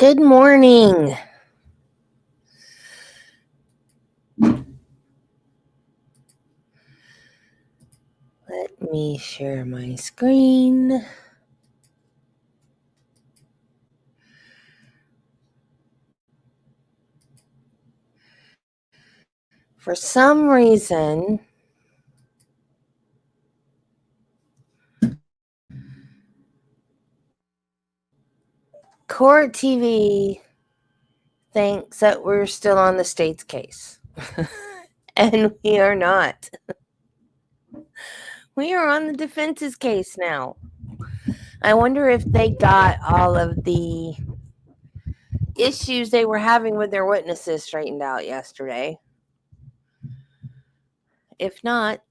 Good morning. Let me share my screen. For some reason, Court TV thinks that we're still on the state's case. And we are not. We are on the defense's case now. I wonder if they got all of the issues they were having with their witnesses straightened out yesterday. If not,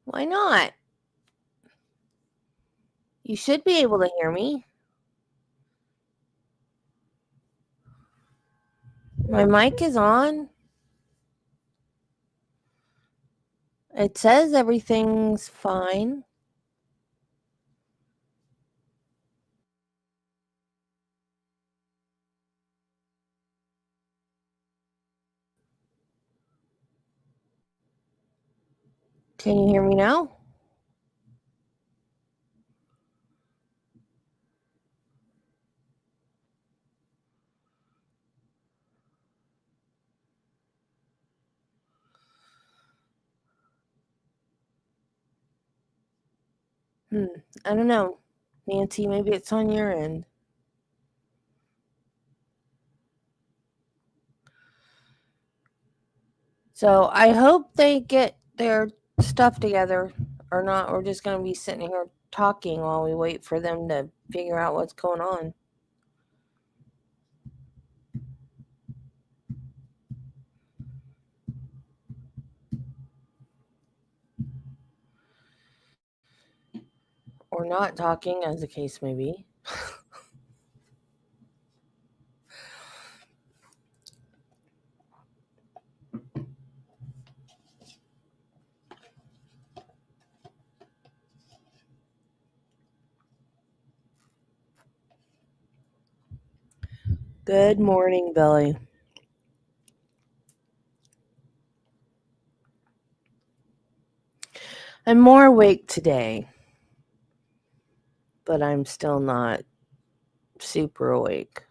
why not? You should be able to hear me. My mic is on. It says everything's fine. Can you hear me now? I don't know. Nancy, maybe it's on your end. So I hope they get their stuff together, or not. We're just going to be sitting here talking while we wait for them to figure out what's going on. Or not talking, as the case may be. Good morning, Billy. I'm more awake today, but I'm still not super awake.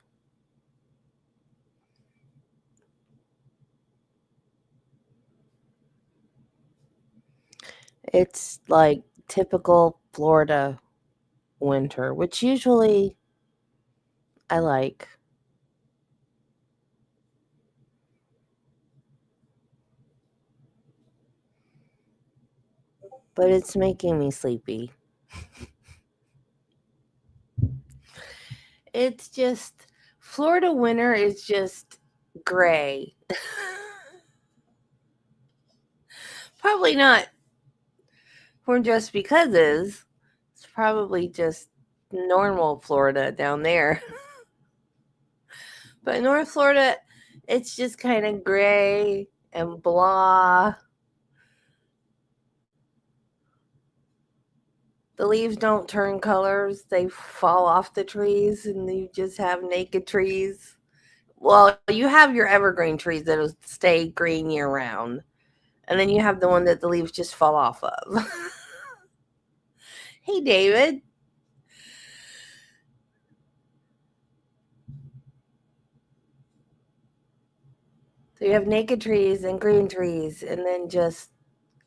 It's like typical Florida winter, which usually I like. But it's making me sleepy. It's just, Florida winter is just gray. Probably not for just becauses. It's probably just normal Florida down there. But North Florida, it's just kind of gray and blah. The leaves don't turn colors. They fall off the trees and you just have naked trees. Well, you have your evergreen trees that'll stay green year round. And then you have the one that the leaves just fall off of. Hey, David. So you have naked trees and green trees and then just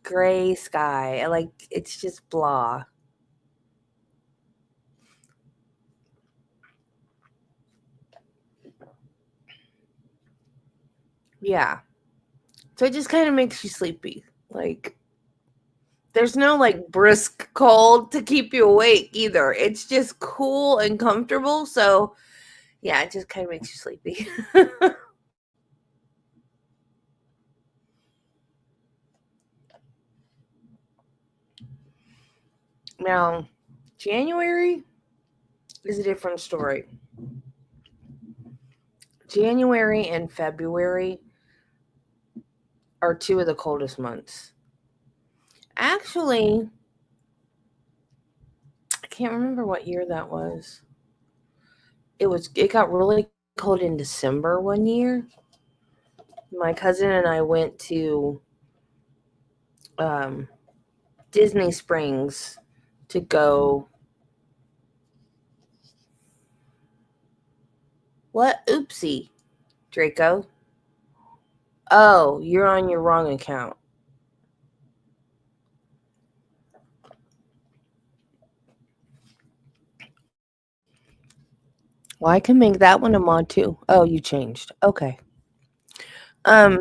gray sky. Like, it's just blah. Yeah. So it just kind of makes you sleepy. Like, there's no like brisk cold to keep you awake either. It's just cool and comfortable. So yeah, it just kind of makes you sleepy. Now, January is a different story. January and February are two of the coldest months. Actually, I can't remember what year that was. it got really cold in December one year. My cousin and I went to um, Disney Springs to go. What? Oopsie, Draco. Oh, you're on your wrong account. Well, I can make that one a mod too. Oh, you changed. Okay. Um,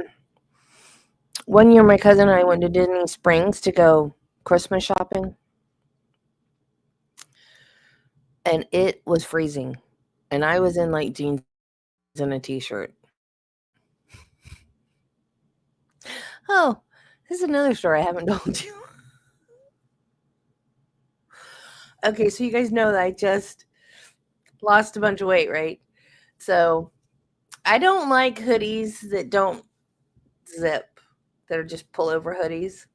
one year my cousin and I went to Disney Springs to go Christmas shopping, and it was freezing, and I was in like jeans and a t-shirt. Oh, this is another story I haven't told you. Okay, so you guys know that I just lost a bunch of weight, right? So I don't like hoodies that don't zip, that are just pullover hoodies.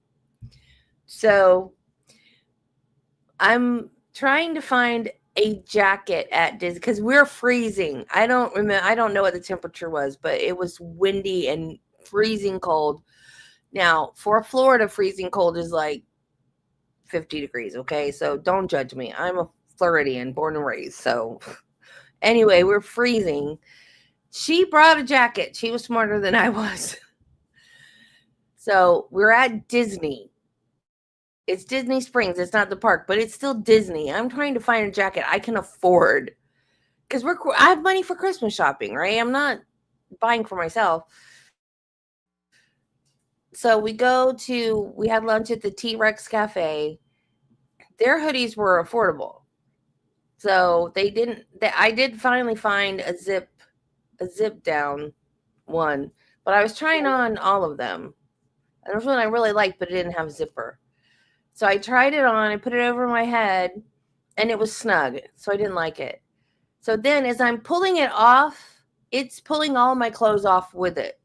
So I'm trying to find a jacket at Disney because we're freezing. I don't remember. I don't know what the temperature was, but it was windy and freezing cold. Now, for Florida, freezing cold is like 50 degrees. Okay, so don't judge me. I'm a Floridian, born and raised. So anyway, we're freezing. She brought a jacket. She was smarter than I was. So we're at Disney. It's Disney Springs. It's not the park, but it's still Disney. I'm trying to find a jacket I can afford because I have money for Christmas shopping, right? I'm not buying for myself. So we had lunch at the T-Rex Cafe. Their hoodies were affordable. So I did finally find a zip down one, but I was trying on all of them. And there was one I really liked, but it didn't have a zipper. So I tried it on, I put it over my head, and it was snug. So I didn't like it. So then as I'm pulling it off, it's pulling all my clothes off with it.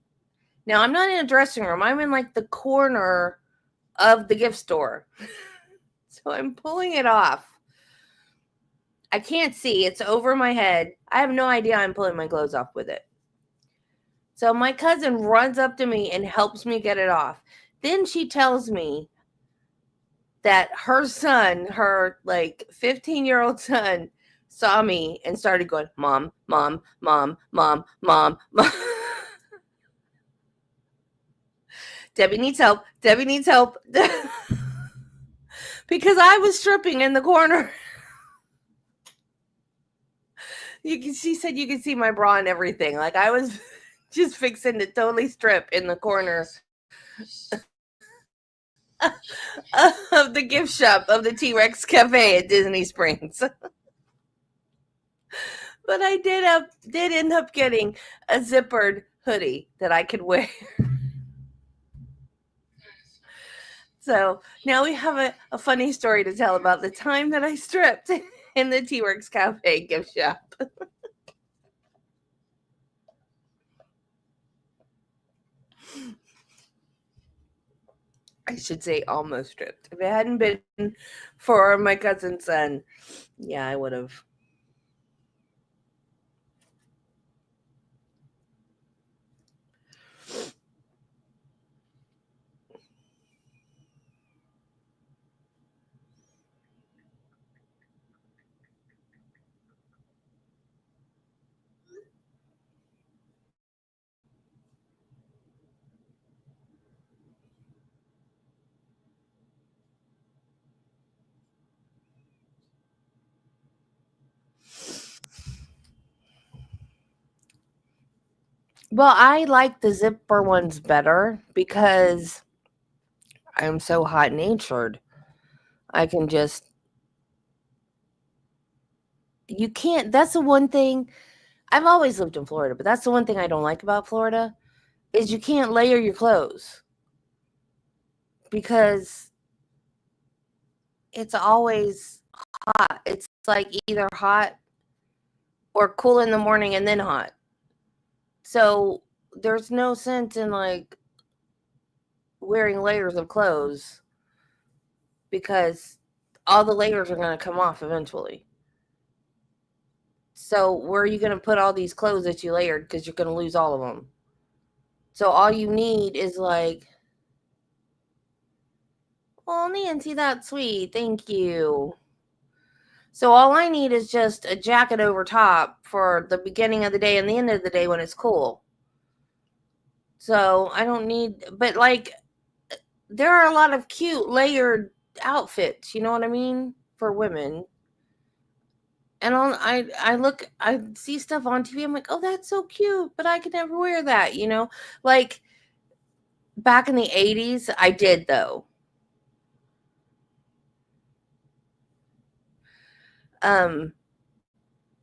Now I'm not in a dressing room. I'm in like the corner of the gift store. So I'm pulling it off. I can't see. It's over my head. I have no idea I'm pulling my clothes off with it. So my cousin runs up to me and helps me get it off. Then she tells me that her son, her like 15-year-old son, saw me and started going, "Mom, mom, mom, mom, mom, mom." Debbie needs help. Debbie needs help. Because I was stripping in the corner. She said you could see my bra and everything. Like I was just fixing to totally strip in the corner of the gift shop of the T-Rex Cafe at Disney Springs. But I did end up getting a zippered hoodie that I could wear. So now we have a funny story to tell about the time that I stripped in the T-Rex Cafe gift shop. I should say almost stripped. If it hadn't been for my cousin's son, yeah, I would have. Well, I like the zipper ones better because I'm so hot natured. I can just you can't that's the one thing I've always lived in Florida, but that's the one thing I don't like about Florida is you can't layer your clothes because it's always hot. It's like either hot or cool in the morning and then hot. So there's no sense in like wearing layers of clothes because all the layers are going to come off eventually. So where are you going to put all these clothes that you layered? Because you're going to lose all of them. So all you need is like, oh, Nancy, that's sweet. Thank you. So all I need is just a jacket over top for the beginning of the day and the end of the day when it's cool. So I don't need, but like, there are a lot of cute layered outfits. You know what I mean? For women. And I see stuff on TV. I'm like, oh, that's so cute, but I could never wear that. Like back in the '80s, I did though. Um,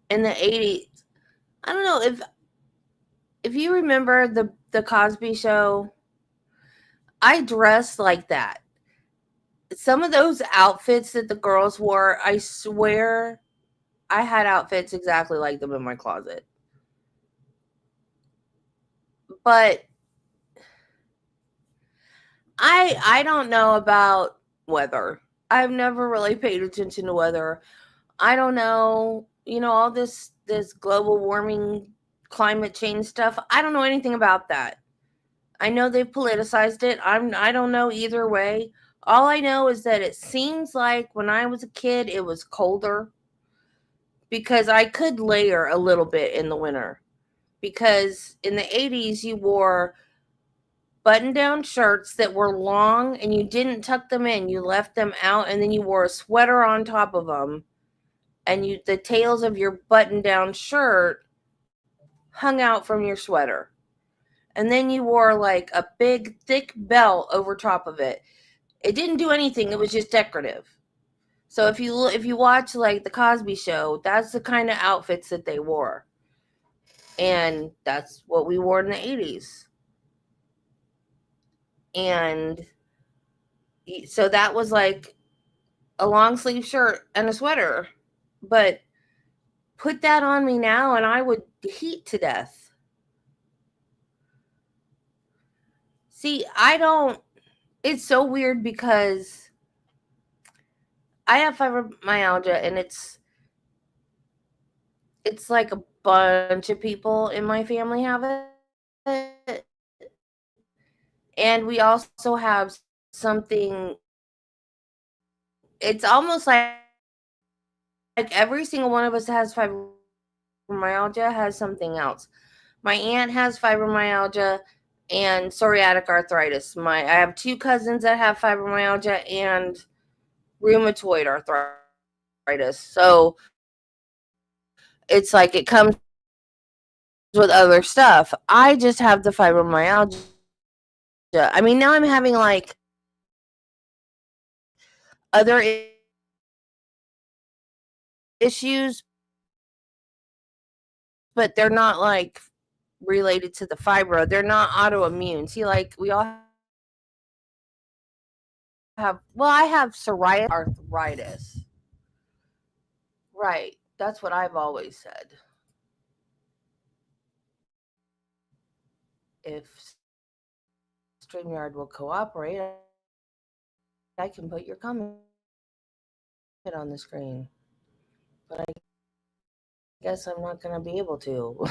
in the '80s, I don't know if you remember the Cosby Show. I dressed like that. Some of those outfits that the girls wore, I swear, I had outfits exactly like them in my closet. But I don't know about weather. I've never really paid attention to weather. I don't know, all this global warming, climate change stuff. I don't know anything about that. I know they've politicized it. I don't know either way. All I know is that it seems like when I was a kid it was colder because I could layer a little bit in the winter. Because in the 80s you wore button down shirts that were long and you didn't tuck them in. You left them out and then you wore a sweater on top of them, and the tails of your button down shirt hung out from your sweater. And then you wore like a big thick belt over top of it. It didn't do anything, it was just decorative. So if you watch like the Cosby Show, that's the kind of outfits that they wore. And that's what we wore in the 80s. And so that was like a long sleeve shirt and a sweater. But put that on me now and I would heat to death. See, I don't, it's so weird because I have fibromyalgia and it's like a bunch of people in my family have it. And we also have something, it's almost like every single one of us has fibromyalgia has something else. My aunt has fibromyalgia and psoriatic arthritis. I have two cousins that have fibromyalgia and rheumatoid arthritis. So it's like it comes with other stuff. I just have the fibromyalgia. I mean, now I'm having like other issues, but they're not like related to the fibro. They're not autoimmune. See, like we all have, well, I have psoriatic arthritis. Right. That's what I've always said. If StreamYard will cooperate, I can put your comment on the screen. But I guess I'm not going to be able to.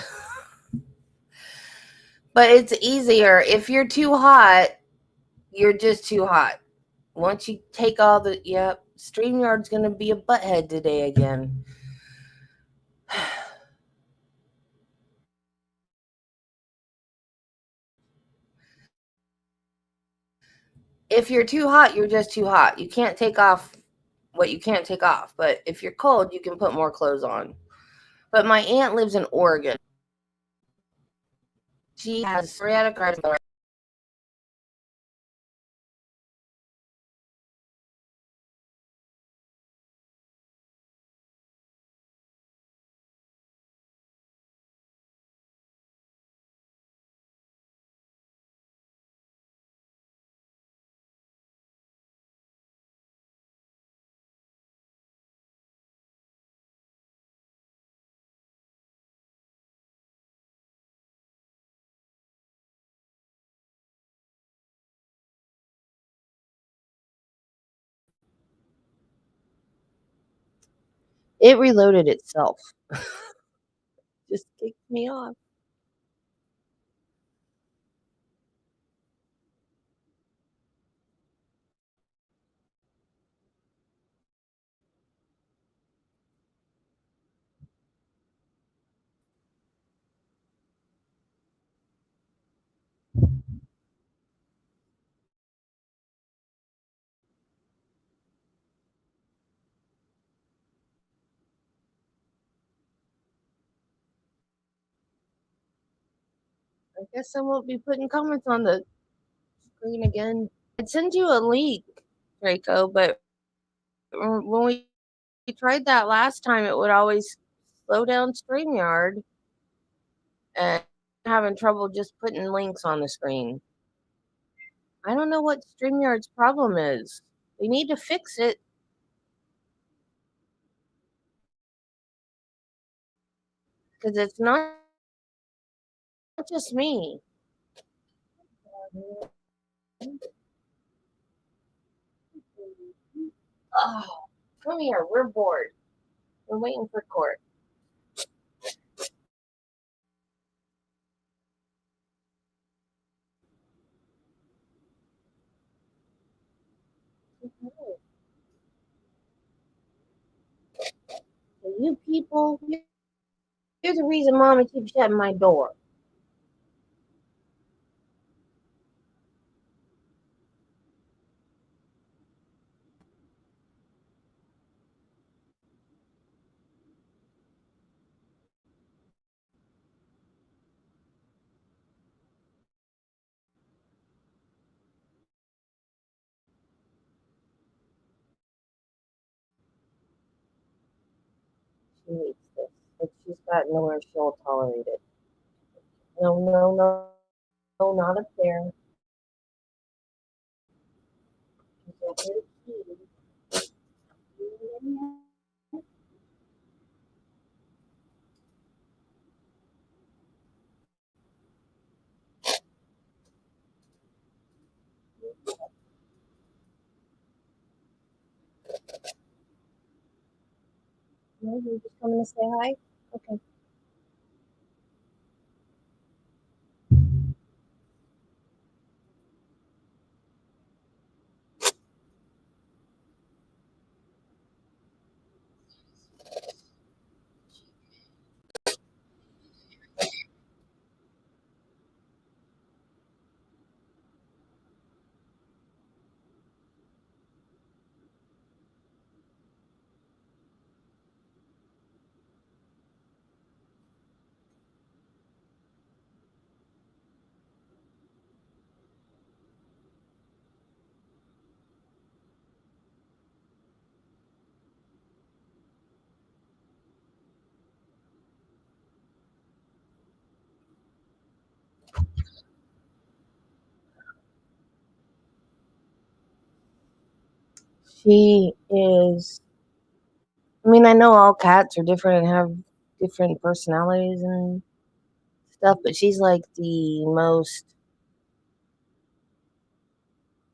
But it's easier. If you're too hot, you're just too hot. Once you take all the, yep, StreamYard's going to be a butthead today again. If you're too hot, you're just too hot. You can't take off what you can't take off. But if you're cold, you can put more clothes on. But my aunt lives in Oregon. She has psoriatic arthritis. It reloaded itself. just kicked me off. I guess I won't be putting comments on the screen again. I'd send you a link, Draco, but when we tried that last time, it would always slow down StreamYard and having trouble just putting links on the screen. I don't know what StreamYard's problem is. They need to fix it because it's not just me. Oh, come here. We're bored. We're waiting for court. You people, you're the reason Mama keeps shutting my door. She hates this, but she's got nowhere she'll tolerate it. No, no, no, no, not up there. No, you're just coming to say hi? Okay. She is. I mean, I know all cats are different and have different personalities and stuff, but she's like the most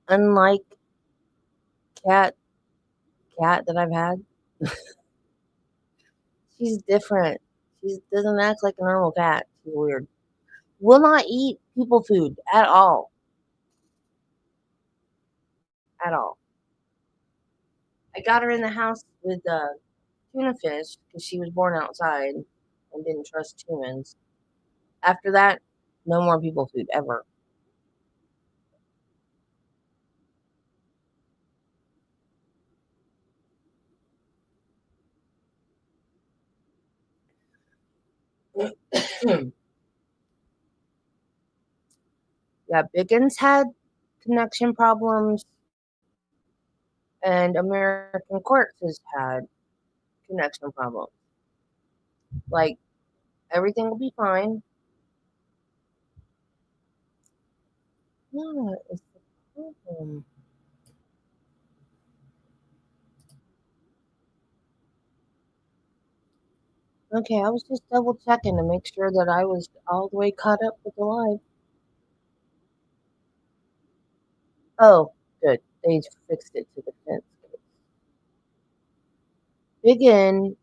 unlike cat cat that I've had. She's different. She doesn't act like a normal cat. She's weird. Will not eat people food at all. At all. I got her in the house with tuna fish because she was born outside and didn't trust humans. After that, no more people food ever. Yeah, Biggins had connection problems, and American Courts has had connection problems. Like, everything will be fine. What is the problem? Okay, I was just double checking to make sure that I was all the way caught up with the live. Oh, good. They fixed it to the fence. Biggin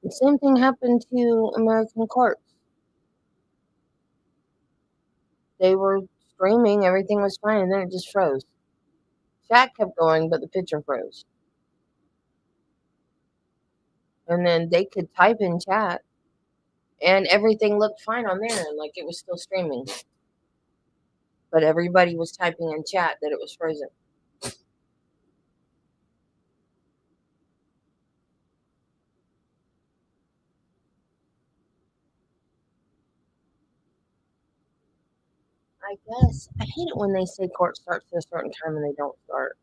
The same thing happened to American courts. They were streaming, everything was fine, and then it just froze. Chat kept going, but the picture froze. And then they could type in chat, and everything looked fine on there, like it was still streaming. But everybody was typing in chat that it was frozen. I guess I hate it when they say court starts at a certain time and they don't start.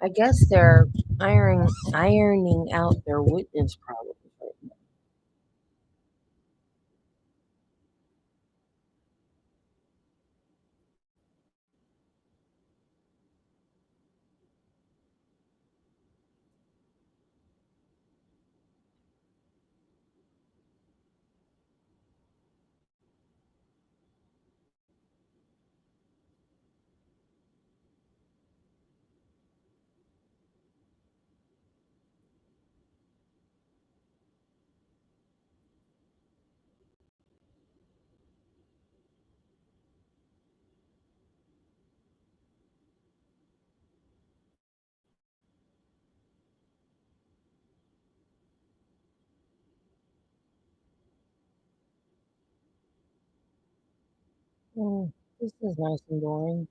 I guess they're ironing out their witness problems right now. This is nice and boring.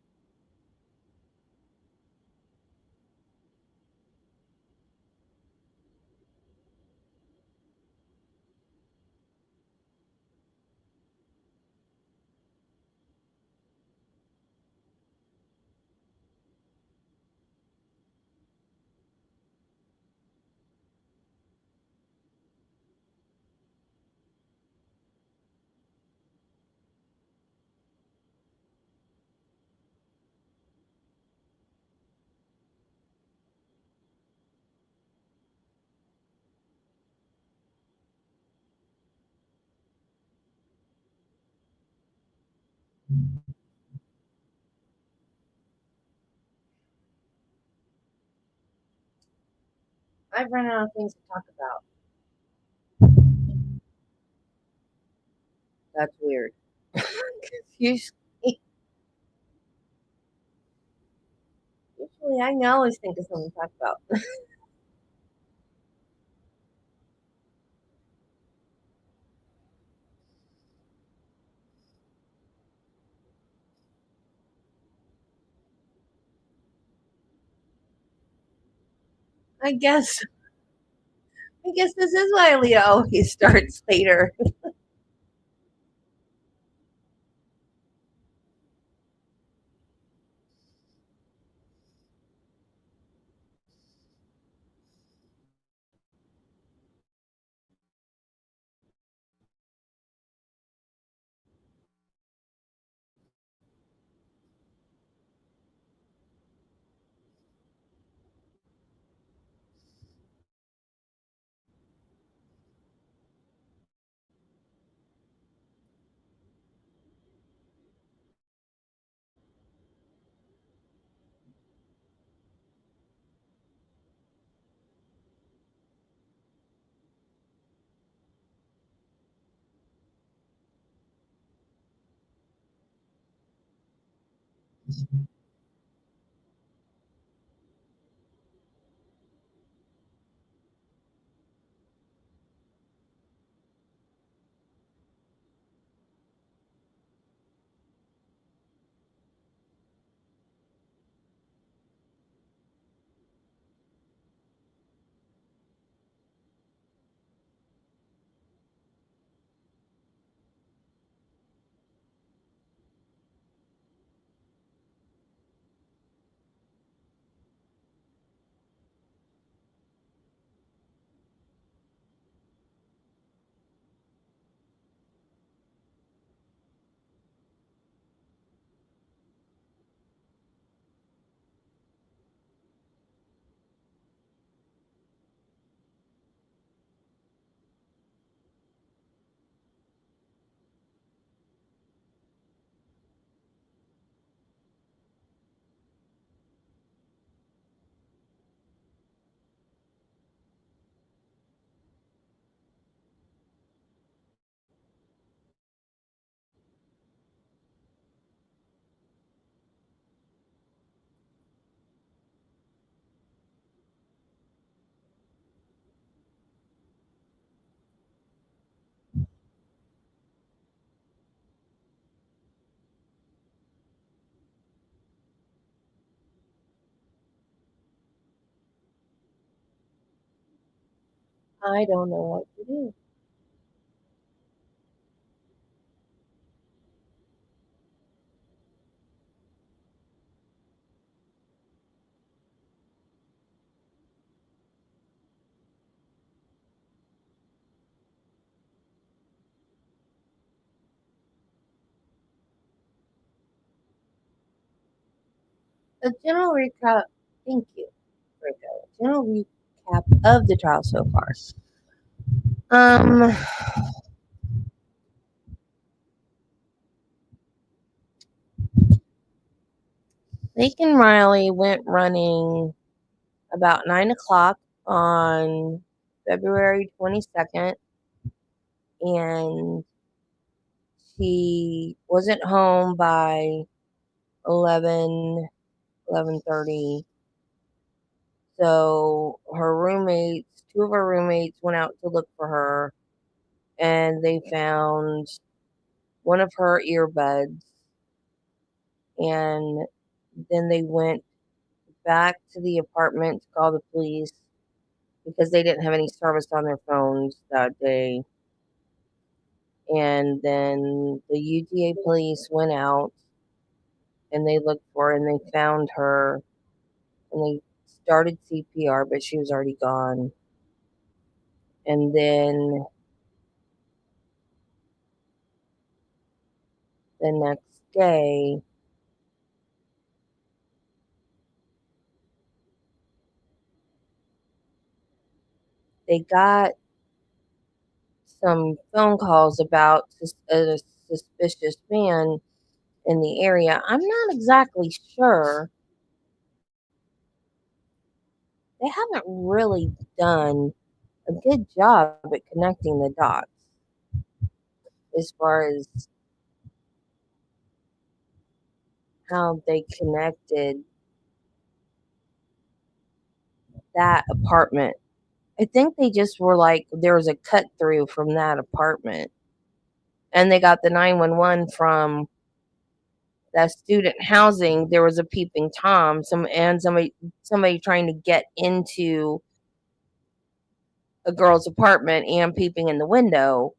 I've run out of things to talk about. That's weird. Usually, usually I can always think of something to talk about. I guess I guess this is why Leah always starts later. I don't know what to do. A general recap. Thank you, Rico. General recap of the trial so far. Um, Laken Riley went running about 9 o'clock on February 22nd, and she wasn't home by 11, 11:30. So her roommates, two of her roommates, went out to look for her, and they found one of her earbuds, and then they went back to the apartment to call the police because they didn't have any service on their phones that day. And then the UTA police went out and they looked for her and they found her and they started CPR, but she was already gone. And then the next day, they got some phone calls about a suspicious man in the area. I'm not exactly sure. They haven't really done a good job at connecting the dots as far as how they connected that apartment. I think they just were like, there was a cut through from that apartment. And they got the 911 from that student housing. There was a peeping Tom, somebody trying to get into a girl's apartment and peeping in the window.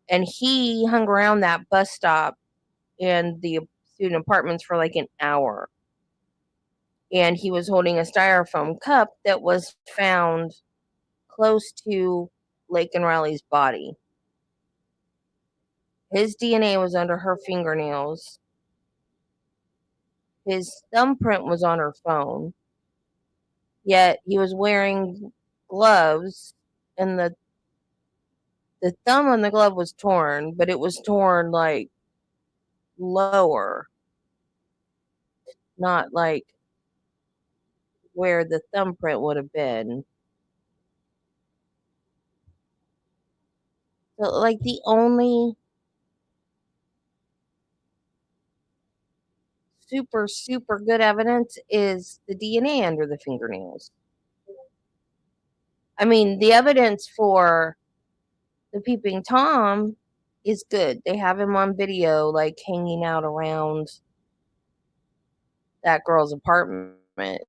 And he hung around that bus stop and the student apartments for like an hour. And he was holding a styrofoam cup that was found close to Laken Riley's body. His DNA was under her fingernails. His thumbprint was on her phone. Yet he was wearing gloves, and the thumb on the glove was torn, but it was torn like lower, not like where the thumbprint would have been. So, like, the only super, super good evidence is the DNA under the fingernails. I mean, the evidence for the peeping Tom is good. They have him on video, like, hanging out around that girl's apartment.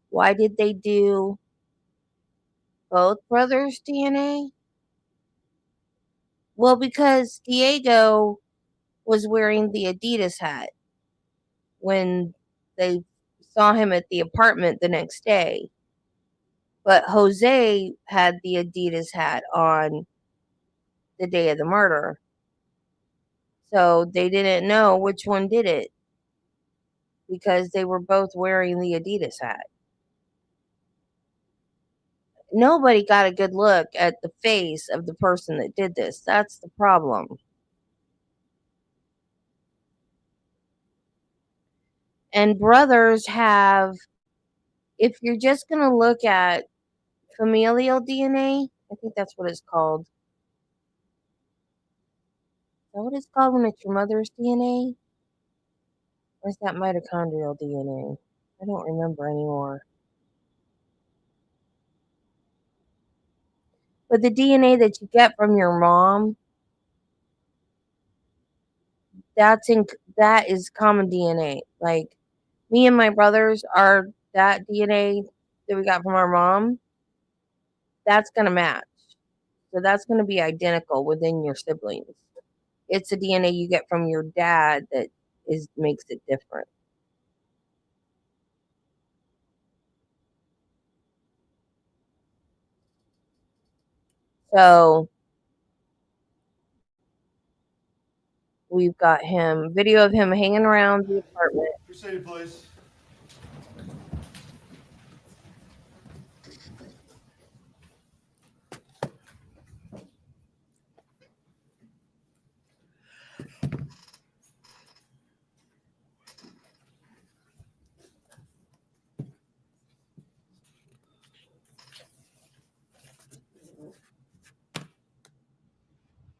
Why did they do both brothers' DNA? Well, because Diego was wearing the Adidas hat when they saw him at the apartment the next day. But Jose had the Adidas hat on the day of the murder. So they didn't know which one did it because they were both wearing the Adidas hat. Nobody got a good look at the face of the person that did this. That's the problem. And brothers have, if you're just going to look at familial DNA, I think that's what it's called. Is that what it's called when it's your mother's DNA? Or is that mitochondrial DNA? I don't remember anymore. But the DNA that you get from your mom, that is common DNA. Like me and my brothers are that DNA that we got from our mom, that's gonna match. So that's gonna be identical within your siblings. It's the DNA you get from your dad that makes it different. So we've got video of him hanging around the apartment. Proceed, please.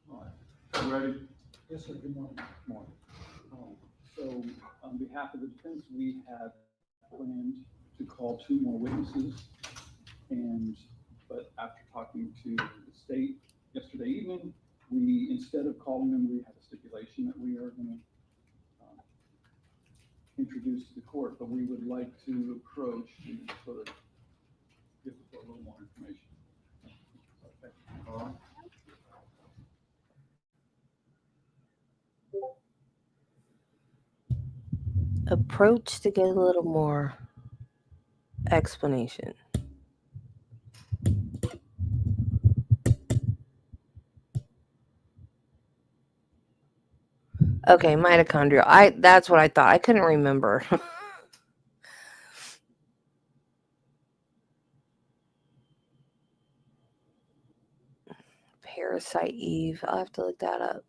All right. You ready? Yes, sir. Good morning. Morning. So on behalf of the defense, we have planned to call 2 more witnesses. But after talking to the state yesterday evening, instead of calling them, we have a stipulation that we are going to introduce to the court, but we would like to approach to sort of give the court a little more information. Okay. All right. Approach to get a little more explanation. Okay, mitochondrial. That's what I thought. I couldn't remember. Parasite Eve. I'll have to look that up.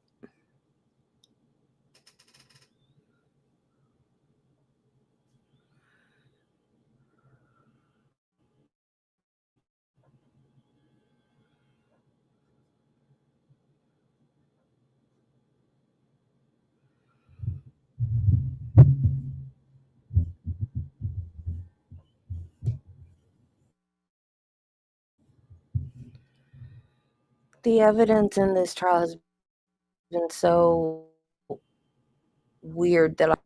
The evidence in this trial has been so weird that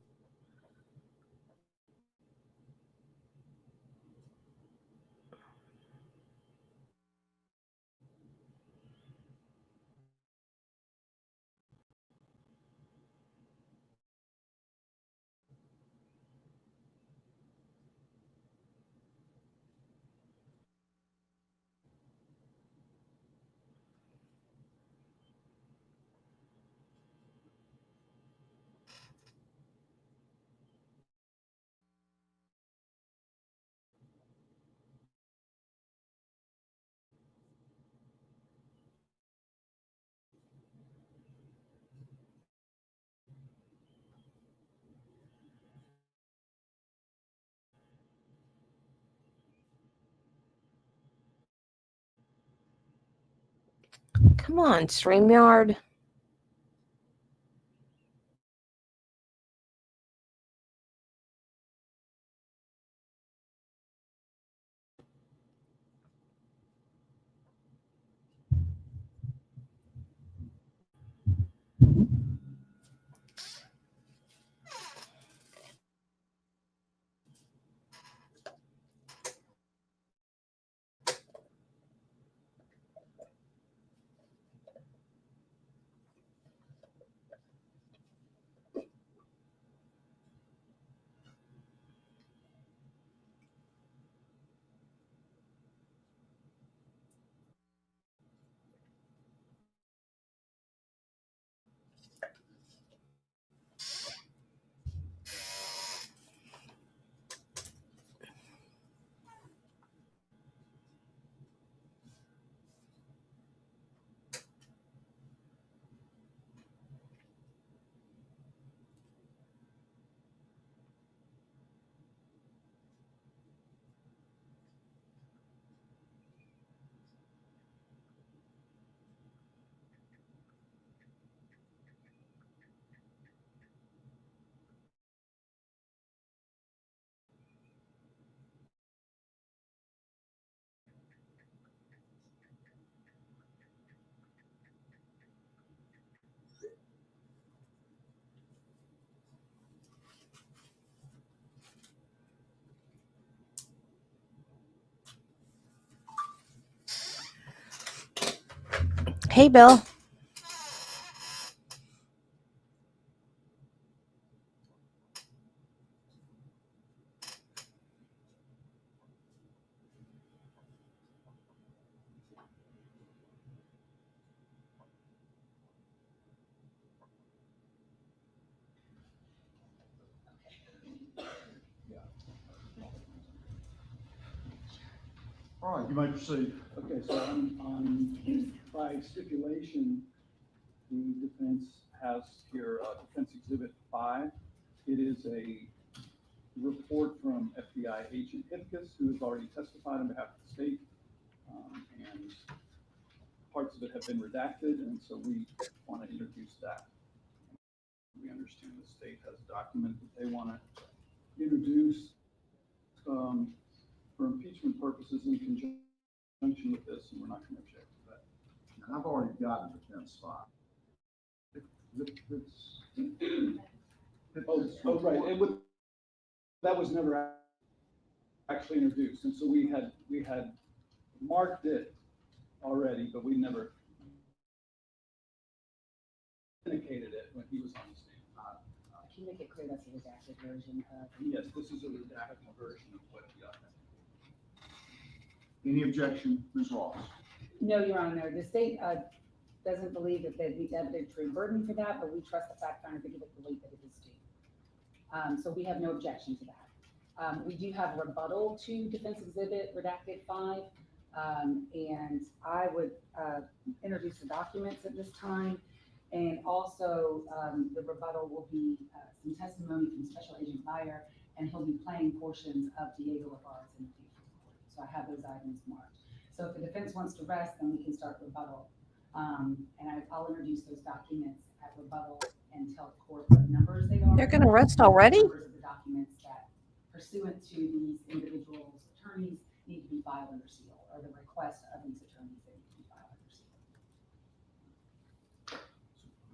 come on, StreamYard. Hey, Bill. All right, you may proceed. Okay, so by stipulation, the defense has here, Defense Exhibit 5. It is a report from FBI Agent Hipkiss, who has already testified on behalf of the state. And parts of it have been redacted, and so we want to introduce that. We understand the state has a document that they want to introduce for impeachment purposes in conjunction with this, and we're not going to object to that. And I've already got a defense file. Oh, right, and that was never actually introduced, and so we had marked it already, but we never indicated it when he was on the stand. Can you make it clear that's a redacted version of? Yes, this is a redacted version of what he got. Any objection, Ms. Ross? No, Your Honor, the state doesn't believe that they'd be evidentiary burden for that, but we trust the fact finder to give it the weight that it is due. So we have no objection to that. We do have rebuttal to Defense Exhibit Redacted 5, and I would introduce the documents at this time. And also, the rebuttal will be some testimony from Special Agent Meyer, and he'll be playing portions of Diego Ibarra's interview for the court. So I have those items marked. So if the defense wants to rest, then we can start rebuttal. And I'll introduce those documents at rebuttal and tell the court what numbers they are. They're going to rest already? Numbers of the documents that, pursuant to these individuals' attorneys, need to be filed under seal, or the request of these attorneys that need to be filed under seal.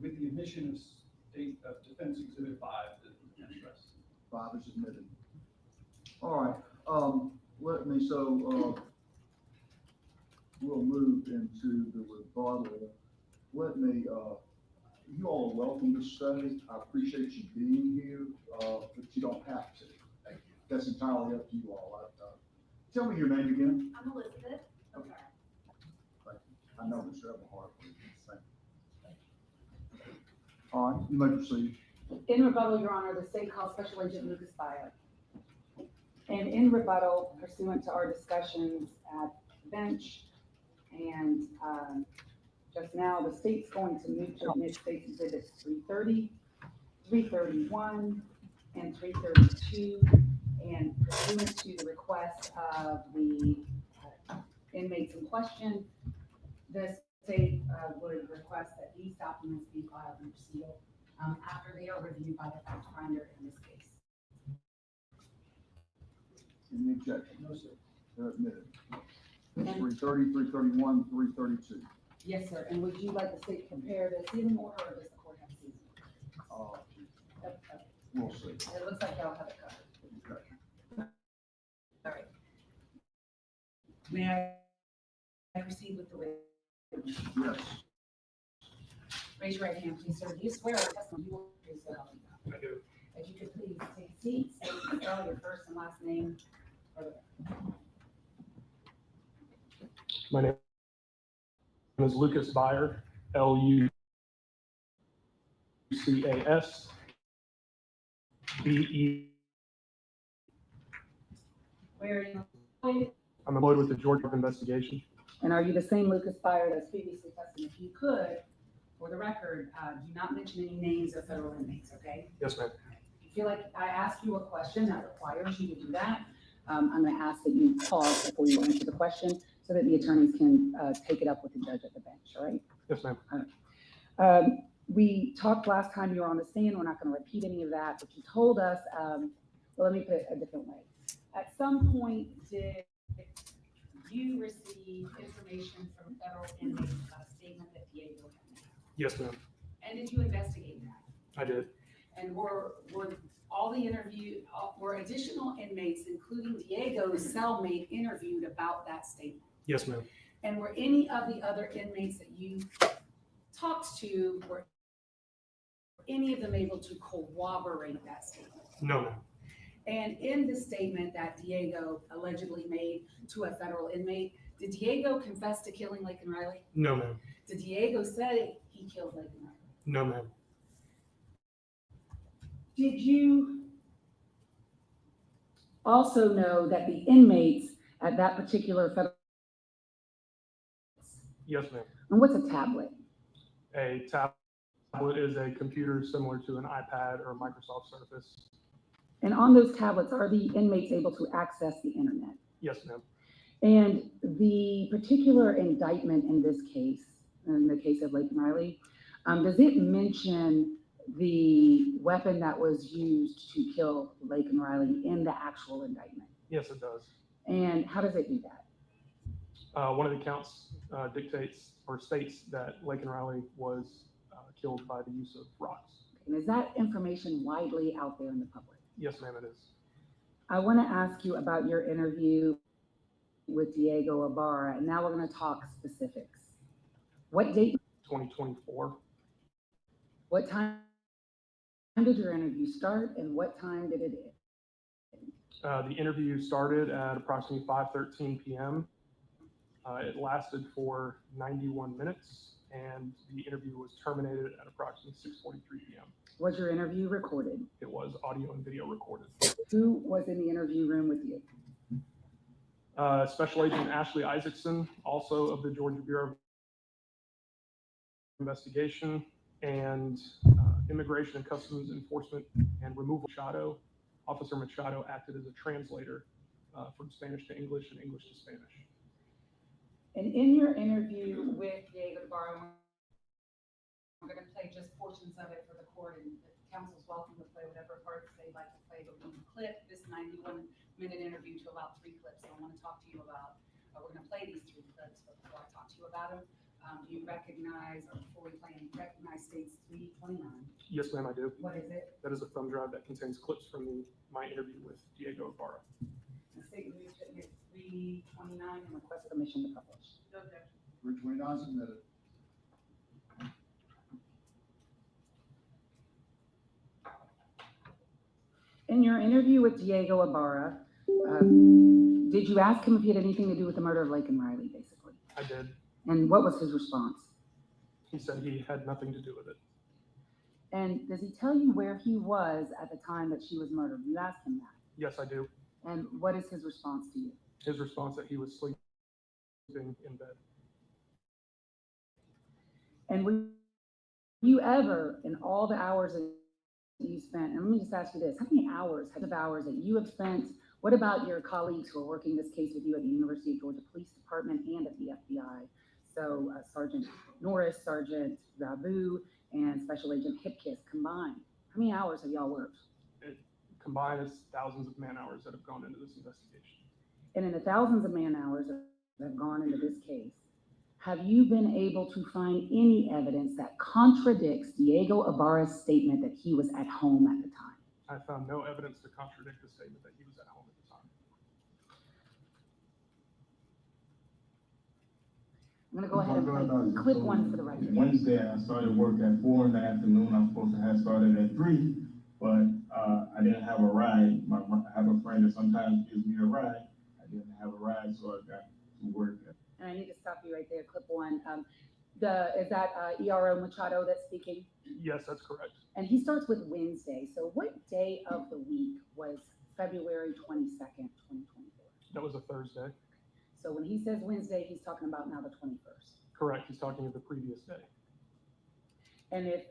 With the admission of Defense Exhibit 5, the defense rests. 5 is admitted. All right, we'll move into the rebuttal. You all are welcome to stay. I appreciate you being here, but you don't have to. Thank you. That's entirely up to you all. Tell me your name again. I'm Elizabeth. Okay. Thank you. I know Mr. Everhart. Thank you. All right, you may proceed. In rebuttal, Your Honor, the state calls Special Agent Lucas Fire. And in rebuttal, pursuant to our discussions at the bench and just now, the state's going to move to admit State Exhibits 330, 331, and 332. And pursuant to the request of the inmates in question, the state would request that these documents be filed under seal after they are reviewed by the fact finder in this case. Any objection? No, sir. They're admitted. And- 330, 331, 332. Yes, sir. And would you like the state to compare the sealing order, or does the court have sealing order? We'll see. It looks like y'all have it covered. Okay. All right. May I proceed with the witness? Yes. Raise your right hand, please, sir. Do you swear or testimony you will do so? I do. If you could please take a seat, spell your first and last name for the. My name is Lucas Beyer, Lucas Be. Where are you employed? I'm employed with the Georgia Investigation. And are you the same Lucas Beyer that's previously tested? If you could, for the record, do not mention any names of federal inmates, okay? Yes, ma'am. If you feel like I asked you a question that requires you to do that, I'm going to ask that you pause before you answer the question so that the attorneys can take it up with the judge at the bench, all right? Yes, ma'am. We talked last time you were on the stand. We're not going to repeat any of that, but you told us, well, let me put it a different way. At some point, did you receive information from federal inmates about a statement that Diego had made? Yes, ma'am. And did you investigate that? I did. And were all the were additional inmates, including Diego's cellmate, interviewed about that statement? Yes, ma'am. And were any of the other inmates that you talked to, were any of them able to corroborate that statement? No, ma'am. And in the statement that Diego allegedly made to a federal inmate, did Diego confess to killing Laken Riley? No, ma'am. Did Diego say he killed Laken Riley? No, ma'am. Did you also know that the inmates at that particular federal, Yes, ma'am. and what's a tablet? A tablet is a computer similar to an iPad or a Microsoft Surface. And on those tablets, are the inmates able to access the internet? Yes, ma'am. And the particular indictment in this case, in the case of Laken Riley, does it mention the weapon that was used to kill Laken Riley in the actual indictment? Yes, it does. And how does it do that? One of the counts dictates or states that Laken Riley was killed by the use of rocks. And is that information widely out there in the public? Yes, ma'am, it is. I want to ask you about your interview with Diego Ibarra, and now we're going to talk specifics. What date? 2024. What time did your interview start, and what time did it end? The interview started at approximately 5:13 p.m. It lasted for 91 minutes, and the interview was terminated at approximately 6:43 p.m. Was your interview recorded? It was audio and video recorded. Who was in the interview room with you? Special Agent Ashley Isaacson, also of the Georgia Bureau of Investigation, and Immigration and Customs Enforcement and Removal Machado. Officer Machado acted as a translator from Spanish to English and English to Spanish. And in your interview with Diego Ibarra, I'm going to play just portions of it for the court, and the council's welcome to play whatever parts they'd like to play, but we clip this 91-minute interview to about 3 clips. So I want to talk to you about, we're going to play these 3 clips, but before I talk to you about them, do you recognize, or before we play them, recognize states 329? Yes, ma'am, I do. What is it? That is a thumb drive that contains clips from my interview with Diego Ibarra. The state news is 329 and request permission to publish. No objection. 329 submitted. In your interview with Diego Ibarra, did you ask him if he had anything to do with the murder of Laken Riley, basically? I did. And what was his response? He said he had nothing to do with it. And does he tell you where he was at the time that she was murdered? You asked him that. Yes, I do. And what is his response to you? His response that he was sleeping in bed. And were you ever, in all the hours that you spent, and let me just ask you this, how many hours that you have spent, what about your colleagues who are working this case with you at the University of Georgia Police Department and at the FBI? So Sergeant Norris, Sergeant Rabu, and Special Agent Hipkiss combined. How many hours have y'all worked? It combined is thousands of man hours that have gone into this investigation. And in the thousands of man hours that have gone into this case, have you been able to find any evidence that contradicts Diego Ibarra's statement that he was at home at the time? I found no evidence to contradict the statement that he was at home at the time. I'm gonna go ahead and play clip 1 for the record. Wednesday, I started work at 4 in the afternoon. I'm supposed to have started at 3, but I didn't have a ride. I have a friend that sometimes gives me a ride. I didn't have a ride, so I got to work. And I need to stop you right there, clip 1. Is that ERO Machado that's speaking? Yes, that's correct. And he starts with Wednesday. So what day of the week was February 22nd, 2024? That was a Thursday. So when he says Wednesday, he's talking about now the 21st. Correct. He's talking of the previous day. And if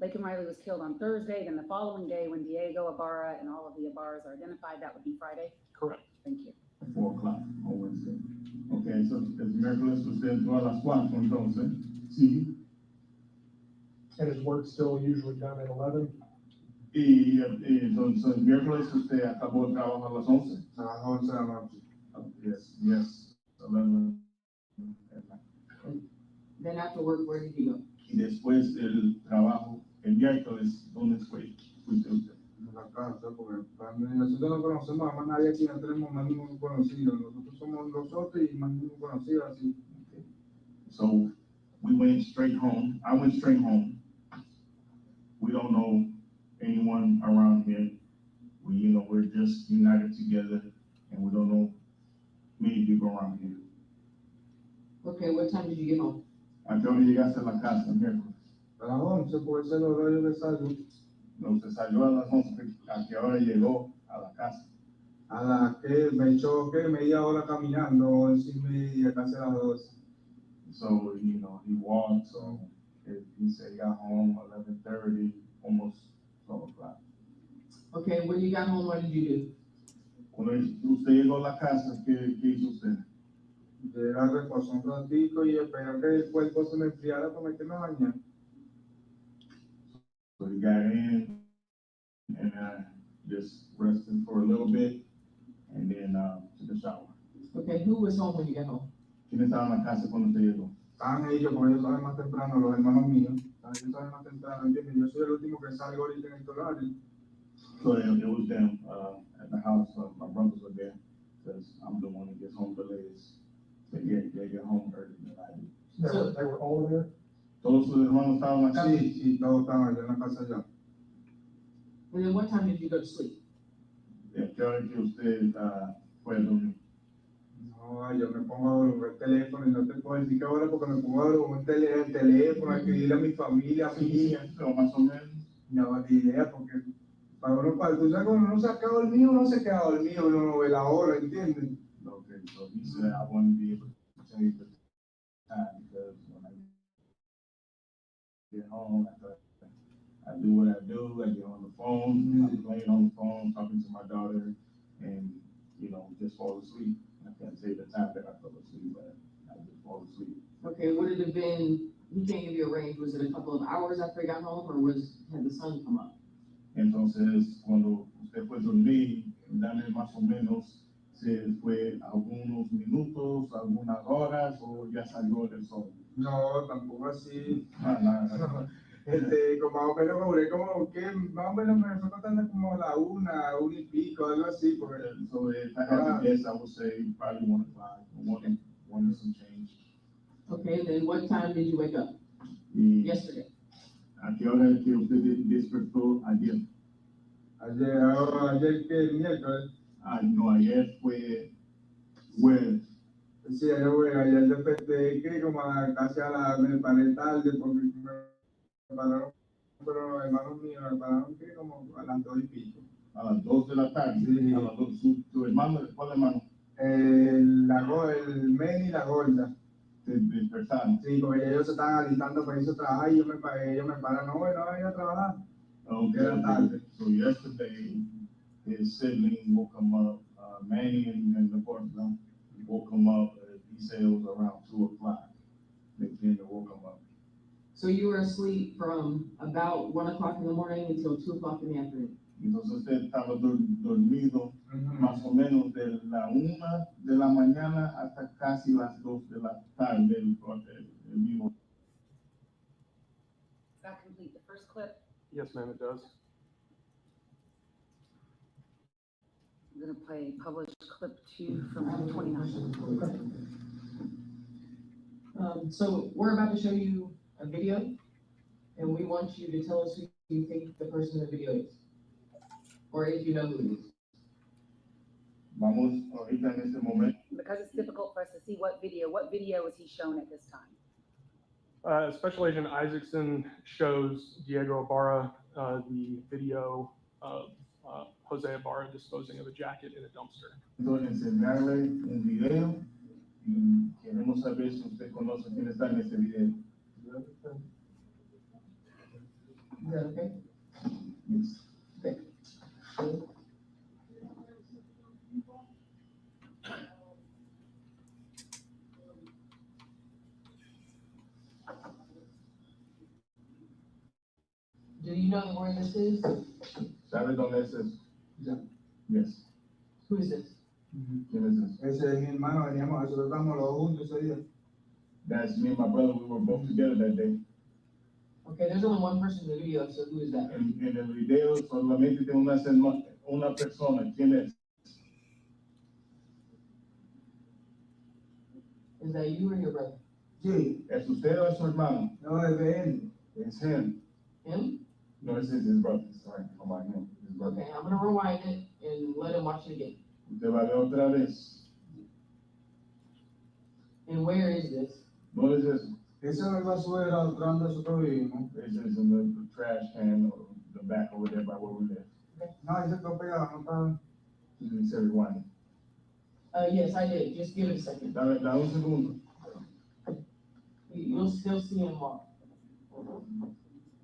Laken Riley was killed on Thursday, then the following day when Diego Ibarra and all of the Ibarras are identified, that would be Friday? Correct. Thank you. At 4 o'clock on Wednesday. Okay, so el miércoles usted entró a las 4 entonces. Sí. And his work's still usually done at 11? Y entonces el miércoles usted acabó el trabajo a las 11. Trabajó 11 de la noche. Yes, 11. Then after work, where did he go? Y después del trabajo, el miércoles, ¿dónde fuiste usted? En la casa, porque nosotros no conocemos a más nadie aquí, no tenemos más ningún conocido. Nosotros somos nosotros y más ninguno conocido así. So we went straight home. I went straight home. We don't know anyone around here. We're just united together, and we don't know many people around here. Okay, what time did you get home? ¿A qué hora llegaste a la casa, miércoles? A las 11 puede ser el horario de salud. No, se salió a las 11. ¿A qué hora llegó a la casa? A las que me echó media hora caminando, 11:30, casi a las 12. So, he walked, so he said he got home 11:30, almost 12 o'clock. Okay, when you got home, what did you do? Cuando usted llegó a la casa, ¿qué hizo usted? Llegué a reposar un ratito y esperar que el cuerpo se me enfriara para meterme a bañar. So he got in and just rested for a little bit and then took a shower. Okay, who was home when you got home? ¿Quién estaba en la casa cuando usted llegó? Estaban ellos, porque ellos salen más temprano, los hermanos míos. Ellos salen más temprano, ¿entiendes? Yo soy el último que salgo ahorita en este horario. So it was them at the house. My brothers were there because I'm the one that gets home the latest. They get home earlier than I do. They were all there? Todos sus hermanos estaban en la casa. Sí, todos estaban allá en la casa ya. And then what time did you go to sleep? ¿Qué hora que usted fue a dormir? No, yo me pongo a ver el teléfono y no te puedo decir qué hora porque me pongo a ver el teléfono, a escribirle a mi familia, a mi hija. Pero más o menos. No, ni idea, porque tú sabes, cuando uno se ha quedado dormido, uno se queda dormido, uno no ve la hora, ¿entiendes? Okay, so he said I wouldn't be able to tell you the time because when I get home, I do what I do. I get on the phone, I'm playing on the phone, talking to my daughter, and just fall asleep. I can't say the time that I fell asleep, but I just fall asleep. Okay, would it have been, he can't give you a range, was it a couple of hours after he got home, or had the sun come up? Entonces, cuando usted fue a dormir, dame más o menos si fue algunos minutos, algunas horas, o ya salió el sol. No, tampoco así. Nada. Como más o menos me duré como que más o menos me fue contando como a la una y pico, algo así, porque So if I had to guess, I would say probably 1 o'clock, or one and some change. Okay, then what time did you wake up? Y Yesterday? ¿a qué hora es que usted despertó ayer? ayer que miércoles. No, ayer fue jueves. Sí, ayer desperté que como casi me paré tarde porque me pararon, pero los hermanos míos me pararon que como a las 2 y pico. A las 2 de la tarde. Sí. A las 2, su hermano, ¿cuál hermano? El men y la gorda. Despertaron. Sí, porque ellos se estaban alistando para irse a trabajar y ellos me paran, no, bueno, voy a trabajar. Okay. Era tarde. So yesterday, his siblings woke him up, Manny and the boys woke him up, he said it was around 2 o'clock. They came and woke him up. So you were asleep from about 1 o'clock in the morning until 2 o'clock in the afternoon? Entonces usted estaba dormido más o menos de la 1 de la mañana hasta casi las 2 de la tarde el mismo. Does that complete the first clip? Yes, ma'am, it does. I'm gonna play published clip 2 from 29. So we're about to show you a video, and we want you to tell us who you think the person in the video is, or if you know who it is. Vamos ahorita en este momento. Because it's difficult for us to see what video is he shown at this time? Special Agent Isaacson shows Diego Ibarra the video of Jose Ibarra disposing of a jacket in a dumpster. Entonces, enseñarle un video y queremos saber si usted conoce quién está en ese video. Is that okay? Yes. Okay. Do you know where this is? ¿Sabe dónde es eso? Ya. Yes. Who is this? ¿Quién es eso? Ese es mi hermano, veníamos, nosotros estábamos los juntos ese día. That's me and my brother. We were both together that day. Okay, there's only one person in the video, so who is that? En el video solamente tiene una persona. ¿Quién es? Is that you or your brother? Sí, ¿Es usted o es su hermano? no es de él. It's him. Him? No, this is his brother. Sorry, about him. His brother. Okay, I'm gonna rewind it and let him watch it again. Usted va a ver otra vez. And where is this? ¿Dónde es eso? Eso no es basura, donde nosotros vivimos. This is in the trash can or the back over there by where we live. No, ahí se está pegado, no está. He said rewind. Yes, I did. Just give it a second. Dame un segundo. You'll still see him walk.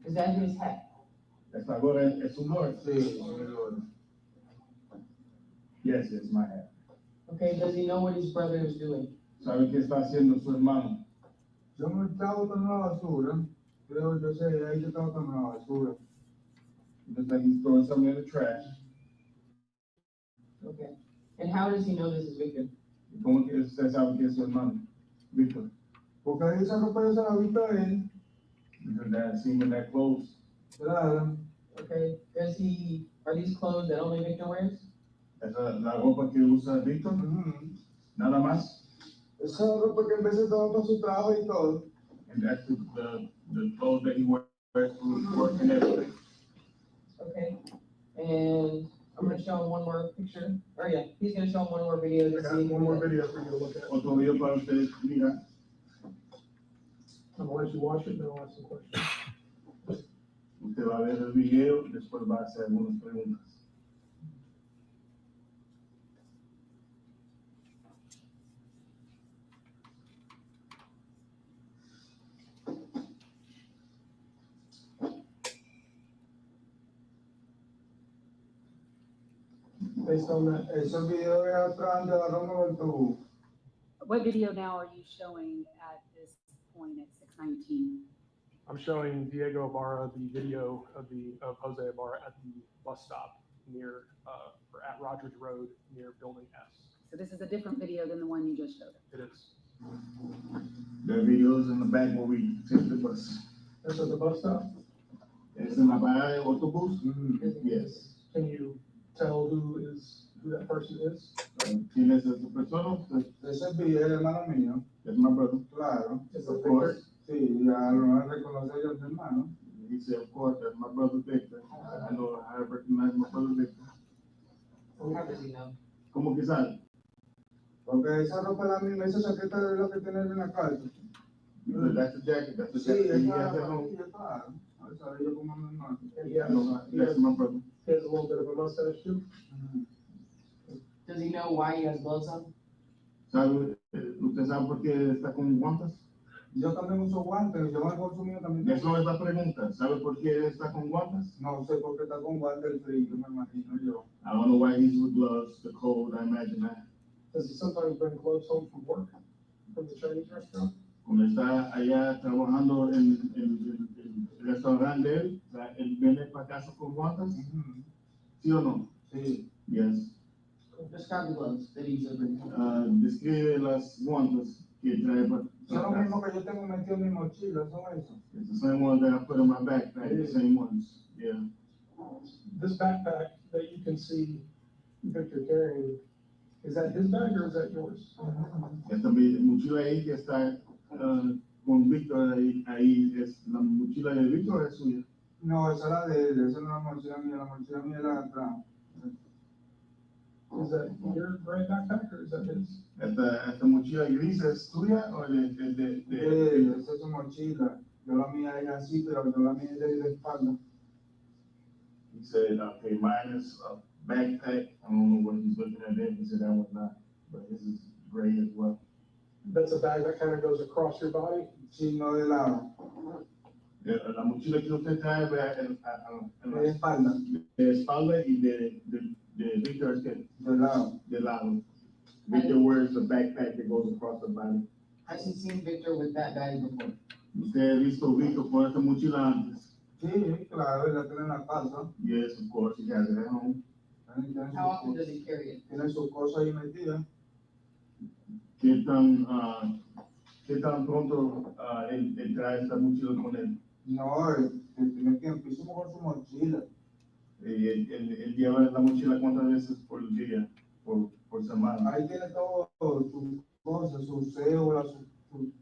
Is that his hat? Es ahora, es un board. Sí, señor. Yes, it's my hat. Okay, does he know what his brother is doing? ¿Sabe qué está haciendo su hermano? Yo me estaba botando la basura. Creo, yo sé, ahí se está botando la basura. Looks like he's throwing something in the trash. Okay. And how does he know this is Victor? ¿Cómo que usted sabe que es su hermano? Víctor. Porque ahí esa ropa yo se la vi a él. Because that seen with that clothes. Claro. Okay. Are these clothes that only Victor wears? Esa la ropa que usa Víctor. Ujú. Nada más. Esa ropa que en vez de todo para su trabajo y todo. And that's the clothes that he wears to work and everything. Okay. And I'm gonna show him one more picture. Or yeah, he's gonna show him one more video I to got see. one more video for you to look at. Otro video para ustedes mirar. I'm gonna let you watch it, and then I'll ask some questions. Usted va a ver el video, después va a hacer algunas preguntas. Based on that, Esos videos de atrás de agarrando el tubo. What video now are you showing at this point at 6:19? I'm showing Diego Ibarra the video of Jose Ibarra at the bus stop near, or at Rogers Road near Building S. So this is a different video than the one you just showed. It is. The videos in the back where we take the bus. That's at the bus stop. Es en la parada de autobús? Yes. Can you tell who that person is? ¿Quién es esa persona? Ese es el hermano mío. It's my brother. Claro. Is Of it course. Victor? Sí, ya lo van a reconocer yo mi hermano. He said, of course, that's my brother Victor. I know, I recognize my brother Victor. How does he know? ¿Cómo que sabe? Porque esa ropa es la misma, esa chaqueta es lo que tiene en la casa. Because that's the jacket, that's the Sí, jacket that he esa has at es home. claro. Ahí sabe yo como mi hermano. And he I know, that's my brother. he has a little bit of a mustache too. Does he know why he has gloves on? ¿Sabe, usted sabe por qué está con guantes? Yo también uso guantes, yo en el bolso mío también. Eso es la pregunta. ¿Sabe por qué está con guantes? No sé por qué está con guantes el frío, me imagino yo. I don't know why he's with gloves, the cold, I imagine that. Does he sometimes bring clothes home from work, from the Chinese restaurant? Cuando está allá trabajando en el restaurante de él, o sea, él viene para casa con guantes, ¿sí o no? Sí. Yes. Describe the gloves that he's bringing. Describe las guantes que trae para Son los casa. mismos que yo tengo metido en mi mochila, son esos. It's the same ones that I put in my backpack, the same ones, yeah. This backpack that you can see Victor carrying, is that his bag or is that yours? Esta mochila ahí que está con Víctor ahí es la mochila de Víctor o es suya. No, esa es la de él, esa no es la mochila mía es la de atrás. Is that your gray backpack or is that his? Esta mochila gris es tuya o de Esa es su mochila. Yo la mía es así, pero yo la mía es de la espalda. He said, okay, mine is a backpack. I don't know what he's looking at there. He said that one's not, but his is gray as well. That's a bag that kind of goes across your body. Sí, no de lado. La mochila que usted trae en De espalda, de espalda y de Victor es que de lado. de lado. Victor wears a backpack that goes across the body. Has he seen Victor with that bag before? Usted ha visto a Victor con esta mochila antes. Sí, claro, él la tiene en la casa. Yes, of course, he has it at home. How often does he carry it? Tiene sus cosas ahí metidas. ¿Qué tan pronto él trae esta mochila con él? No, él tiene tiempísimo con su mochila. Él lleva la mochila cuántas veces por día, por semana. Ahí tiene todo sus cosas. cosas, su cédula,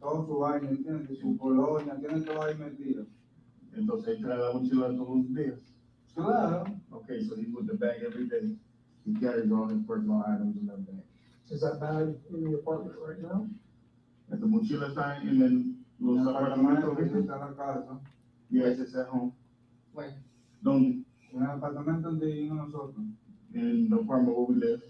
todo su vaina, ¿entiendes? Su colonia, tiene todo ahí metido. Entonces él trae la mochila todos los días. Claro. Okay, so he's with the bag every day. He carries all his personal items in that bag. Is that bag in the apartment right now? And the mochila está en los apartamentos. Está en la casa. Yes, it's at home. Where? ¿Dónde? En el apartamento donde vivimos nosotros. In the apartment where we live.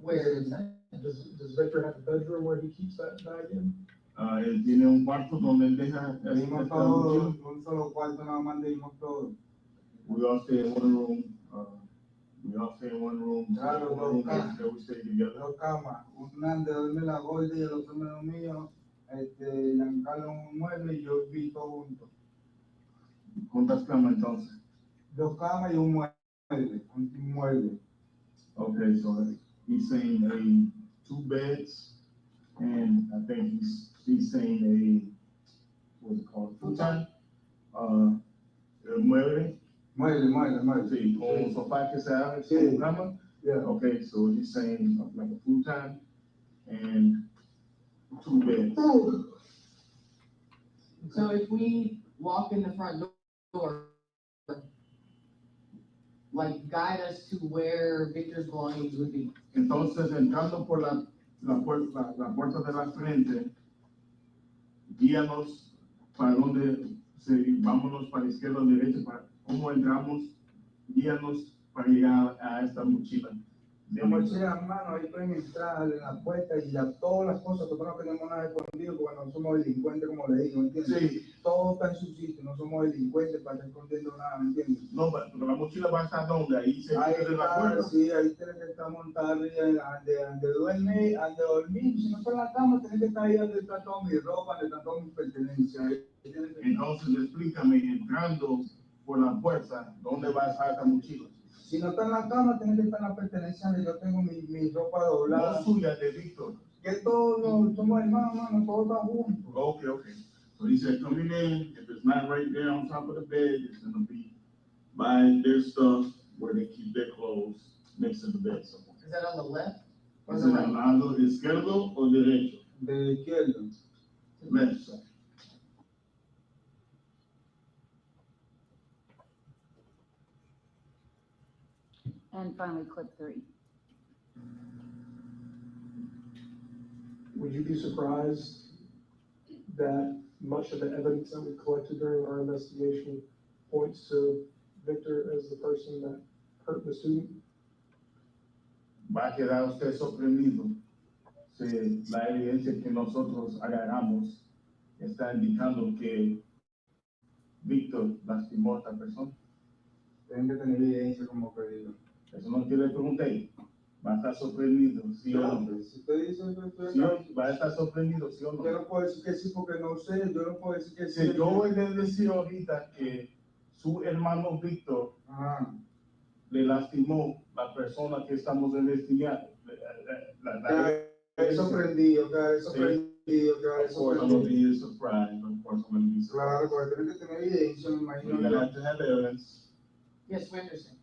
Where is that? Does Victor have a bedroom where he keeps that bag in? Él tiene un cuarto donde él deja Vivimos esta todos, mochila. un solo cuarto nada más, vivimos todos. We all stay in one room. Claro, One room dos that we stay together. Dos camas, una donde duerme la gorda y el otro medio mío, Giancarlo en un mueble y yo vi todo junto. ¿Cuántas camas entonces? Dos camas y un mueble. Okay, so he's saying two beds, and I think he's saying what's it called? Futon? Mueble? Mueble. Sí, con sofá que se abre, Sí. con cama. Yeah. Okay, so he's saying like a futon and two beds. So if we walk in the front door, like guide us to where Victor's belongings would be. Entonces, entrando por la puerta de la frente, guíanos para donde, vámonos para la izquierda o derecha, para cómo entramos, guíanos para llegar a esta mochila. La mochila, hermano, ahí pueden entrar en la puerta y ya todas las cosas, nosotros no tenemos nada escondido porque no somos delincuentes, como le digo, ¿entiendes? Sí. Todo está en su sitio, no somos delincuentes para estar escondiendo nada, ¿me entiendes? No, pero la mochila va a estar donde, ahí se Ahí de la está, puerta. sí, ahí tiene que estar montada donde duerme, donde dormir, si no está en la cama, tiene que estar ahí donde está toda mi ropa, donde está toda mi pertenencia. Entonces, explícame, entrando por la puerta, ¿dónde va a estar esta mochila? Si no está en la cama, tiene que estar en la pertenencia donde yo tengo mi ropa doblada. No suya, de Víctor. Que todos somos hermanos, mano, todos están juntos. Okay. So he said, coming in, if it's not right there on top of the bed, it's gonna be by their stuff where they keep their clothes next to the bed somewhere. Is that on the left? Or ¿Es the en right? el lado izquierdo o derecho? De izquierda. Left side. And finally, clip 3. Would you be surprised that much of the evidence that we collected during our investigation points to Victor as the person that hurt the student? Va a quedar usted sorprendido si la evidencia que nosotros agarramos está indicando que Víctor lastimó a esta persona. Tienen que tener evidencia como que digo. Eso no quiere preguntar. Va a estar sorprendido, sí o no. Si usted dice que estoy ¿Sí o- va a estar sorprendido, sí o no. yo no puedo decir que sí porque no sé, yo no puedo decir que sí. Si yo voy a decir ahorita que su hermano Víctor Ajá. le lastimó la persona que estamos investigando. Quedé sorprendido, quedé sorprendido. Of course, I'm going to be surprised. Of course, I'm going to be surprised. Claro, porque tiene que tener evidencia, me imagino. We're going to have to have evidence. Yes, we understand.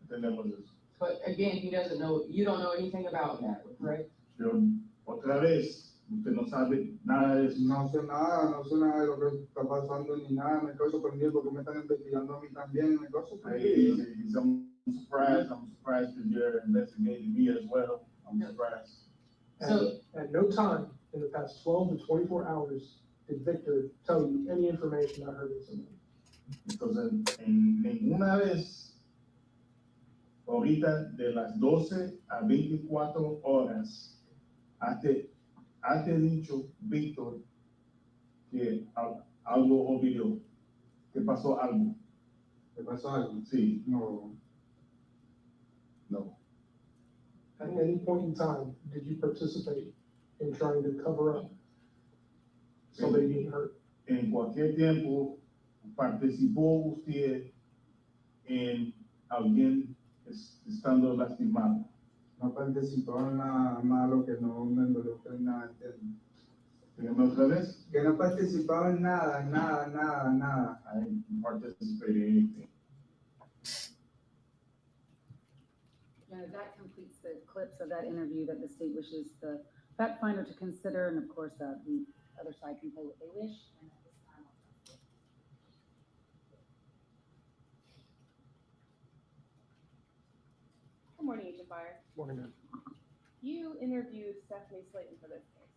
Tenemos eso. But again, he doesn't know, you don't know anything about that, right? Pero otra vez, usted no sabe nada de eso. No sé nada de lo que está pasando ni nada, me quedo sorprendido porque me están investigando a mí también, me quedo sorprendido. I'm surprised because you're investigating me as well. I'm surprised. So- At no time in the past 12 to 24 hours did Victor tell you any information about hurting somebody. Entonces, en ninguna vez, ahorita de las 12 a 24 horas, has dicho, Víctor, que algo ocurrió, que pasó algo. ¿Te pasó algo? Sí, No. no. At any point in time, did you participate in trying to cover up somebody being hurt? En cualquier tiempo, participó usted en alguien estando lastimado. No participó en nada malo que no me involucre en nada, ¿entiendes? Dígame otra vez. Que no participaba en nada. I didn't participate in anything. Yeah, that completes the clips of that interview that the state wishes the fact finder to consider, and of course, the other side can say what they wish. And at this time, I'll- Good morning, Agent Byer. Morning, ma'am. You interviewed Stephanie Slayton for this case.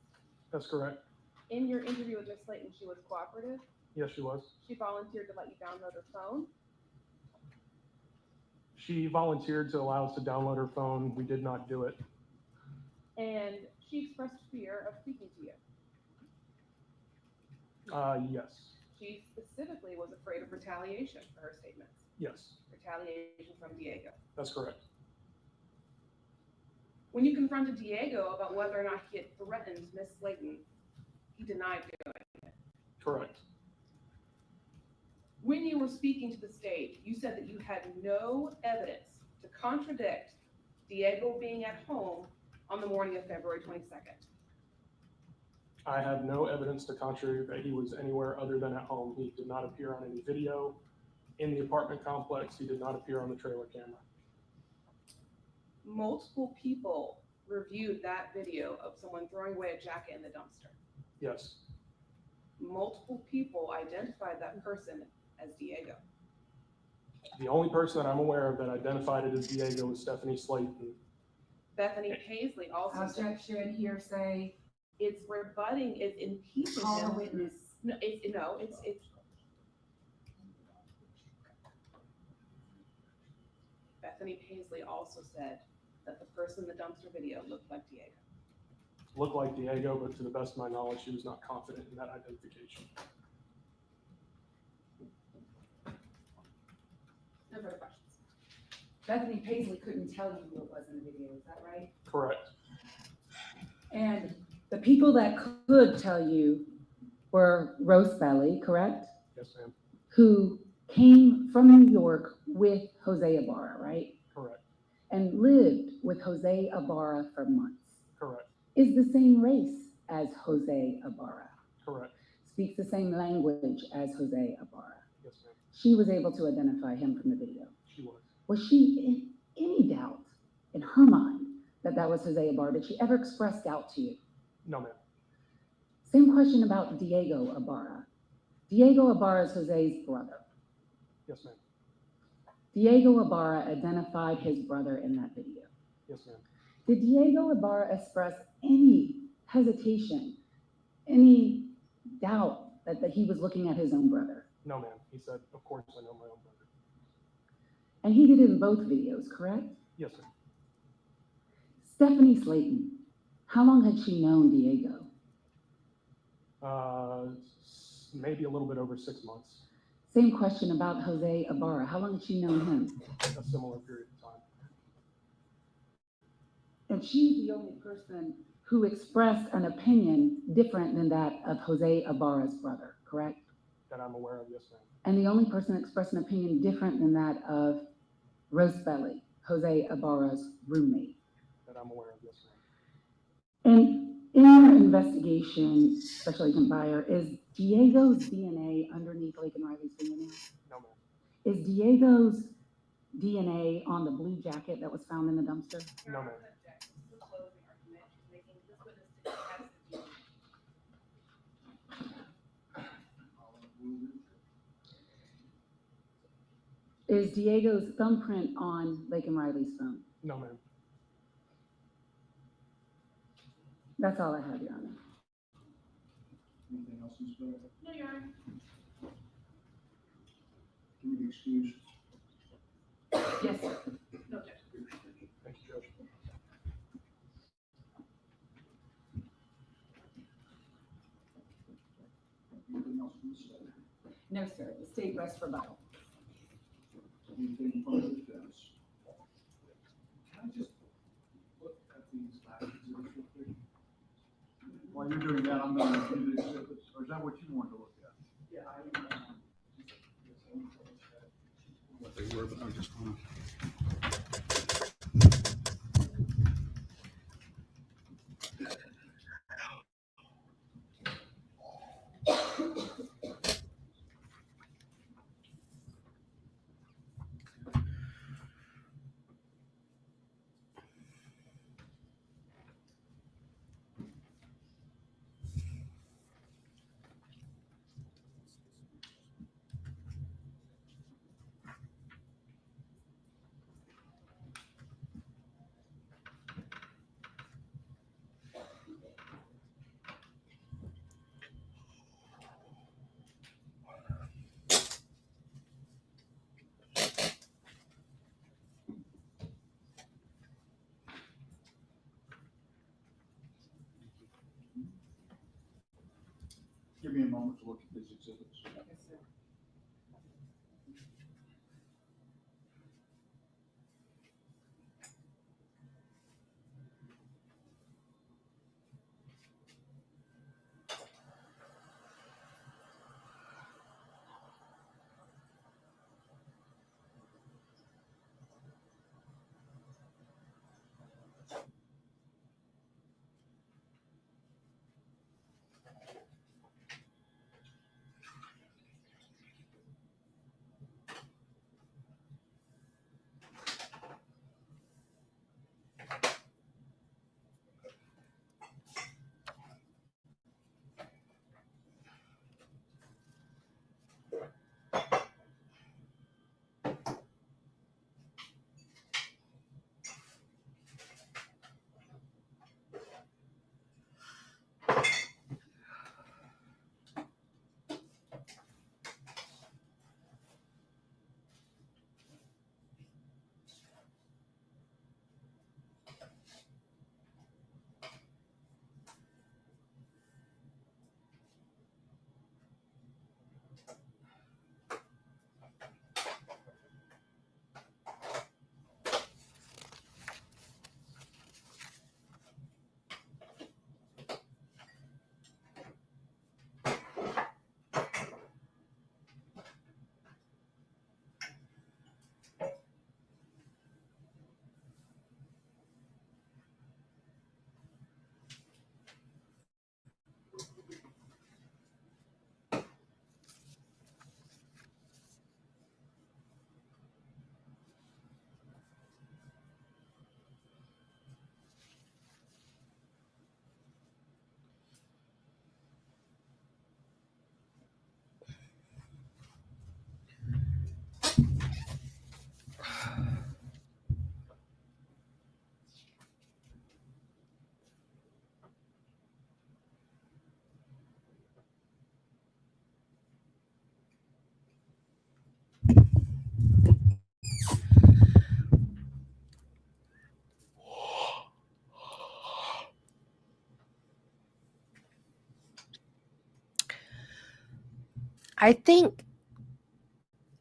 That's correct. In your interview with Ms. Slayton, she was cooperative. Yes, she was. She volunteered to let you download her phone. She volunteered to allow us to download her phone. We did not do it. And she expressed fear of speaking to you. Yes. She specifically was afraid of retaliation for her statements. Yes, Retaliation from Diego. that's correct. When you confronted Diego about whether or not he had threatened Ms. Slayton, he denied doing it. Correct. When you were speaking to the state, you said that you had no evidence to contradict Diego being at home on the morning of February 22nd. I have no evidence to contradict that he was anywhere other than at home. He did not appear on any video in the apartment complex. He did not appear on the trailer camera. Multiple people reviewed that video of someone throwing away a jacket in the dumpster. Yes, Multiple people identified that person as Diego. the only person that I'm aware of that identified it as Diego was Stephanie Slayton. Bethany Paisley also said Objection, hearsay, it's rebutting, it's impeaching call the him. witness. No, it's. Bethany Paisley also said that the person in the dumpster video looked like Diego. Looked like Diego, but to the best of my knowledge, she was not confident in that identification. No further questions. Bethany Paisley couldn't tell you who it was in the video, is that right? Correct. And the people that could tell you were Roast Belly, correct? Yes, ma'am. Who came from New York with Jose Ibarra, right? Correct. And lived with Jose Ibarra for months. Correct. Is the same race as Jose Ibarra. Correct. Speaks the same language as Jose Ibarra. Yes, ma'am. She was able to identify him from the video. She was. Was she in any doubt in her mind that that was Jose Ibarra? Did she ever express doubt to you? No, ma'am. Same question about Diego Ibarra. Diego Ibarra is Jose's brother. Yes, ma'am. Diego Ibarra identified his brother in that video. Yes, ma'am. Did Diego Ibarra express any hesitation, any doubt that he was looking at his own brother? No, ma'am. He said, of course I know my own brother. And he did it in both videos, correct? Yes, sir. Stephanie Slayton, how long had she known Diego? Maybe a little bit over 6 months. Same question about Jose Ibarra. How long had she known him? A similar period of time. And she's the only person who expressed an opinion different than that of Jose Ibarra's brother, correct? That I'm aware of, yes, ma'am. And the only person that expressed an opinion different than that of Roast Belly, Jose Ibarra's roommate. That I'm aware of, yes, ma'am. And in your investigation, Special Agent Byer, is Diego's DNA underneath Laken Riley's fingernail? No, ma'am. Is Diego's DNA on the blue jacket that was found in the dumpster? No, ma'am. Is Diego's thumbprint on Laken Riley's phone? No, ma'am. That's all I have, Your Honor. Anything else, Ms. Bennett? No, Your Honor. Can we excuse? Yes, sir. No objection. Thank you, Judge. Anything else from the state? No, sir. The state rests rebuttal. Anything from the defense? Can I just look at these last exhibits real quick? While you're doing that, I'm going to review the exhibits, or is that what you wanted to look at? Yeah, what they were, but I just want to. Give me a moment to look at these exhibits. Yes, sir.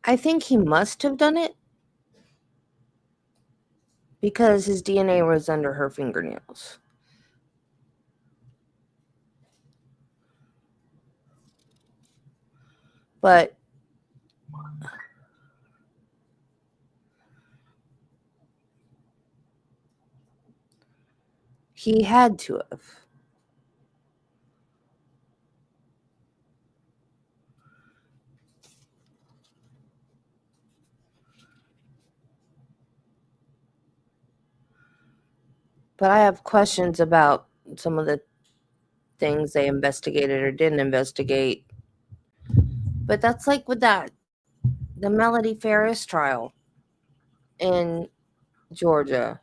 I think he must have done it because his DNA was under her fingernails. But he had to have. But I have questions about some of the things they investigated or didn't investigate. But that's like with the Melody Ferris trial in Georgia.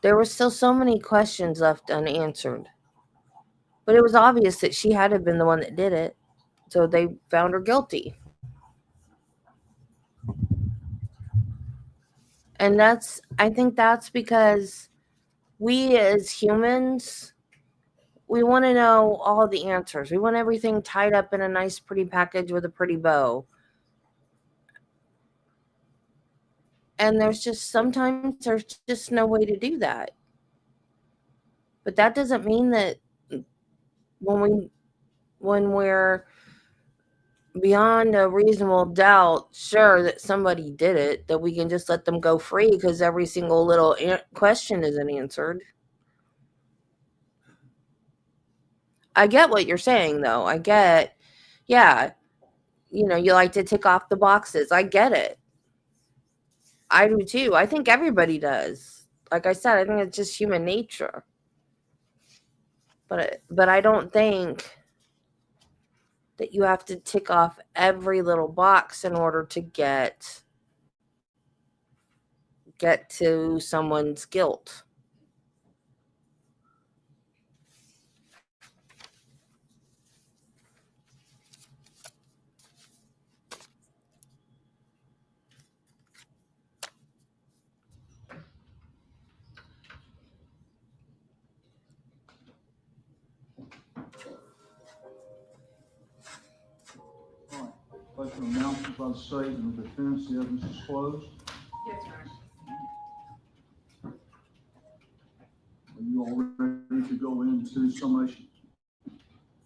There were still so many questions left unanswered. But it was obvious that she had to have been the one that did it. So they found her guilty. And I think that's because we as humans, we want to know all the answers. We want everything tied up in a nice, pretty package with a pretty bow. And sometimes there's just no way to do that. But that doesn't mean that when we're beyond a reasonable doubt sure that somebody did it, that we can just let them go free because every single little question isn't answered. I get what you're saying, though. Yeah, you like to tick off the boxes. I get it. I do too. I think everybody does. Like I said, I think it's just human nature. But I don't think that you have to tick off every little box in order to get to someone's guilt. collection of announcements by the state and the defense. The evidence is closed. Yes, Your Honor. Are you all ready to go into summation?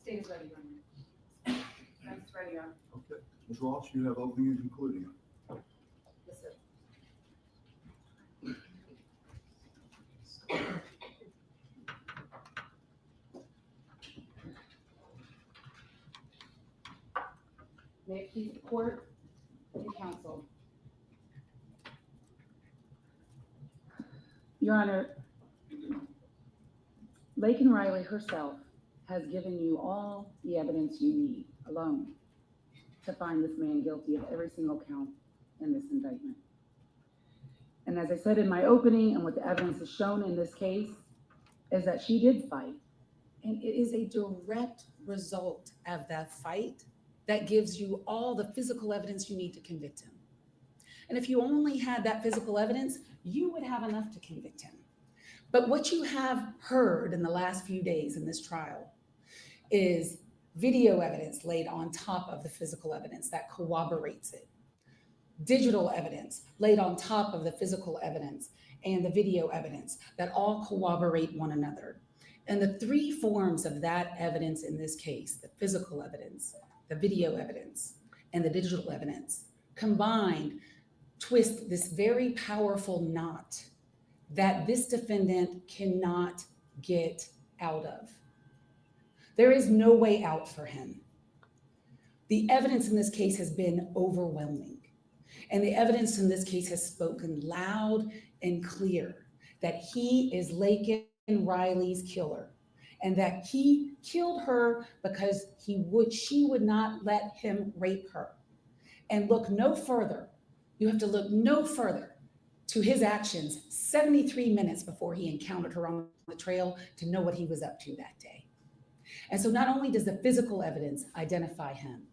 State is ready, Your Honor. That's ready, Your Honor. Okay. Ms. Ross, you have opening and concluding. Yes, sir. May it please the court and counsel. Your Honor, Laken Riley herself has given you all the evidence you need alone to find this man guilty of every single count in this indictment. And as I said in my opening, and what the evidence has shown in this case, is that she did fight. And it is a direct result of that fight that gives you all the physical evidence you need to convict him. And if you only had that physical evidence, you would have enough to convict him. But what you have heard in the last few days in this trial is video evidence laid on top of the physical evidence that corroborates it. Digital evidence laid on top of the physical evidence and the video evidence that all corroborate one another. And the three forms of that evidence in this case, the physical evidence, the video evidence, and the digital evidence, combined twist this very powerful knot that this defendant cannot get out of. There is no way out for him. The evidence in this case has been overwhelming. And the evidence in this case has spoken loud and clear that he is Laken Riley's killer, and that he killed her because she would not let him rape her. And look no further. You have to look no further to his actions 73 minutes before he encountered her on the trail to know what he was up to that day. And so not only does the physical evidence identify him,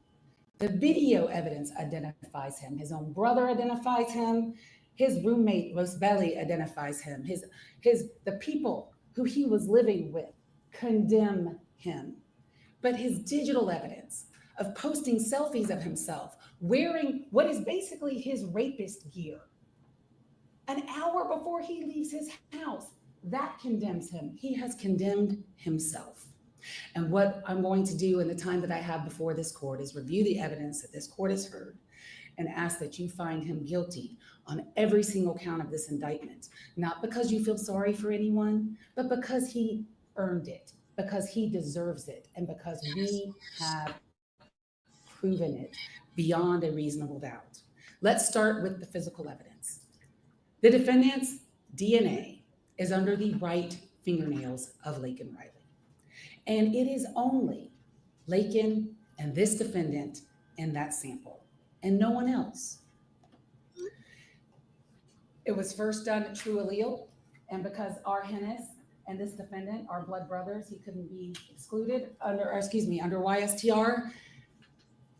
the video evidence identifies him. His own brother identifies him. His roommate, Rosebelly, identifies him. The people who he was living with condemn him. But his digital evidence of posting selfies of himself wearing what is basically his rapist gear an hour before he leaves his house, that condemns him. He has condemned himself. And what I'm going to do in the time that I have before this court is review the evidence that this court has heard and ask that you find him guilty on every single count of this indictment, not because you feel sorry for anyone, but because he earned it, because he deserves it, and because we have proven it beyond a reasonable doubt. Let's start with the physical evidence. The defendant's DNA is under the right fingernails of Laken Riley. And it is only Laken and this defendant in that sample, and no one else. It was first done at True Allele, and because our Hennis and this defendant are blood brothers, he couldn't be excluded under YSTR.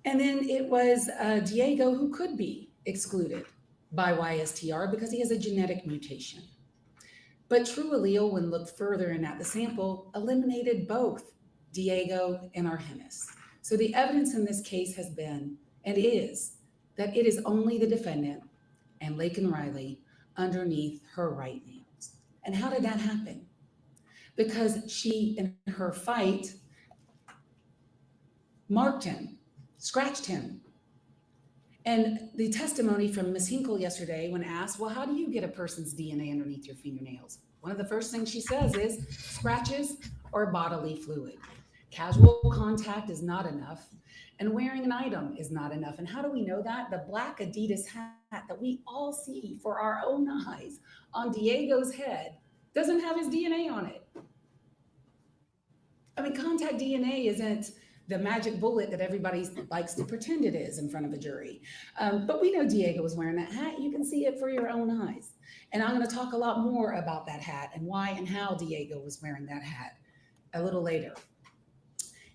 And then it was Diego who could be excluded by YSTR because he has a genetic mutation. But True Allele, when looked further in at the sample, eliminated both Diego and Argenis. So the evidence in this case has been, and is, that it is only the defendant and Laken Riley underneath her right nails. And how did that happen? Because she, in her fight, marked him, scratched him. And the testimony from Ms. Hinkle yesterday, when asked, well, how do you get a person's DNA underneath your fingernails? One of the first things she says is scratches or bodily fluid. Casual contact is not enough, and wearing an item is not enough. And how do we know that? The black Adidas hat that we all see for our own eyes on Diego's head doesn't have his DNA on it. I mean, contact DNA isn't the magic bullet that everybody likes to pretend it is in front of a jury. But we know Diego was wearing that hat. You can see it for your own eyes. And I'm going to talk a lot more about that hat and why and how Diego was wearing that hat a little later.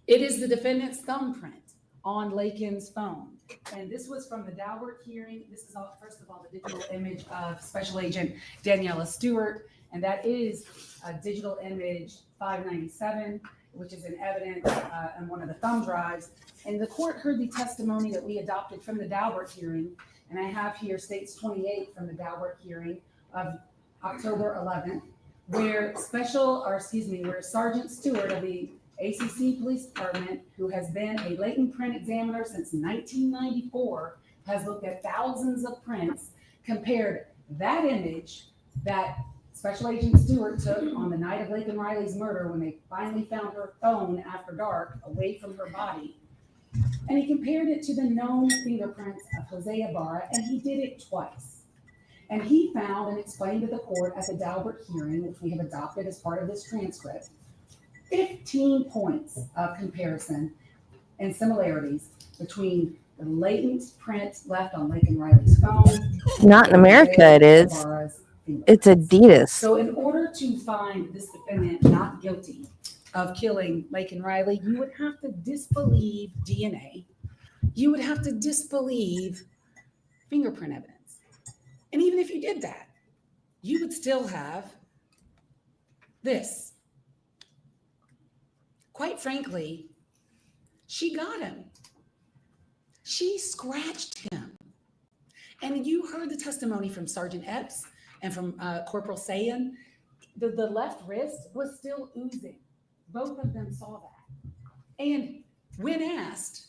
It is the defendant's thumbprint on Laken's phone. And this was from the Daubert hearing. This is, first of all, the digital image of Special Agent Daniela Stewart. And that is digital image 597, which is in evidence on one of the thumb drives. And the court heard the testimony that we adopted from the Daubert hearing. And I have here states 28 from the Daubert hearing of October 11th, where where Sergeant Stewart of the ACC Police Department, who has been a latent print examiner since 1994, has looked at thousands of prints, compared that image that Special Agent Stewart took on the night of Laken Riley's murder when they finally found her phone after dark away from her body. And he compared it to the known fingerprints of Jose Ibarra, and he did it twice. And he found and explained to the court at the Daubert hearing, which we have adopted as part of this transcript, 15 points of comparison and similarities between the latent print left on Laken Riley's phone. Not in America, it is. It's Adidas. So in order to find this defendant not guilty of killing Laken Riley, you would have to disbelieve DNA. You would have to disbelieve fingerprint evidence. And even if you did that, you would still have this. Quite frankly, she got him. She scratched him. And you heard the testimony from Sergeant Epps and from Corporal Sayan. The left wrist was still oozing. Both of them saw that. And when asked,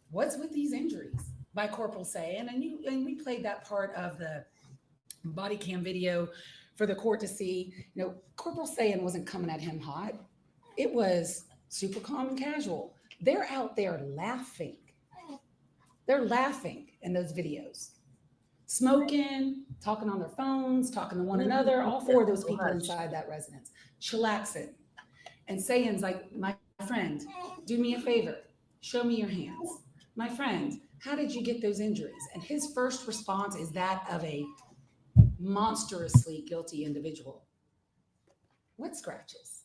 what's with these injuries by Corporal Sayan, and we played that part of the body cam video for the court to see, Corporal Sayan wasn't coming at him hot. It was super calm and casual. They're out there laughing. They're laughing in those videos. Smoking, talking on their phones, talking to one another, all four of those people inside that residence, chillaxing. And Sayan's like, my friend, do me a favor, show me your hands. My friend, how did you get those injuries? And his first response is that of a monstrously guilty individual. What scratches?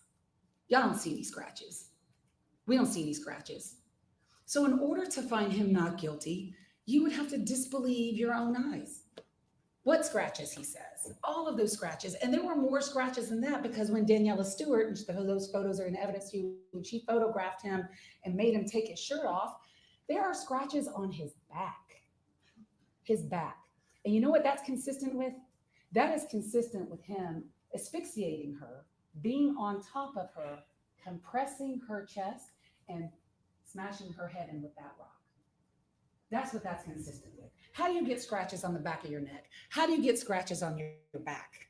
Y'all don't see these scratches. We don't see these scratches. So in order to find him not guilty, you would have to disbelieve your own eyes. What scratches, he says? All of those scratches. And there were more scratches than that, because when Daniela Stewart, and those photos are in evidence to you, when she photographed him and made him take his shirt off, there are scratches on his back. His back. And you know what that's consistent with? That is consistent with him asphyxiating her, being on top of her, compressing her chest, and smashing her head in with that rock. That's what that's consistent with. How do you get scratches on the back of your neck? How do you get scratches on your back?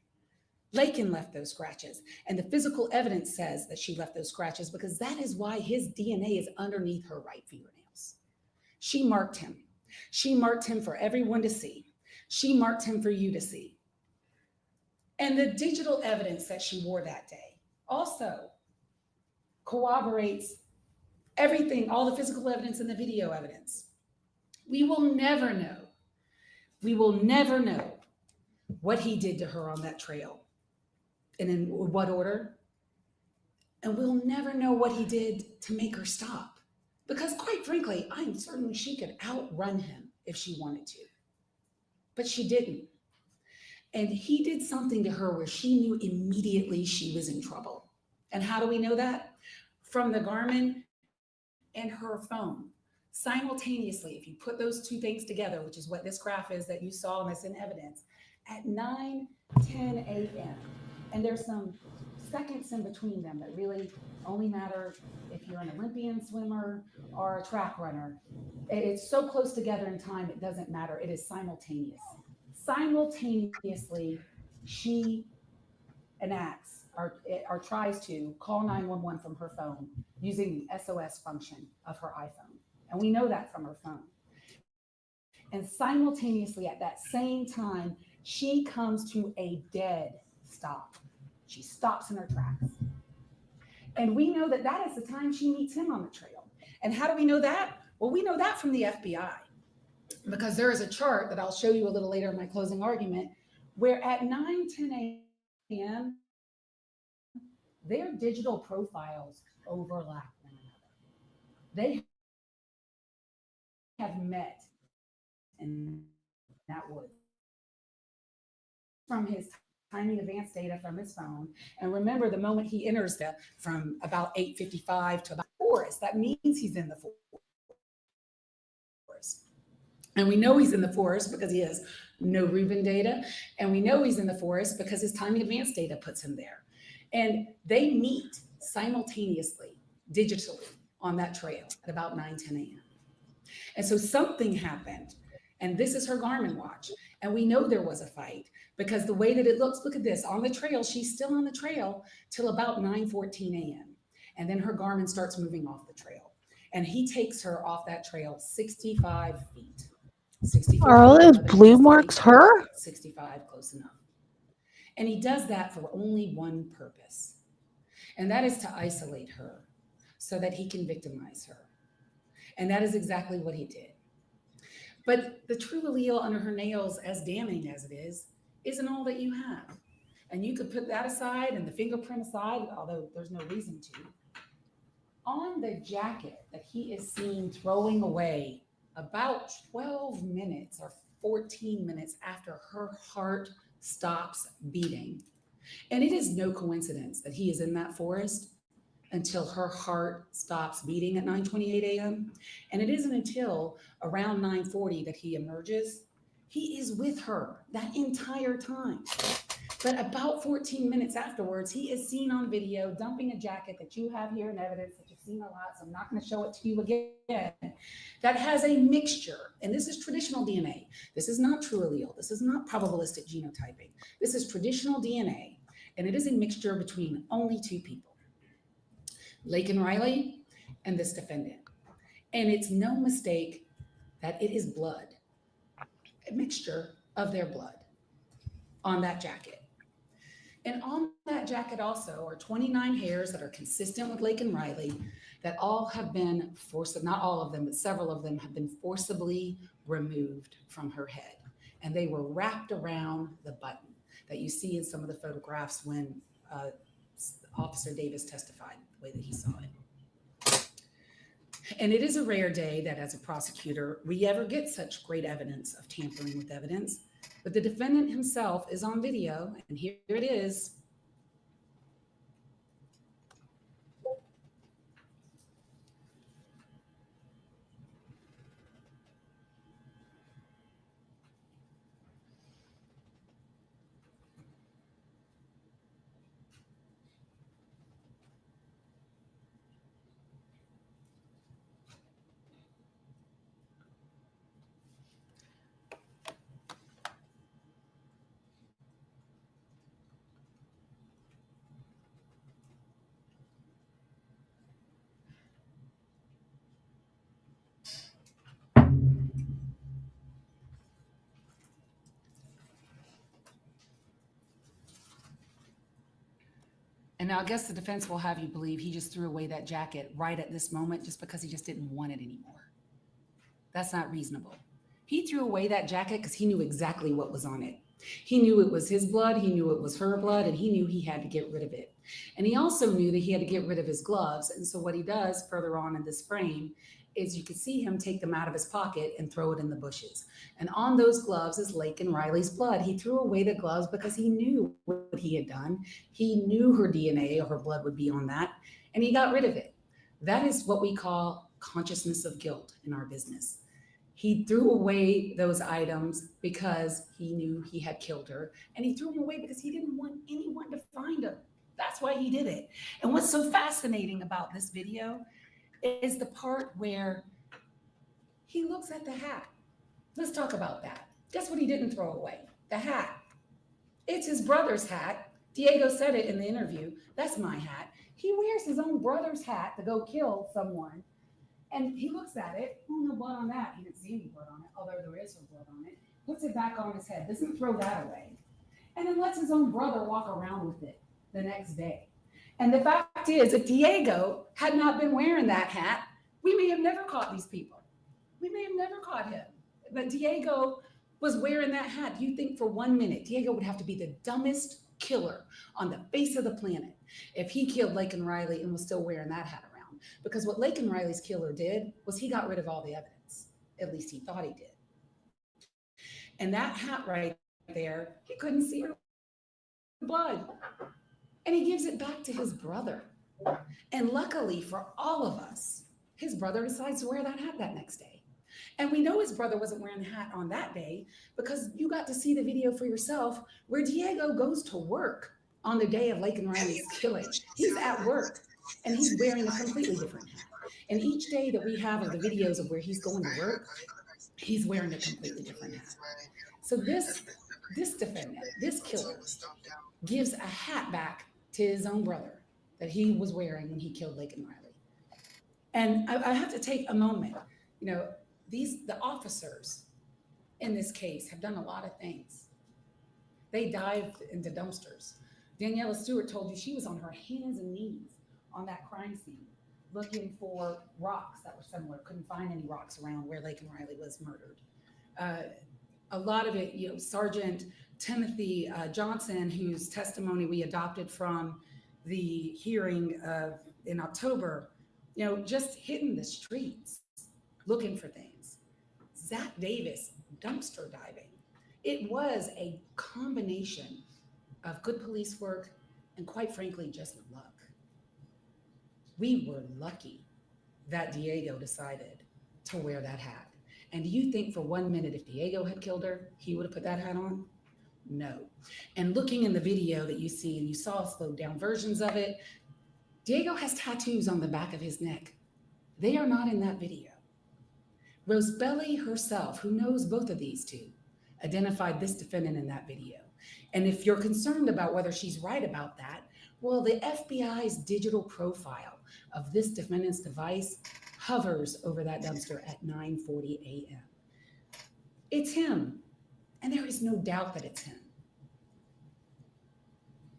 Laken left those scratches, and the physical evidence says that she left those scratches because that is why his DNA is underneath her right fingernails. She marked him. She marked him for everyone to see. She marked him for you to see. And the digital evidence that she wore that day also corroborates everything, all the physical evidence and the video evidence. We will never know. We will never know what he did to her on that trail and in what order. And we'll never know what he did to make her stop. Because quite frankly, I'm certain she could outrun him if she wanted to. But she didn't. And he did something to her where she knew immediately she was in trouble. And how do we know that? From the Garmin and her phone. Simultaneously, if you put those two things together, which is what this graph is that you saw and that's in evidence, at 9:10 a.m. And there's some seconds in between them that really only matter if you're an Olympian swimmer or a track runner. It's so close together in time, it doesn't matter. It is simultaneous. Simultaneously, she enacts or tries to call 911 from her phone using the SOS function of her iPhone. And we know that from her phone. And simultaneously at that same time, she comes to a dead stop. She stops in her tracks. And we know that that is the time she meets him on the trail. And how do we know that? Well, we know that from the FBI, because there is a chart that I'll show you a little later in my closing argument, where at 9:10 a.m., their digital profiles overlap one another. They have met in that woods from his timing advanced data from his phone. And remember, the moment he enters from about 8:55 to about forest, that means he's in the forest. And we know he's in the forest because he has no Reuben data. And we know he's in the forest because his timing advanced data puts him there. And they meet simultaneously, digitally, on that trail at about 9:10 a.m. And so something happened. And this is her Garmin watch. And we know there was a fight because the way that it looks, look at this, on the trail, she's still on the trail till about 9:14 a.m. And then her Garmin starts moving off the trail. And he takes her off that trail 65 feet. 64 Are all feet, those another blue distance, marks her? 65, close enough. And he does that for only one purpose, and that is to isolate her so that he can victimize her. And that is exactly what he did. But the true allele under her nails, as damning as it is, isn't all that you have. And you could put that aside and the fingerprint aside, although there's no reason to. On the jacket that he is seen throwing away about 12 minutes or 14 minutes after her heart stops beating. And it is no coincidence that he is in that forest until her heart stops beating at 9:28 a.m. And it isn't until around 9:40 that he emerges. He is with her that entire time. But about 14 minutes afterwards, he is seen on video dumping a jacket that you have here in evidence that you've seen a lot, so I'm not going to show it to you again, that has a mixture. And this is traditional DNA. This is not true allele. This is not probabilistic genotyping. This is traditional DNA. And it is a mixture between only two people, Laken Riley and this defendant. And it's no mistake that it is blood, a mixture of their blood on that jacket. And on that jacket also are 29 hairs that are consistent with Laken Riley that all have been not all of them, but several of them have been forcibly removed from her head. And they were wrapped around the button that you see in some of the photographs when Officer Davis testified the way that he saw it. And it is a rare day that as a prosecutor, we ever get such great evidence of tampering with evidence. But the defendant himself is on video, and here it is. And now I guess the defense will have you believe he just threw away that jacket right at this moment just because he just didn't want it anymore. That's not reasonable. He threw away that jacket because he knew exactly what was on it. He knew it was his blood, he knew it was her blood, and he knew he had to get rid of it. And he also knew that he had to get rid of his gloves. And so what he does further on in this frame is you can see him take them out of his pocket and throw it in the bushes. And on those gloves is Laken Riley's blood. He threw away the gloves because he knew what he had done. He knew her DNA or her blood would be on that, and he got rid of it. That is what we call consciousness of guilt in our business. He threw away those items because he knew he had killed her, and he threw them away because he didn't want anyone to find him. That's why he did it. And what's so fascinating about this video is the part where he looks at the hat. Let's talk about that. Guess what he didn't throw away? The hat. It's his brother's hat. Diego said it in the interview. That's my hat. He wears his own brother's hat to go kill someone. And he looks at it. Oh, no blood on that. He didn't see any blood on it, although there is some blood on it. Puts it back on his head. Doesn't throw that away. And then lets his own brother walk around with it the next day. And the fact is, if Diego had not been wearing that hat, we may have never caught these people. We may have never caught him. But Diego was wearing that hat. Do you think for 1 minute, Diego would have to be the dumbest killer on the face of the planet if he killed Laken Riley and was still wearing that hat around? Because what Laken Riley's killer did was he got rid of all the evidence. At least he thought he did. And that hat right there, he couldn't see her blood. And he gives it back to his brother. And luckily for all of us, his brother decides to wear that hat that next day. And we know his brother wasn't wearing the hat on that day because you got to see the video for yourself where Diego goes to work on the day of Laken Riley's killing. He's at work and he's wearing a completely different hat. And each day that we have of the videos of where he's going to work, he's wearing a completely different hat. So this defendant, this killer, gives a hat back to his own brother that he was wearing when he killed Laken Riley. And I have to take a moment. You know, the officers in this case have done a lot of things. They dived into dumpsters. Daniela Stewart told you she was on her hands and knees on that crime scene looking for rocks that were similar. Couldn't find any rocks around where Laken Riley was murdered. A lot of it, you know, Sergeant Timothy Johnson, whose testimony we adopted from the hearing in October, you know, just hitting the streets looking for things. Zach Davis, dumpster diving. It was a combination of good police work and, quite frankly, just luck. We were lucky that Diego decided to wear that hat. And do you think for 1 minute if Diego had killed her, he would have put that hat on? No. And looking in the video that you see, and you saw slowed down versions of it, Diego has tattoos on the back of his neck. They are not in that video. Rosebelly herself, who knows both of these two, identified this defendant in that video. And if you're concerned about whether she's right about that, well, the FBI's digital profile of this defendant's device hovers over that dumpster at 9:40 a.m. It's him, and there is no doubt that it's him.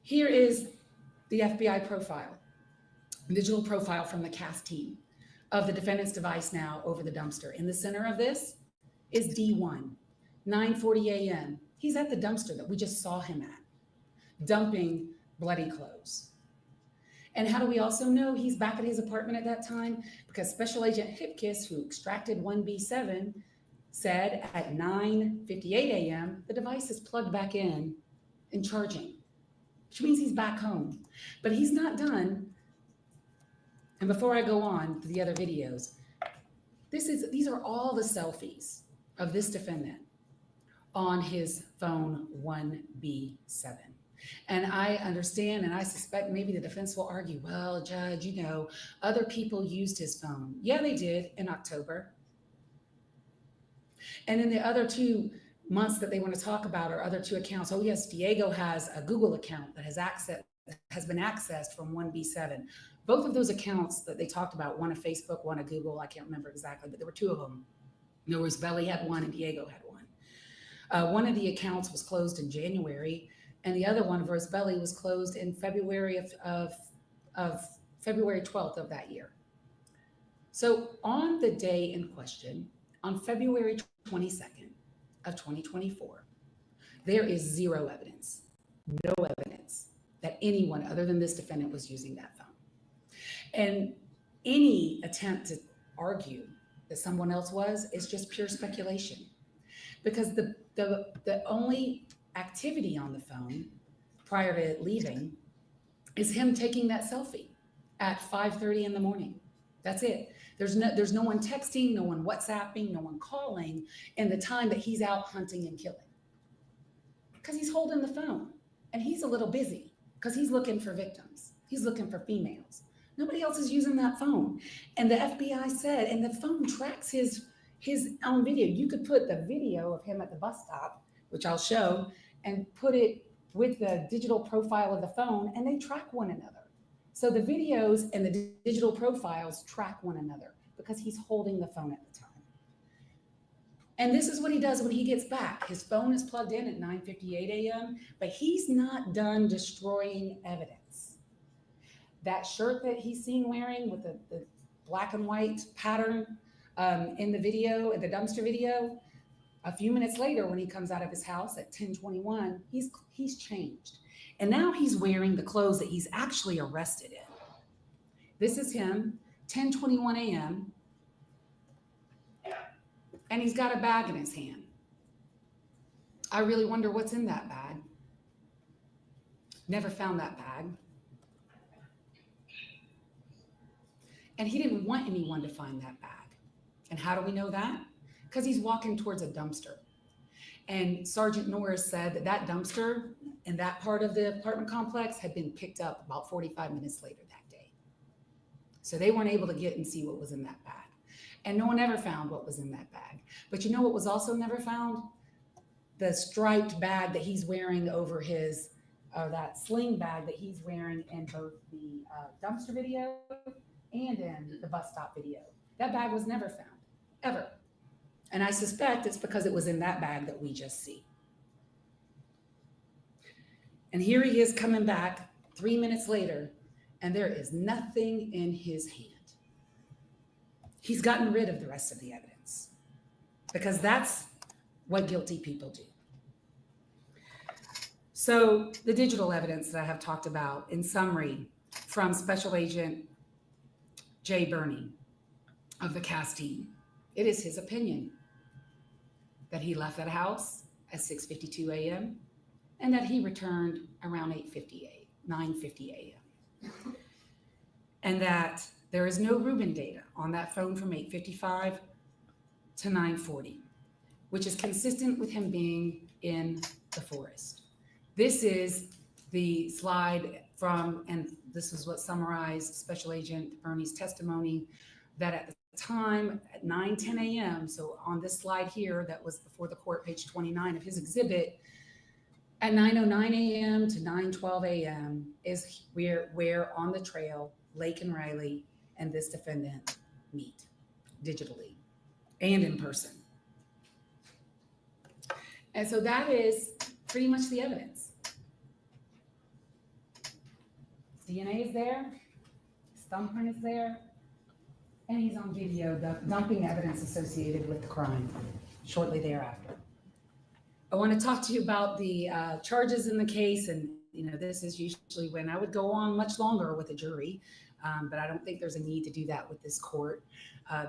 Here is the FBI profile, digital profile from the CAS team of the defendant's device now over the dumpster. In the center of this is D1, 9:40 a.m. He's at the dumpster that we just saw him at, dumping bloody clothes. And how do we also know he's back at his apartment at that time? Because Special Agent Hipkiss, who extracted 1B7, said at 9:58 a.m., the device is plugged back in and charging, which means he's back home. But he's not done. And before I go on to the other videos, these are all the selfies of this defendant on his phone 1B7. And I understand, and I suspect maybe the defense will argue, well, Judge, you know, other people used his phone. Yeah, they did in October. And in the other 2 months that they want to talk about are other 2 accounts. Oh yes, Diego has a Google account that has been accessed from 1B7. Both of those accounts that they talked about, one a Facebook, one a Google, I can't remember exactly, but there were 2 of them. There was Belly had one and Diego had one. One of the accounts was closed in January, and the other one, Rosebelly, was closed in February of February 12th of that year. So on the day in question, on February 22nd of 2024, there is zero evidence, no evidence that anyone other than this defendant was using that phone. And any attempt to argue that someone else was is just pure speculation, because the only activity on the phone prior to leaving is him taking that selfie at 5:30 in the morning. That's it. There's no one texting, no one WhatsApping, no one calling in the time that he's out hunting and killing, because he's holding the phone and he's a little busy because he's looking for victims. He's looking for females. Nobody else is using that phone. And the FBI said, and the phone tracks his own video. You could put the video of him at the bus stop, which I'll show, and put it with the digital profile of the phone, and they track one another. So the videos and the digital profiles track one another because he's holding the phone at the time. And this is what he does when he gets back. His phone is plugged in at 9:58 a.m., but he's not done destroying evidence. That shirt that he's seen wearing with the black and white pattern in the video, in the dumpster video, a few minutes later when he comes out of his house at 10:21, he's changed. And now he's wearing the clothes that he's actually arrested in. This is him, 10:21 a.m., and he's got a bag in his hand. I really wonder what's in that bag. never found that bag. And he didn't want anyone to find that bag. And how do we know that? Because he's walking towards a dumpster. And Sergeant Norris said that that dumpster in that part of the apartment complex had been picked up about 45 minutes later that day. So they weren't able to get and see what was in that bag. And no one ever found what was in that bag. But you know what was also never found? The striped bag that he's wearing over his, that sling bag that he's wearing in both the dumpster video and in the bus stop video. That bag was never found, ever. And I suspect it's because it was in that bag that we just see. And here he is coming back 3 minutes later, and there is nothing in his hand. He's gotten rid of the rest of the evidence because that's what guilty people do. So the digital evidence that I have talked about in summary from Special Agent Jay Burney of the CAS team, it is his opinion that he left that house at 6:52 a.m. and that he returned around 9:50 a.m. And that there is no Reuben data on that phone from 8:55 to 9:40, which is consistent with him being in the forest. This is the slide from, and this is what summarized Special Agent Burney's testimony, that at the time at 9:10 a.m., so on this slide here that was before the court, page 29 of his exhibit, at 9:09 a.m. to 9:12 a.m. is where on the trail Laken Riley and this defendant meet digitally and in person. And so that is pretty much the evidence. DNA is there, his thumbprint is there, and he's on video dumping evidence associated with the crime shortly thereafter. I want to talk to you about the charges in the case, and this is usually when I would go on much longer with a jury, but I don't think there's a need to do that with this court.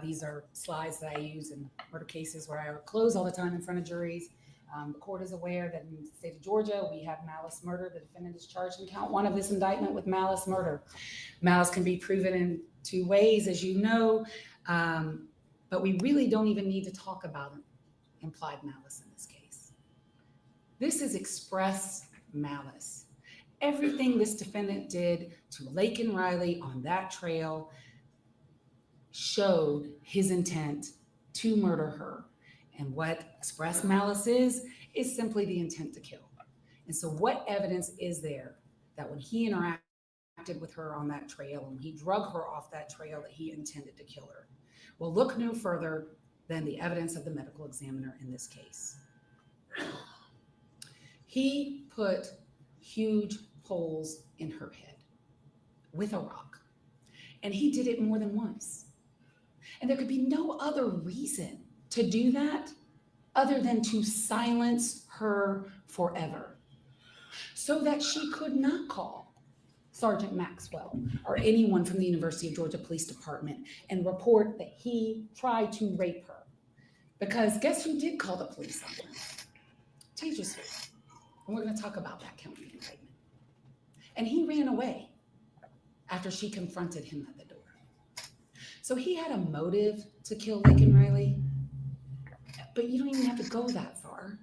These are slides that I use in murder cases where I close all the time in front of juries. The court is aware that in the state of Georgia, we have malice murder. The defendant is charged in count 1 of this indictment with malice murder. Malice can be proven in 2 ways, as you know, but we really don't even need to talk about implied malice in this case. This is express malice. Everything this defendant did to Laken Riley on that trail showed his intent to murder her. And what express malice is simply the intent to kill. And so what evidence is there that when he interacted with her on that trail and he drug her off that trail that he intended to kill her? Well, look no further than the evidence of the medical examiner in this case. He put huge holes in her head with a rock, and he did it more than once. And there could be no other reason to do that other than to silence her forever so that she could not call Sergeant Maxwell or anyone from the University of Georgia Police Department and report that he tried to rape her. Because guess who did call the police on her? Tejas. And we're going to talk about that county indictment. And he ran away after she confronted him at the door. So he had a motive to kill Laken Riley, but you don't even have to go that far.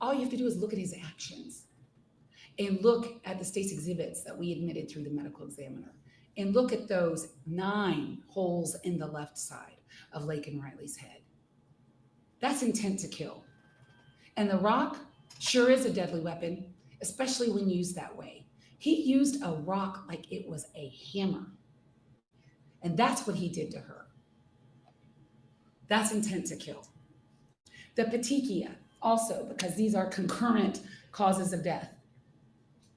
All you have to do is look at his actions and look at the state's exhibits that we admitted through the medical examiner and look at those 9 holes in the left side of Laken Riley's head. That's intent to kill. And the rock sure is a deadly weapon, especially when used that way. He used a rock like it was a hammer. And that's what he did to her. That's intent to kill. The petechia, also, because these are concurrent causes of death.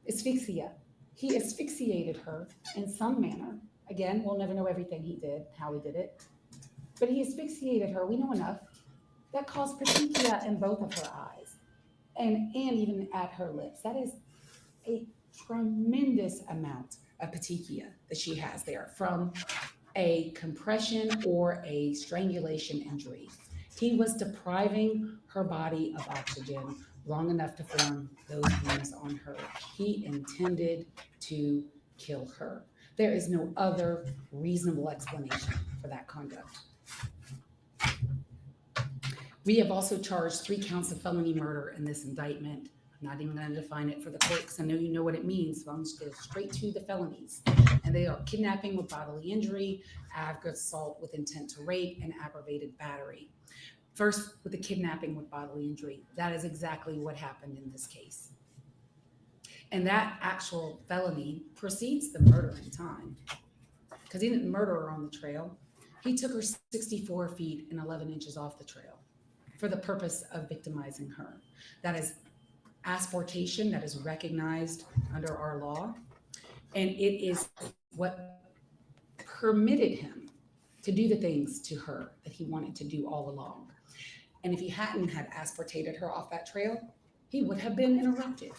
Asphyxia. He asphyxiated her in some manner. Again, we'll never know everything he did, how he did it. But he asphyxiated her, we know enough. That caused petechia in both of her eyes and even at her lips. That is a tremendous amount of petechia that she has there from a compression or a strangulation injury. He was depriving her body of oxygen long enough to form those wounds on her. He intended to kill her. There is no other reasonable explanation for that conduct. We have also charged 3 counts of felony murder in this indictment. I'm not even going to define it for the court because I know you know what it means, so I'm just going to go straight to the felonies. And they are kidnapping with bodily injury, aggravated assault with intent to rape, and aggravated battery. First, with the kidnapping with bodily injury, that is exactly what happened in this case. And that actual felony precedes the murder in time, because he didn't murder her on the trail. He took her 64 feet and 11 inches off the trail for the purpose of victimizing her. That is asportation, that is recognized under our law, and it is what permitted him to do the things to her that he wanted to do all along. And if he hadn't had asportated her off that trail, he would have been interrupted.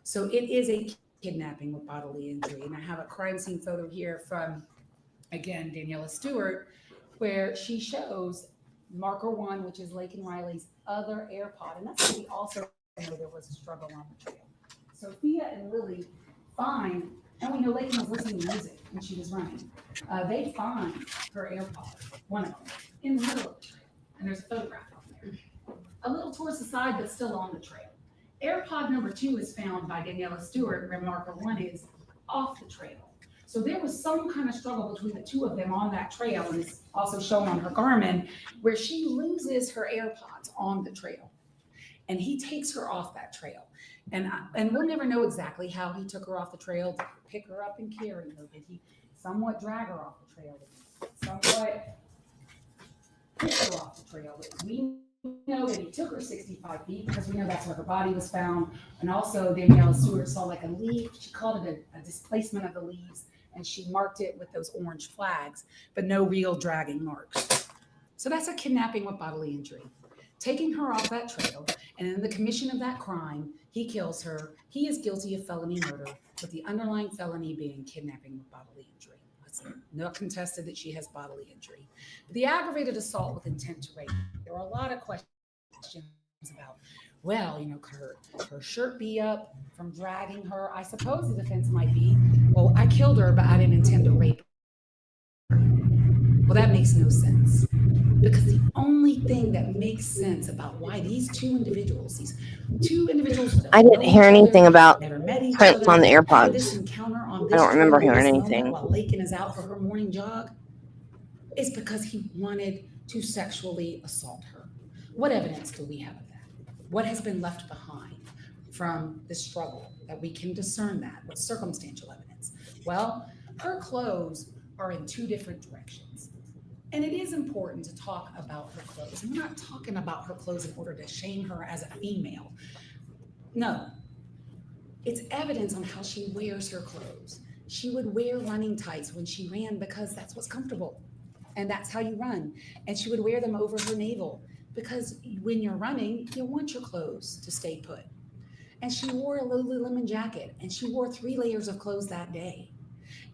So it is a kidnapping with bodily injury. And I have a crime scene photo here from, again, Daniela Stewart, where she shows marker 1, which is Laken Riley's other AirPod. And that's how we also know there was a struggle on the trail. Sophia and Lily find, and we know Laken was listening to music when she was running. They find her AirPod, one of them, in the middle of the trail. And there's a photograph on there. A little towards the side, but still on the trail. AirPod number 2 is found by Daniela Stewart, where marker 1 is off the trail. So there was some kind of struggle between the two of them on that trail, and it's also shown on her Garmin, where she loses her AirPods on the trail. And he takes her off that trail. And we'll never know exactly how he took her off the trail to pick her up and carry her. Did he somewhat drag her off the trail? Did he somewhat push her off the trail? We know that he took her 65 feet because we know that's where her body was found. And also Daniela Stewart saw like a leaf. She called it a displacement of the leaves, and she marked it with those orange flags, but no real dragging marks. So that's a kidnapping with bodily injury. Taking her off that trail, and in the commission of that crime, he kills her. He is guilty of felony murder, with the underlying felony being kidnapping with bodily injury. It's not contested that she has bodily injury. But the aggravated assault with intent to rape, there are a lot of questions about, well, you know, could her shirt be up from dragging her? I suppose the defense might be, well, I killed her, but I didn't intend to rape her. Well, that makes no sense. Because the only thing that makes sense about why these two individuals I didn't hear anything about never met each prints other, on the had AirPods. this encounter on I this don't remember trail at hearing this moment anything. while Laken is out for her morning jog, is because he wanted to sexually assault her. What evidence do we have of that? What has been left behind from the struggle that we can discern that? What circumstantial evidence? Well, her clothes are in 2 different directions. And it is important to talk about her clothes. And we're not talking about her clothes in order to shame her as a female. No, it's evidence on how she wears her clothes. She would wear running tights when she ran because that's what's comfortable. And that's how you run. And she would wear them over her navel because when you're running, you want your clothes to stay put. And she wore a Lululemon jacket, and she wore 3 layers of clothes that day.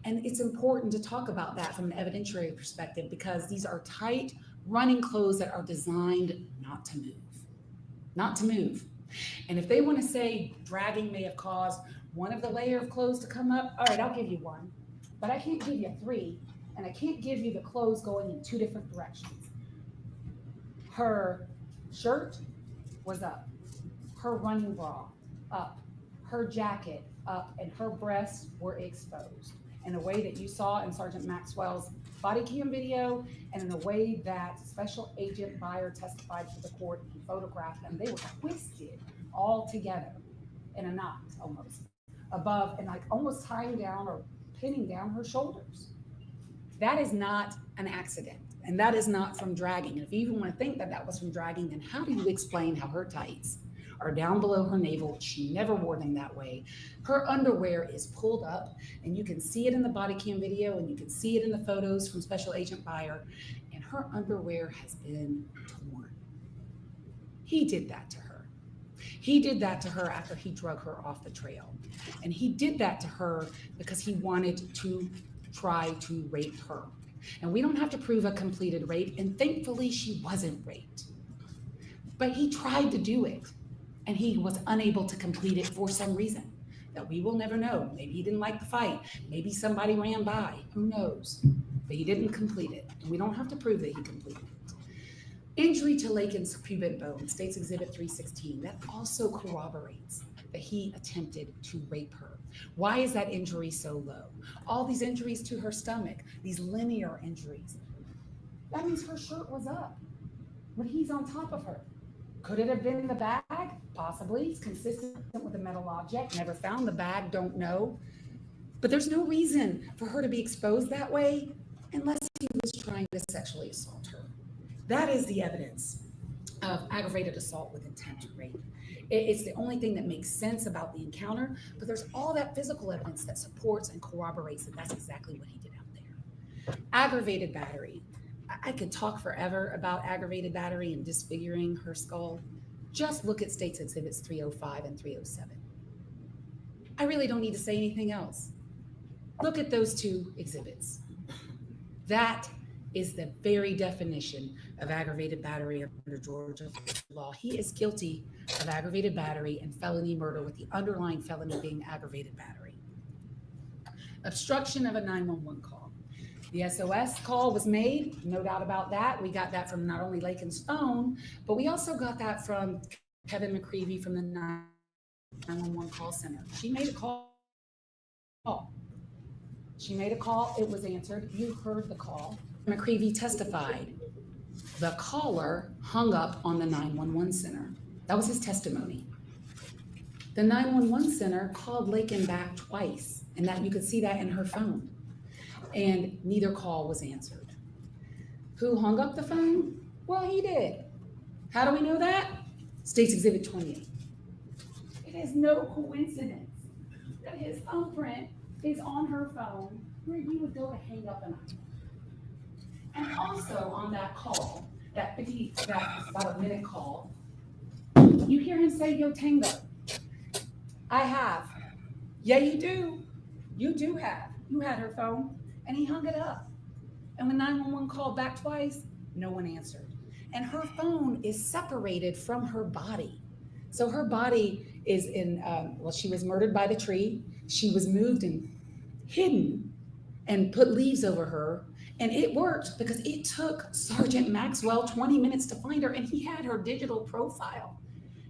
And it's important to talk about that from an evidentiary perspective because these are tight running clothes that are designed not to move. And if they want to say dragging may have caused one of the layer of clothes to come up, all right, I'll give you 1, but I can't give you 3, and I can't give you the clothes going in 2 different directions. Her shirt was up, her running bra up, her jacket up, and her breasts were exposed in a way that you saw in Sergeant Maxwell's body cam video, and in a way that Special Agent Beyer testified to the court and photographed them. They were twisted all together in a knot almost above, and like almost tying down or pinning down her shoulders. That is not an accident, and that is not from dragging. And if you even want to think that that was from dragging, then how do you explain how her tights are down below her navel? She never wore them that way. Her underwear is pulled up, and you can see it in the body cam video, and you can see it in the photos from Special Agent Beyer, and her underwear has been torn. He did that to her. He did that to her after he drug her off the trail. And he did that to her because he wanted to try to rape her. And we don't have to prove a completed rape, and thankfully she wasn't raped. But he tried to do it. and he was unable to complete it for some reason that we will never know. Maybe he didn't like the fight. Maybe somebody ran by. Who knows? But he didn't complete it, and we don't have to prove that he completed it. Injury to Laken's pubic bone, State's Exhibit 316, that also corroborates that he attempted to rape her. Why is that injury so low? All these injuries to her stomach, these linear injuries, that means her shirt was up when he's on top of her. Could it have been the bag? Possibly. It's consistent with a metal object. Never found the bag, don't know. But there's no reason for her to be exposed that way unless he was trying to sexually assault her. That is the evidence of aggravated assault with intent to rape. It's the only thing that makes sense about the encounter, but there's all that physical evidence that supports and corroborates that that's exactly what he did out there. Aggravated battery. I could talk forever about aggravated battery and disfiguring her skull. Just look at State's Exhibits 305 and 307. I really don't need to say anything else. Look at those two exhibits. That is the very definition of aggravated battery under Georgia law. He is guilty of aggravated battery and felony murder, with the underlying felony being aggravated battery. Obstruction of a 911 call. The SOS call was made, no doubt about that. We got that from not only Laken's phone, but we also got that from Kevin McCreevy from the 911 call center. She made a call. She made a call, it was answered. You heard the call. McCreevy testified. The caller hung up on the 911 center. That was his testimony. The 911 center called Laken back twice, and that you could see that in her phone. And neither call was answered. Who hung up the phone? Well, he did. How do we know that? State's Exhibit 28. It is no coincidence that his thumbprint is on her phone where you would go to hang up an item. And also on that call, that about a minute call, you hear him say, "Yo, Tango." I have. Yeah, you do. You do have. You had her phone. And he hung it up. And when 911 called back twice, no one answered. And her phone is separated from her body. So her body is in, she was murdered by the tree. She was moved and hidden and put leaves over her. And it worked because it took Sergeant Maxwell 20 minutes to find her, and he had her digital profile.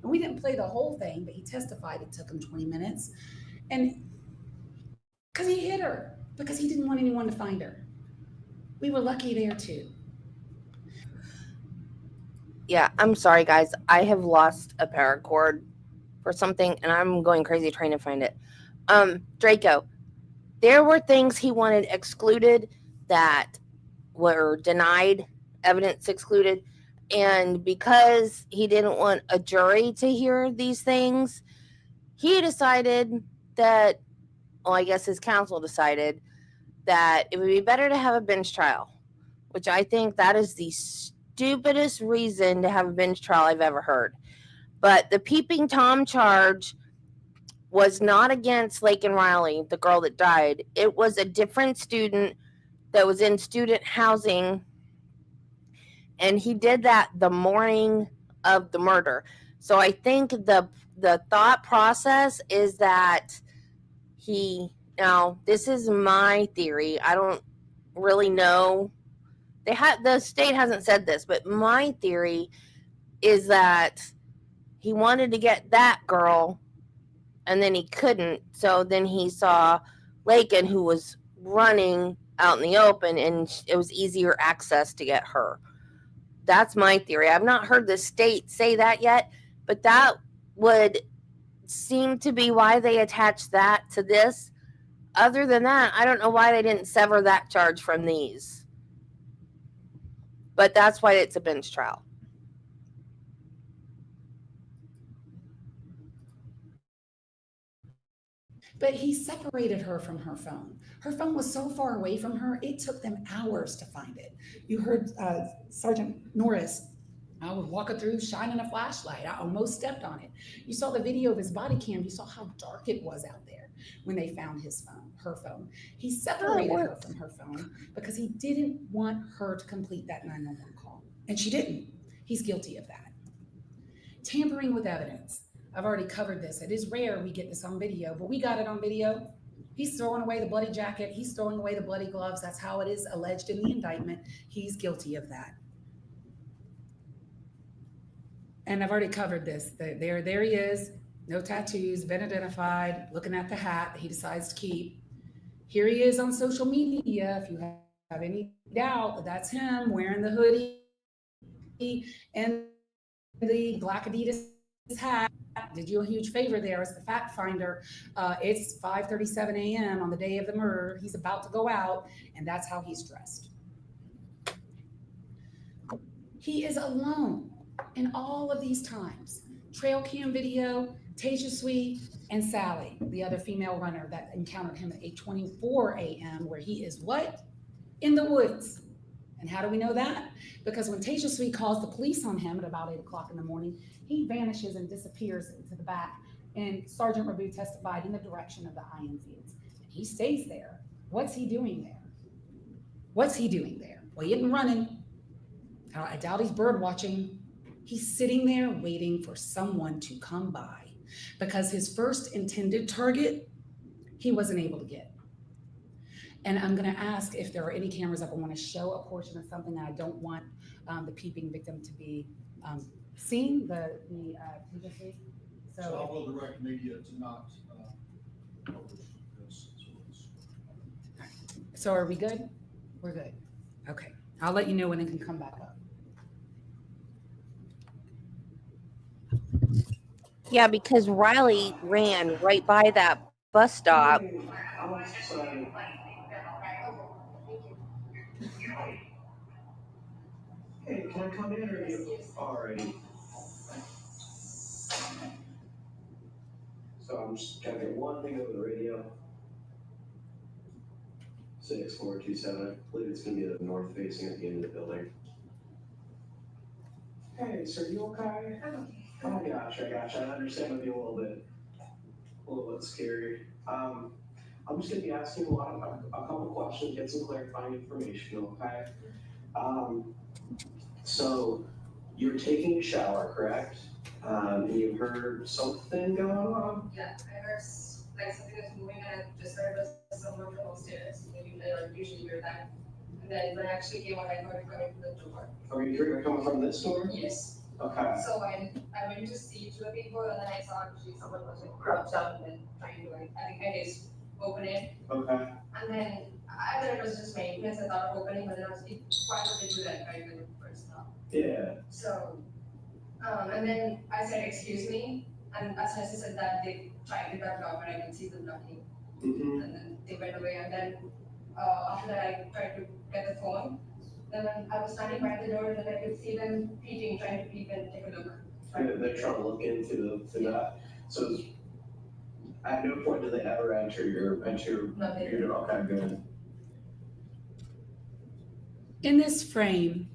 And we didn't play the whole thing, but he testified it took him 20 minutes. And because he hid her, because he didn't want anyone to find her. We were lucky there too. Yeah, I'm sorry, guys. I have lost a paracord for something, and I'm going crazy trying to find it. Draco, there were things he wanted excluded that were denied, evidence excluded, and because he didn't want a jury to hear these things, he decided that, well, I guess his counsel decided that it would be better to have a bench trial, which I think that is the stupidest reason to have a bench trial I've ever heard. But the peeping Tom charge was not against Laken Riley, the girl that died. It was a different student that was in student housing, and he did that the morning of the murder. So I think the thought process is that now this is my theory. I don't really know. The state hasn't said this, but my theory is that he wanted to get that girl and then he couldn't. So then he saw Laken, who was running out in the open, and it was easier access to get her. That's my theory. I've not heard the state say that yet, but that would seem to be why they attached that to this. Other than that, I don't know why they didn't sever that charge from these. But that's why it's a bench trial. But he separated her from her phone. Her phone was so far away from her, it took them hours to find it. You heard Sergeant Norris, I was walking through shining a flashlight. I almost stepped on it. You saw the video of his body cam. You saw how dark it was out there when they found his phone, her phone. He separated her from her phone because he didn't want her to complete that 911 call. And she didn't. He's guilty of that. Tampering with evidence. I've already covered this. It is rare we get this on video, but we got it on video. He's throwing away the bloody jacket. He's throwing away the bloody gloves. That's how it is alleged in the indictment. He's guilty of that. And I've already covered this. There he is. No tattoos, been identified, looking at the hat he decides to keep. Here he is on social media. If you have any doubt that that's him wearing the hoodie and the black Adidas hat, did you a huge favor there as the fact finder. It's 5:37 a.m. on the day of the murder. He's about to go out, and that's how he's dressed. He is alone in all of these times. Trail cam video, Tasia Sweet, and Sally, the other female runner that encountered him at 8:24 a.m., where he is what? In the woods. And how do we know that? Because when Tasia Sweet calls the police on him at about 8 o'clock in the morning, he vanishes and disappears into the back. And Sergeant Rabu testified in the direction of the IM fields. And he stays there. What's he doing there? What's he doing there? Well, he isn't running. I doubt he's bird watching. He's sitting there waiting for someone to come by because his first intended target, he wasn't able to get. And I'm going to ask if there are any cameras up. I want to show a portion of something that I don't want the peeping victim to be seen. So I will direct media to not publish this. So are we good? We're good. Okay. I'll let you know when it can come back up. Yeah, because Riley ran right by that bus stop. Hey, can I come in or you already? So I'm just gonna get one thing over the radio. 6427. I believe it's gonna be the north facing at the end of the building. Hey, sir, you okay? Oh gosh, I understand it'd be a little bit scary. I'm just gonna be asking a couple questions, get some clarifying information, okay? So you're taking a shower, correct? And you heard something going on? Yeah, I heard like something was moving and I just heard someone from upstairs. Maybe I usually hear that. And then when I actually came out, I heard it coming from the door. Are you hearing it coming from this door? Yes. Okay. So I went to see two people and then I saw actually someone was like crouched down and then trying to like, I think I just open it. Okay. And then I thought it was just maintenance. I thought of opening, but then I was like, why would they do that right when the first now? Yeah. So, and then I said, excuse me. And as soon as I said that, they tried to duck off and I could see them ducking. Mm-hmm. And then they went away. And then after that, I tried to get the phone. Then when I was standing by the door, and I could see them peeping, trying to peep and take a look. They're trying to look into that. So at no point did they ever enter your No, they your door. Okay, good. In this frame,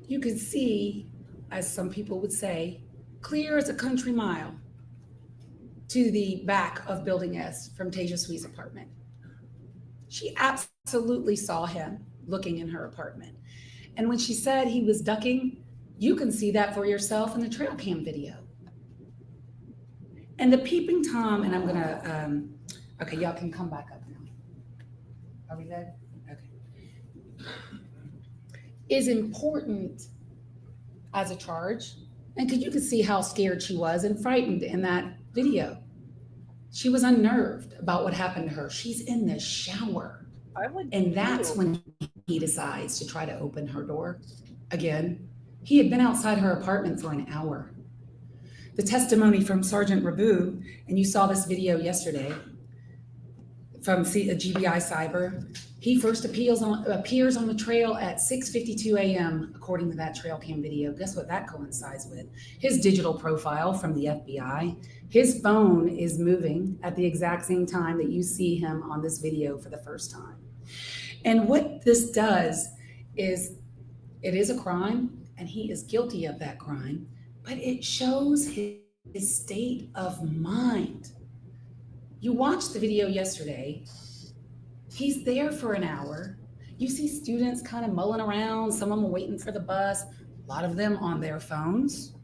you can see, as some people would say, clear as a country mile to the back of Building S from Tasia Sweet's apartment. She absolutely saw him looking in her apartment. And when she said he was ducking, you can see that for yourself in the trail cam video. And the peeping Tom, and I'm gonna, okay, y'all can come back up now. Are we good? Okay. Is important as a charge. And because you could see how scared she was and frightened in that video. She was unnerved about what happened to her. She's in the shower. And that's when he decides to try to open her door. Again, he had been outside her apartment for an hour. The testimony from Sergeant Rabu, and you saw this video yesterday from GBI Cyber, he first appears on the trail at 6:52 a.m., according to that trail cam video. Guess what that coincides with? His digital profile from the FBI. His phone is moving at the exact same time that you see him on this video for the first time. And what this does is, it is a crime, and he is guilty of that crime, but it shows his state of mind. You watched the video yesterday. He's there for an hour. You see students kind of mulling around. Some of them waiting for the bus, a lot of them on their phones.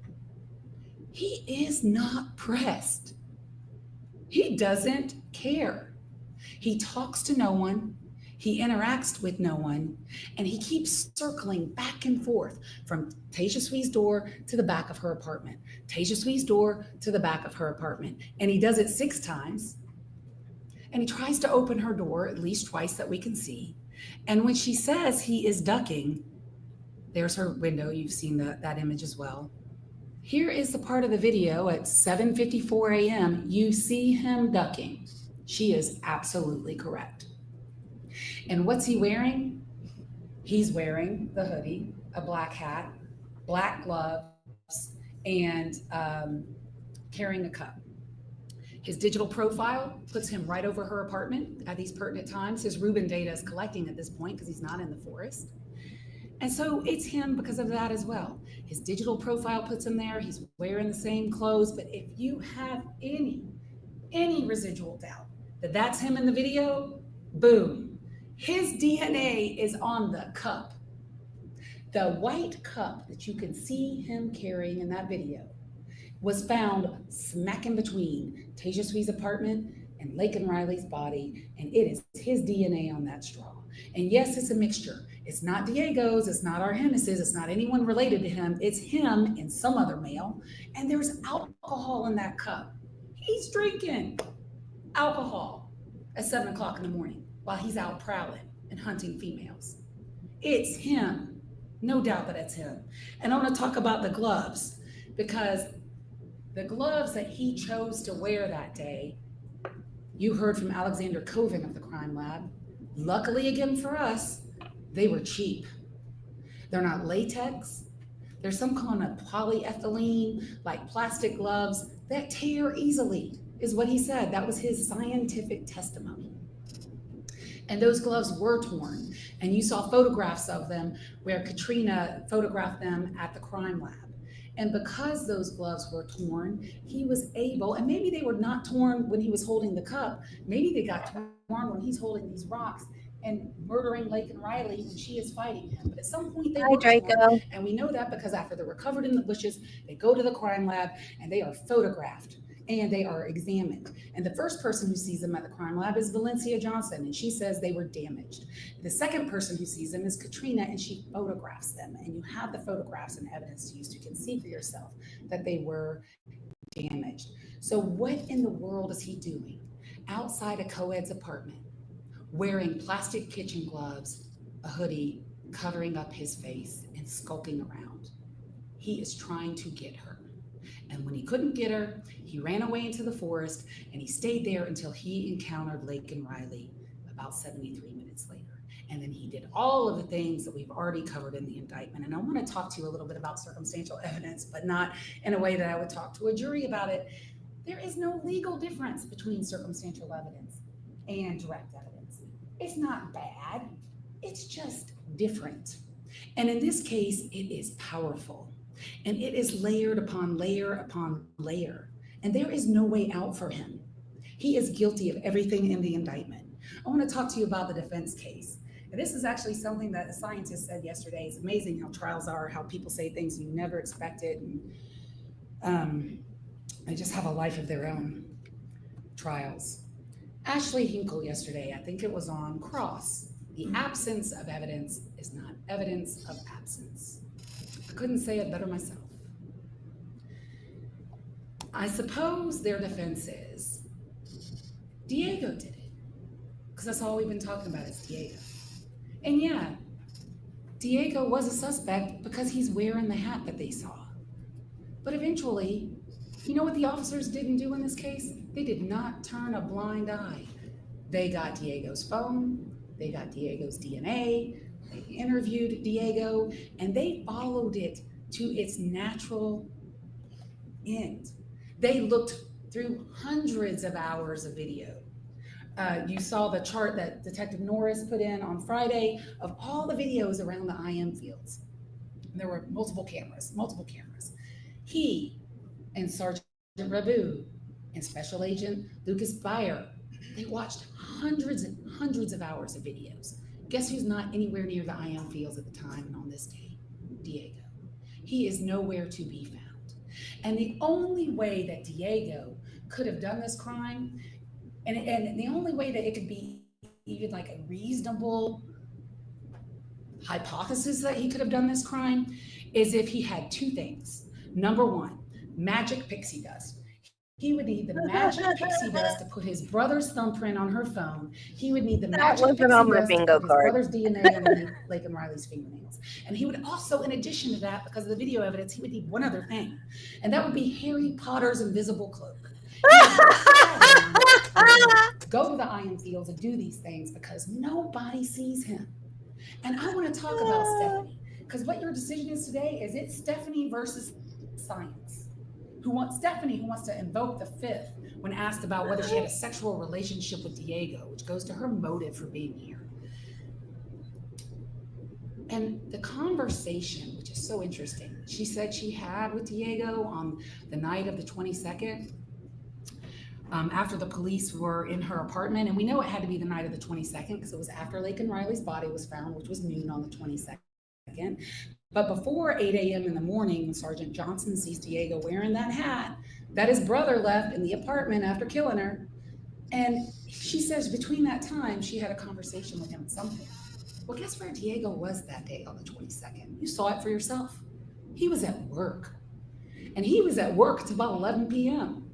He is not pressed. He doesn't care. He talks to no one. He interacts with no one, and he keeps circling back and forth from Tejaswi's door to the back of her apartment, Tejaswi's door to the back of her apartment. And he does it 6 times. And he tries to open her door at least twice that we can see. And when she says he is ducking, there's her window. You've seen that image as well. Here is the part of the video at 7:54 a.m. You see him ducking. She is absolutely correct. And what's he wearing? He's wearing the hoodie, a black hat, black gloves, and carrying a cup. His digital profile puts him right over her apartment at these pertinent times. His Rubin data is collecting at this point because he's not in the forest. And so it's him because of that as well. His digital profile puts him there. He's wearing the same clothes. But if you have any residual doubt that that's him in the video, boom. His DNA is on the cup. The white cup that you can see him carrying in that video was found smack in between Tejaswi's apartment and Laken Riley's body, and it is his DNA on that straw. And yes, it's a mixture. It's not Diego's, it's not Arhenis's, it's not anyone related to him. It's him and some other male, and there's alcohol in that cup. He's drinking alcohol at 7 o'clock in the morning while he's out prowling and hunting females. It's him. No doubt that it's him. And I want to talk about the gloves, because the gloves that he chose to wear that day, you heard from Alexander Coven of the Crime Lab. Luckily, again for us, they were cheap. They're not latex. There's some kind of polyethylene, like plastic gloves that tear easily, is what he said. That was his scientific testimony. And those gloves were torn. And you saw photographs of them where Katrina photographed them at the crime lab. And because those gloves were torn, he was able, and maybe they were not torn when he was holding the cup, maybe they got torn when he's holding these rocks and murdering Laken Riley when she is fighting him. But at some point they were torn, and we know that because after they're recovered in the bushes, they go to the crime lab and they are photographed and they are examined. And the first person who sees them at the crime lab is Valencia Johnson, and she says they were damaged. The second person who sees them is Katrina, and she photographs them. And you have the photographs and evidence to use. You can see for yourself that they were damaged. So what in the world is he doing outside a co-ed's apartment, wearing plastic kitchen gloves, a hoodie, covering up his face, and skulking around? He is trying to get her. And when he couldn't get her, he ran away into the forest, and he stayed there until he encountered Laken Riley about 73 minutes later. And then he did all of the things that we've already covered in the indictment. And I want to talk to you a little bit about circumstantial evidence, but not in a way that I would talk to a jury about it. There is no legal difference between circumstantial evidence and direct evidence. It's not bad. It's just different. And in this case, it is powerful. And it is layered upon layer upon layer. And there is no way out for him. He is guilty of everything in the indictment. I want to talk to you about the defense case. And this is actually something that a scientist said yesterday. It's amazing how trials are, how people say things you never expected. And they just have a life of their own, trials. Ashley Hinkle yesterday, I think it was on Cross. The absence of evidence is not evidence of absence. I couldn't say it better myself. I suppose their defense is Diego did it, because that's all we've been talking about is Diego. And yeah, Diego was a suspect because he's wearing the hat that they saw. But eventually, you know what the officers didn't do in this case? They did not turn a blind eye. They got Diego's phone, they got Diego's DNA, they interviewed Diego, and they followed it to its natural end. They looked through hundreds of hours of video. You saw the chart that Detective Norris put in on Friday of all the videos around the IM fields. And there were multiple cameras. He and Sergeant Rabu and Special Agent Lucas Beyer, they watched hundreds and hundreds of hours of videos. Guess who's not anywhere near the IM fields at the time and on this day? Diego. He is nowhere to be found. And the only way that Diego could have done this crime, and the only way that it could be even like a reasonable hypothesis that he could have done this crime, is if he had two things. Number one, magic pixie dust. He would need the magic pixie dust to put his brother's thumbprint on her phone. He would need the magic wasn't pixie on my dust to bingo put his card. brother's DNA underneath Laken Riley's fingernails. And he would also, in addition to that, because of the video evidence, he would need one other thing. And that would be Harry Potter's invisible cloak. Go to the iron fields and do these things because nobody sees him. And I want to talk about Stephanie, because what your decision is today is it's Stephanie versus science. Stephanie who wants to invoke the fifth when asked about whether she had a sexual relationship with Diego, which goes to her motive for being here. And the conversation, which is so interesting, she said she had with Diego on the night of the 22nd, after the police were in her apartment. And we know it had to be the night of the 22nd because it was after Laken Riley's body was found, which was noon on the 22nd. But before 8 a.m. in the morning, when Sergeant Johnson sees Diego wearing that hat that his brother left in the apartment after killing her. And she says between that time, she had a conversation with him at some point. Well, guess where Diego was that day on the 22nd? You saw it for yourself. He was at work. And he was at work till about 11 p.m.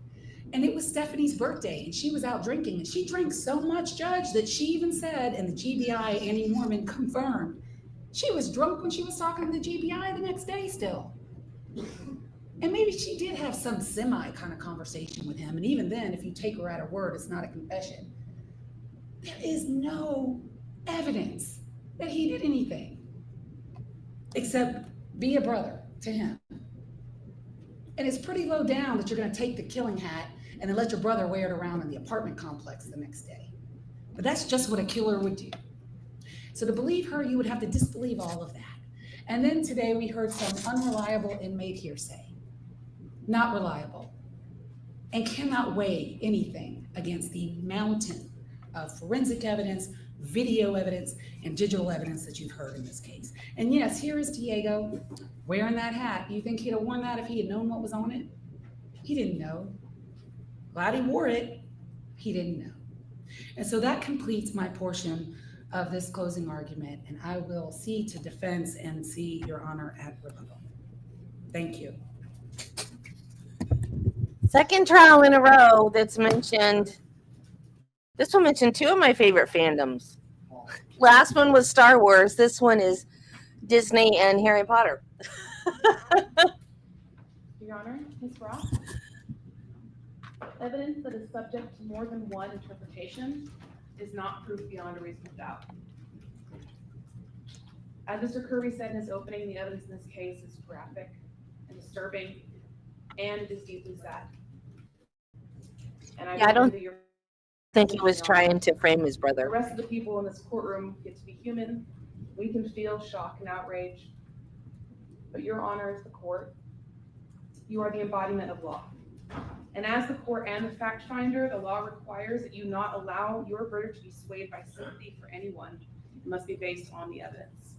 And it was Stephanie's birthday, and she was out drinking. And she drank so much, Judge, that she even said, and the GBI, Annie Mormon, confirmed, she was drunk when she was talking to the GBI the next day still. And maybe she did have some semi kind of conversation with him. And even then, if you take her at her word, it's not a confession. There is no evidence that he did anything except be a brother to him. And it's pretty low down that you're going to take the killing hat and then let your brother wear it around in the apartment complex the next day. But that's just what a killer would do. So to believe her, you would have to disbelieve all of that. And then today we heard some unreliable inmate hearsay. Not reliable. And cannot weigh anything against the mountain of forensic evidence, video evidence, and digital evidence that you've heard in this case. And yes, here is Diego wearing that hat. You think he'd have worn that if he had known what was on it? He didn't know. Glad he wore it. He didn't know. And so that completes my portion of this closing argument, and I will see to defense and see Your Honor at rebuttal. Thank you. Second trial in a row that's mentioned. This one mentioned two of my favorite fandoms. Last one was Star Wars. This one is Disney and Harry Potter. Your Honor, Ms. Ross, evidence that is subject to more than one interpretation is not proof beyond a reasonable doubt. As Mr. Kirby said in his opening, the evidence in this case is graphic and disturbing, and it is deeply sad. And I don't think he was trying to frame his The brother. rest of the people in this courtroom get to be human. We can feel shock and outrage. But Your Honor is the court. You are the embodiment of law. And as the court and the fact finder, the law requires that you not allow your verdict to be swayed by sympathy for anyone. It must be based on the evidence.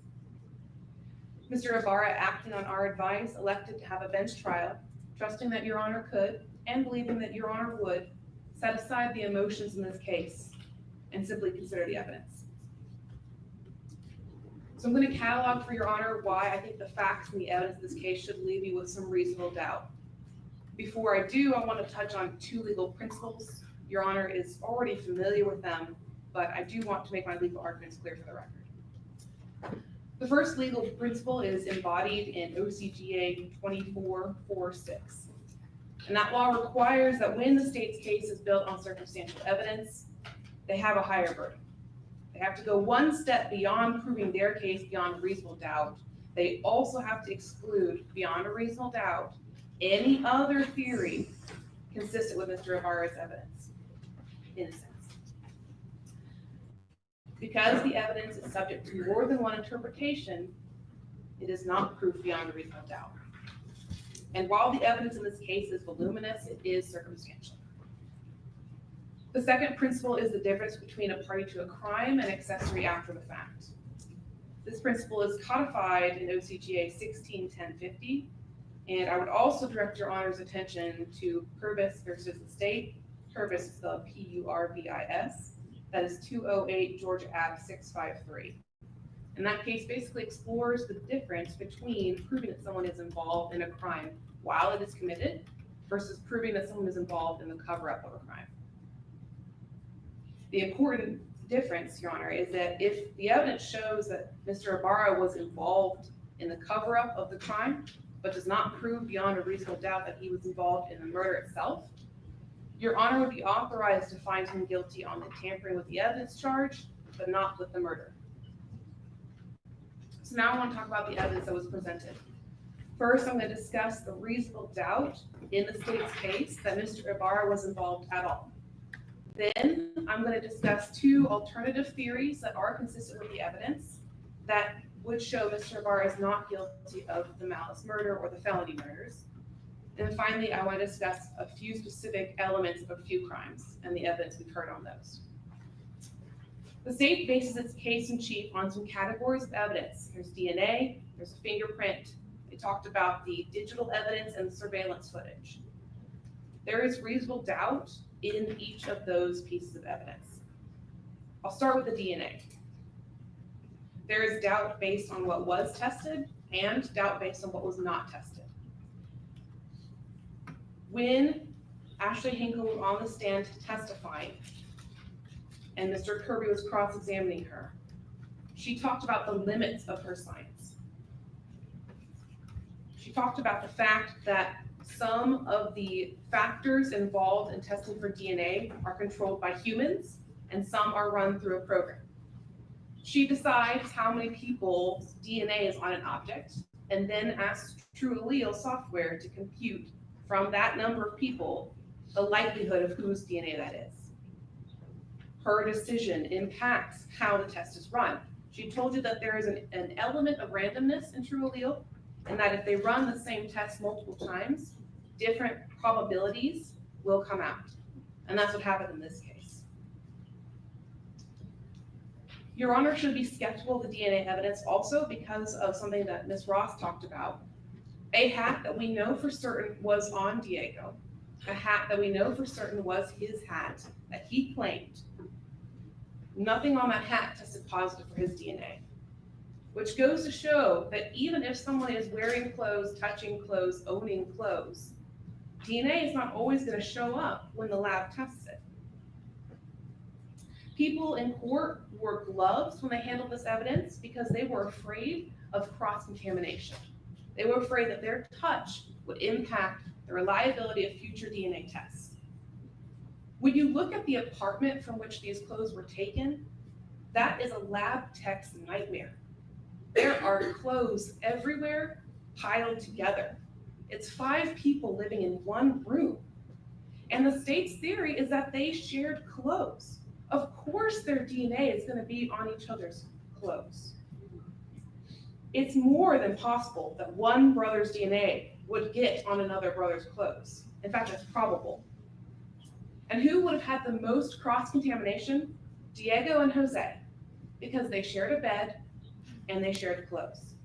Mr. Ibarra, acting on our advice, elected to have a bench trial, trusting that Your Honor could, and believing that Your Honor would, set aside the emotions in this case and simply consider the evidence. So I'm going to catalog for Your Honor why I think the facts and the evidence in this case should leave you with some reasonable doubt. Before I do, I want to touch on two legal principles. Your Honor is already familiar with them, but I do want to make my legal arguments clear for the record. The first legal principle is embodied in OCGA 2446. And that law requires that when the state's case is built on circumstantial evidence, they have a higher burden. They have to go one step beyond proving their case beyond a reasonable doubt. They also have to exclude beyond a reasonable doubt any other theory consistent with Mr. Ibarra's evidence, in a sense. Because the evidence is subject to more than one interpretation, it is not proof beyond a reasonable doubt. And while the evidence in this case is voluminous, it is circumstantial. The second principle is the difference between a party to a crime and accessory after the fact. This principle is codified in OCGA 161050, And I would also direct your honor's attention to Purvis versus the state. Purvis is spelled Purvis. That is 208 Georgia Ave 653. And that case basically explores the difference between proving that someone is involved in a crime while it is committed versus proving that someone is involved in the cover-up of a crime. The important difference, Your Honor, is that if the evidence shows that Mr. Ibarra was involved in the cover-up of the crime, but does not prove beyond a reasonable doubt that he was involved in the murder itself, Your Honor would be authorized to find him guilty on the tampering with the evidence charge, but not with the murder. So now I want to talk about the evidence that was presented. First, I'm going to discuss the reasonable doubt in the state's case that Mr. Ibarra was involved at all. Then I'm going to discuss two alternative theories that are consistent with the evidence that would show Mr. Ibarra is not guilty of the malice murder or the felony murders. And finally, I want to discuss a few specific elements of a few crimes and the evidence we've heard on those. The state bases its case in chief on some categories of evidence. There's DNA, there's a fingerprint. They talked about the digital evidence and the surveillance footage. There is reasonable doubt in each of those pieces of evidence. I'll start with the DNA. There is doubt based on what was tested and doubt based on what was not tested. When Ashley Hinkle was on the stand testifying and Mr. Kirby was cross-examining her, she talked about the limits of her science. She talked about the fact that some of the factors involved in testing for DNA are controlled by humans and some are run through a program. She decides how many people's DNA is on an object and then asks True Allele software to compute from that number of people the likelihood of whose DNA that is. Her decision impacts how the test is run. She told you that there is an element of randomness in True Allele, and that if they run the same test multiple times, different probabilities will come out. And that's what happened in this case. Your Honor should be skeptical of the DNA evidence also because of something that Ms. Ross talked about. A hat that we know for certain was on Diego, a hat that we know for certain was his hat that he claimed. Nothing on that hat tested positive for his DNA, which goes to show that even if someone is wearing clothes, touching clothes, owning clothes, DNA is not always going to show up when the lab tests it. People in court wore gloves when they handled this evidence because they were afraid of cross-contamination. They were afraid that their touch would impact the reliability of future DNA tests. When you look at the apartment from which these clothes were taken, that is a lab tech's nightmare. There are clothes everywhere piled together. It's 5 people living in one room. And the state's theory is that they shared clothes. Of course their DNA is going to be on each other's clothes. It's more than possible that one brother's DNA would get on another brother's clothes. In fact, it's probable. And who would have had the most cross-contamination? Diego and Jose, because they shared a bed and they shared clothes.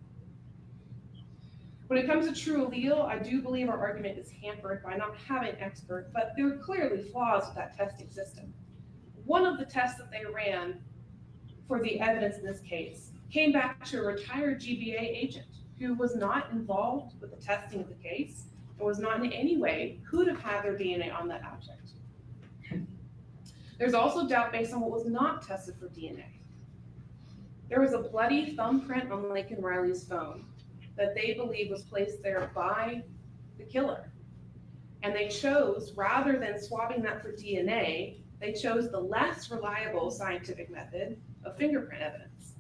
When it comes to True Allele, I do believe our argument is hampered by not having an expert, but there are clearly flaws with that testing system. One of the tests that they ran for the evidence in this case came back to a retired GBA agent who was not involved with the testing of the case and was not in any way could have had their DNA on that object. There's also doubt based on what was not tested for DNA. There was a bloody thumbprint on Laken Riley's phone that they believe was placed there by the killer. And they chose, rather than swabbing that for DNA, they chose the less reliable scientific method of fingerprint evidence.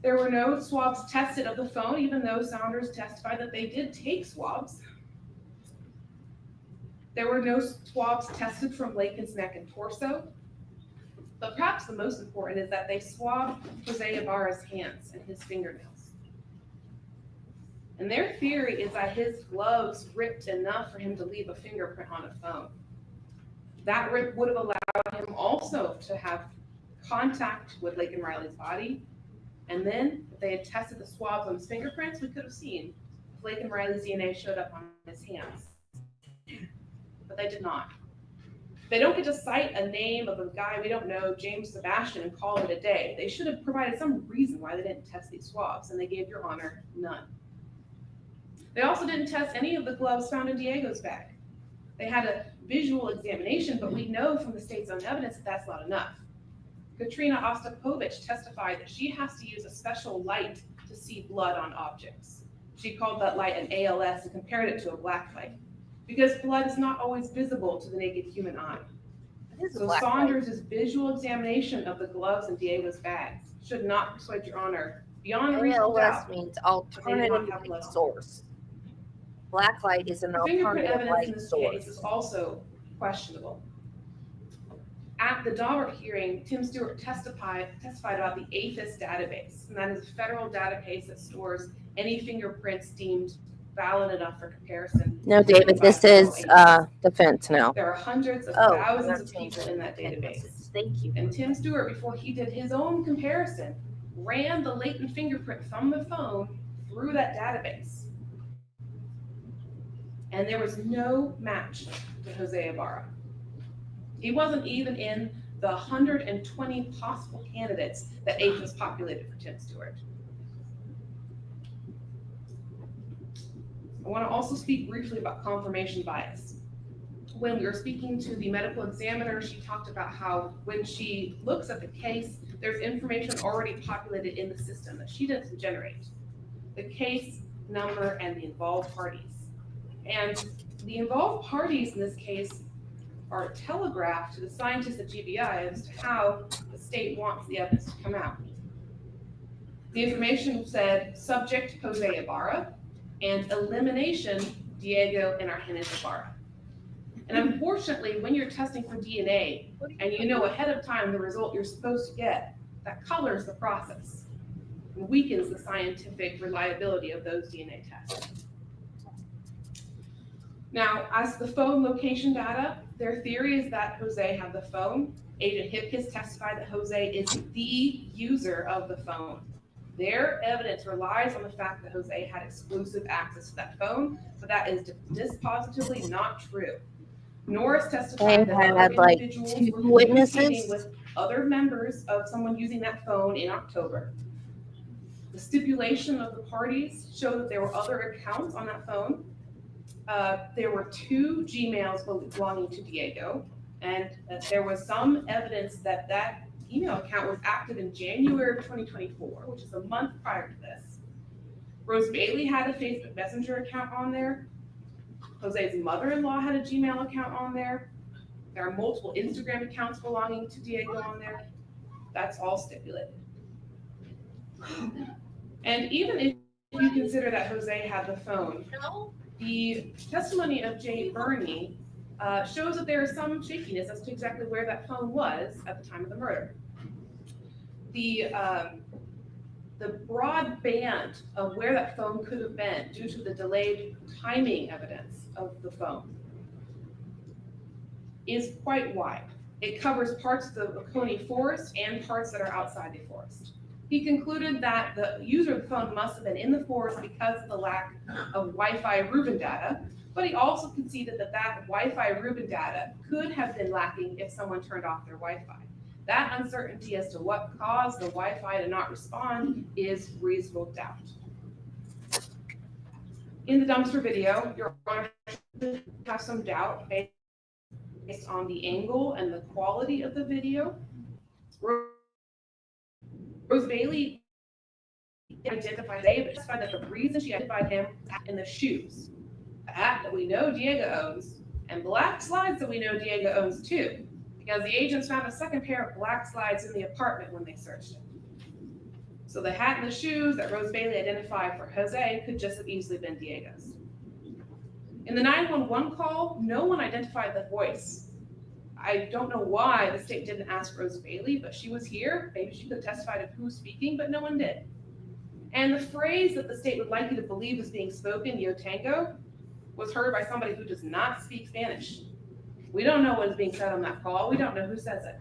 There were no swabs tested of the phone, even though Saunders testified that they did take swabs. There were no swabs tested from Laken's neck and torso. But perhaps the most important is that they swabbed Jose Ibarra's hands and his fingernails. And their theory is that his gloves ripped enough for him to leave a fingerprint on a phone. That rip would have allowed him also to have contact with Laken Riley's body. And then if they had tested the swabs on his fingerprints, we could have seen Laken Riley's DNA showed up on his hands. But they did not. They don't get to cite a name of a guy we don't know, James Sebastian, and call it a day. They should have provided some reason why they didn't test these swabs, and they gave Your Honor none. They also didn't test any of the gloves found in Diego's bag. They had a visual examination, but we know from the state's own evidence that that's not enough. Katrina Ostapovich testified that she has to use a special light to see blood on objects. She called that light an ALS and compared it to a black light, because blood is not always visible to the naked human eye. So Saunders' visual examination of the gloves in Diego's bags should not persuade Your Honor beyond reasonable ALS doubt means that they did not alternative have blood light on. source. Black light is an The fingerprint alternative evidence in light this source. case is also questionable. At the Daubert hearing, Tim Stewart testified about the APHIS database, and that is a federal database that stores any fingerprints deemed valid enough for comparison. No, David, this is defense now. There are hundreds of Oh, thousands of people in that database. Thank you. And Tim Stewart, before he did his own comparison, ran the latent fingerprint from the phone through that database. And there was no match to Jose Ibarra. He wasn't even in the 120 possible candidates that APHIS populated for Tim Stewart. I want to also speak briefly about confirmation bias. When we were speaking to the medical examiner, she talked about how when she looks at the case, there's information already populated in the system that she doesn't generate. The case number and the involved parties. And the involved parties in this case are telegraphed to the scientists at GBI as to how the state wants the evidence to come out. The information said subject Jose Ibarra and elimination Diego and Argenis Ibarra. And unfortunately, when you're testing for DNA and you know ahead of time the result you're supposed to get, that colors the process and weakens the scientific reliability of those DNA tests. Now, as to the phone location data, their theory is that Jose had the phone. Agent Hipkiss testified that Jose is the user of the phone. Their evidence relies on the fact that Jose had exclusive access to that phone, but that is dispositively not true. Norris testified that other individuals were communicating with other members of someone using that phone in October. The stipulation of the parties showed that there were other accounts on that phone. There were 2 Gmails belonging to Diego, and there was some evidence that that email account was active in January of 2024, which is a month prior to this. Rose Bailey had a Facebook Messenger account on there. Jose's mother-in-law had a Gmail account on there. There are multiple Instagram accounts belonging to Diego on there. That's all stipulated. And even if you consider that Jose had the phone, the testimony of Jay Burney shows that there is some shakiness as to exactly where that phone was at the time of the murder. The broad band of where that phone could have been due to the delayed timing evidence of the phone is quite wide. It covers parts of the Oconee forest and parts that are outside the forest. He concluded that the user of the phone must have been in the forest because of the lack of Wi-Fi Rubin data, but he also conceded that that Wi-Fi Rubin data could have been lacking if someone turned off their Wi-Fi. That uncertainty as to what caused the Wi-Fi to not respond is reasonable doubt. In the dumpster video, you're going to have some doubt based on the angle and the quality of the video. Rose Bailey identified David, testified that the reason she identified him in the shoes, the hat that we know Diego owns, and black slides that we know Diego owns too, because the agents found a second pair of black slides in the apartment when they searched it. So the hat and the shoes that Rose Bailey identified for Jose could just have easily been Diego's. In the 911 call, no one identified the voice. I don't know why the state didn't ask Rose Bailey, but she was here. Maybe she could have testified of who's speaking, but no one did. And the phrase that the state would like you to believe is being spoken, yo tango, was heard by somebody who does not speak Spanish. We don't know what is being said on that call. We don't know who says it.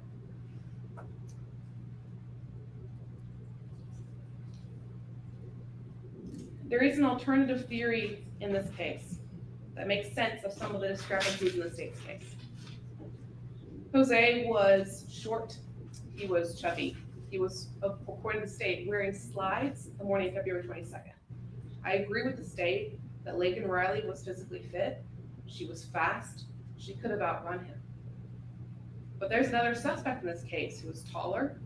There is an alternative theory in this case that makes sense of some of the discrepancies in the state's case. Jose was short, he was chubby, he was, according to the state, wearing slides the morning of February 22nd. I agree with the state that Laken Riley was physically fit, she was fast, she could have outrun him. But there's another suspect in this case who was taller,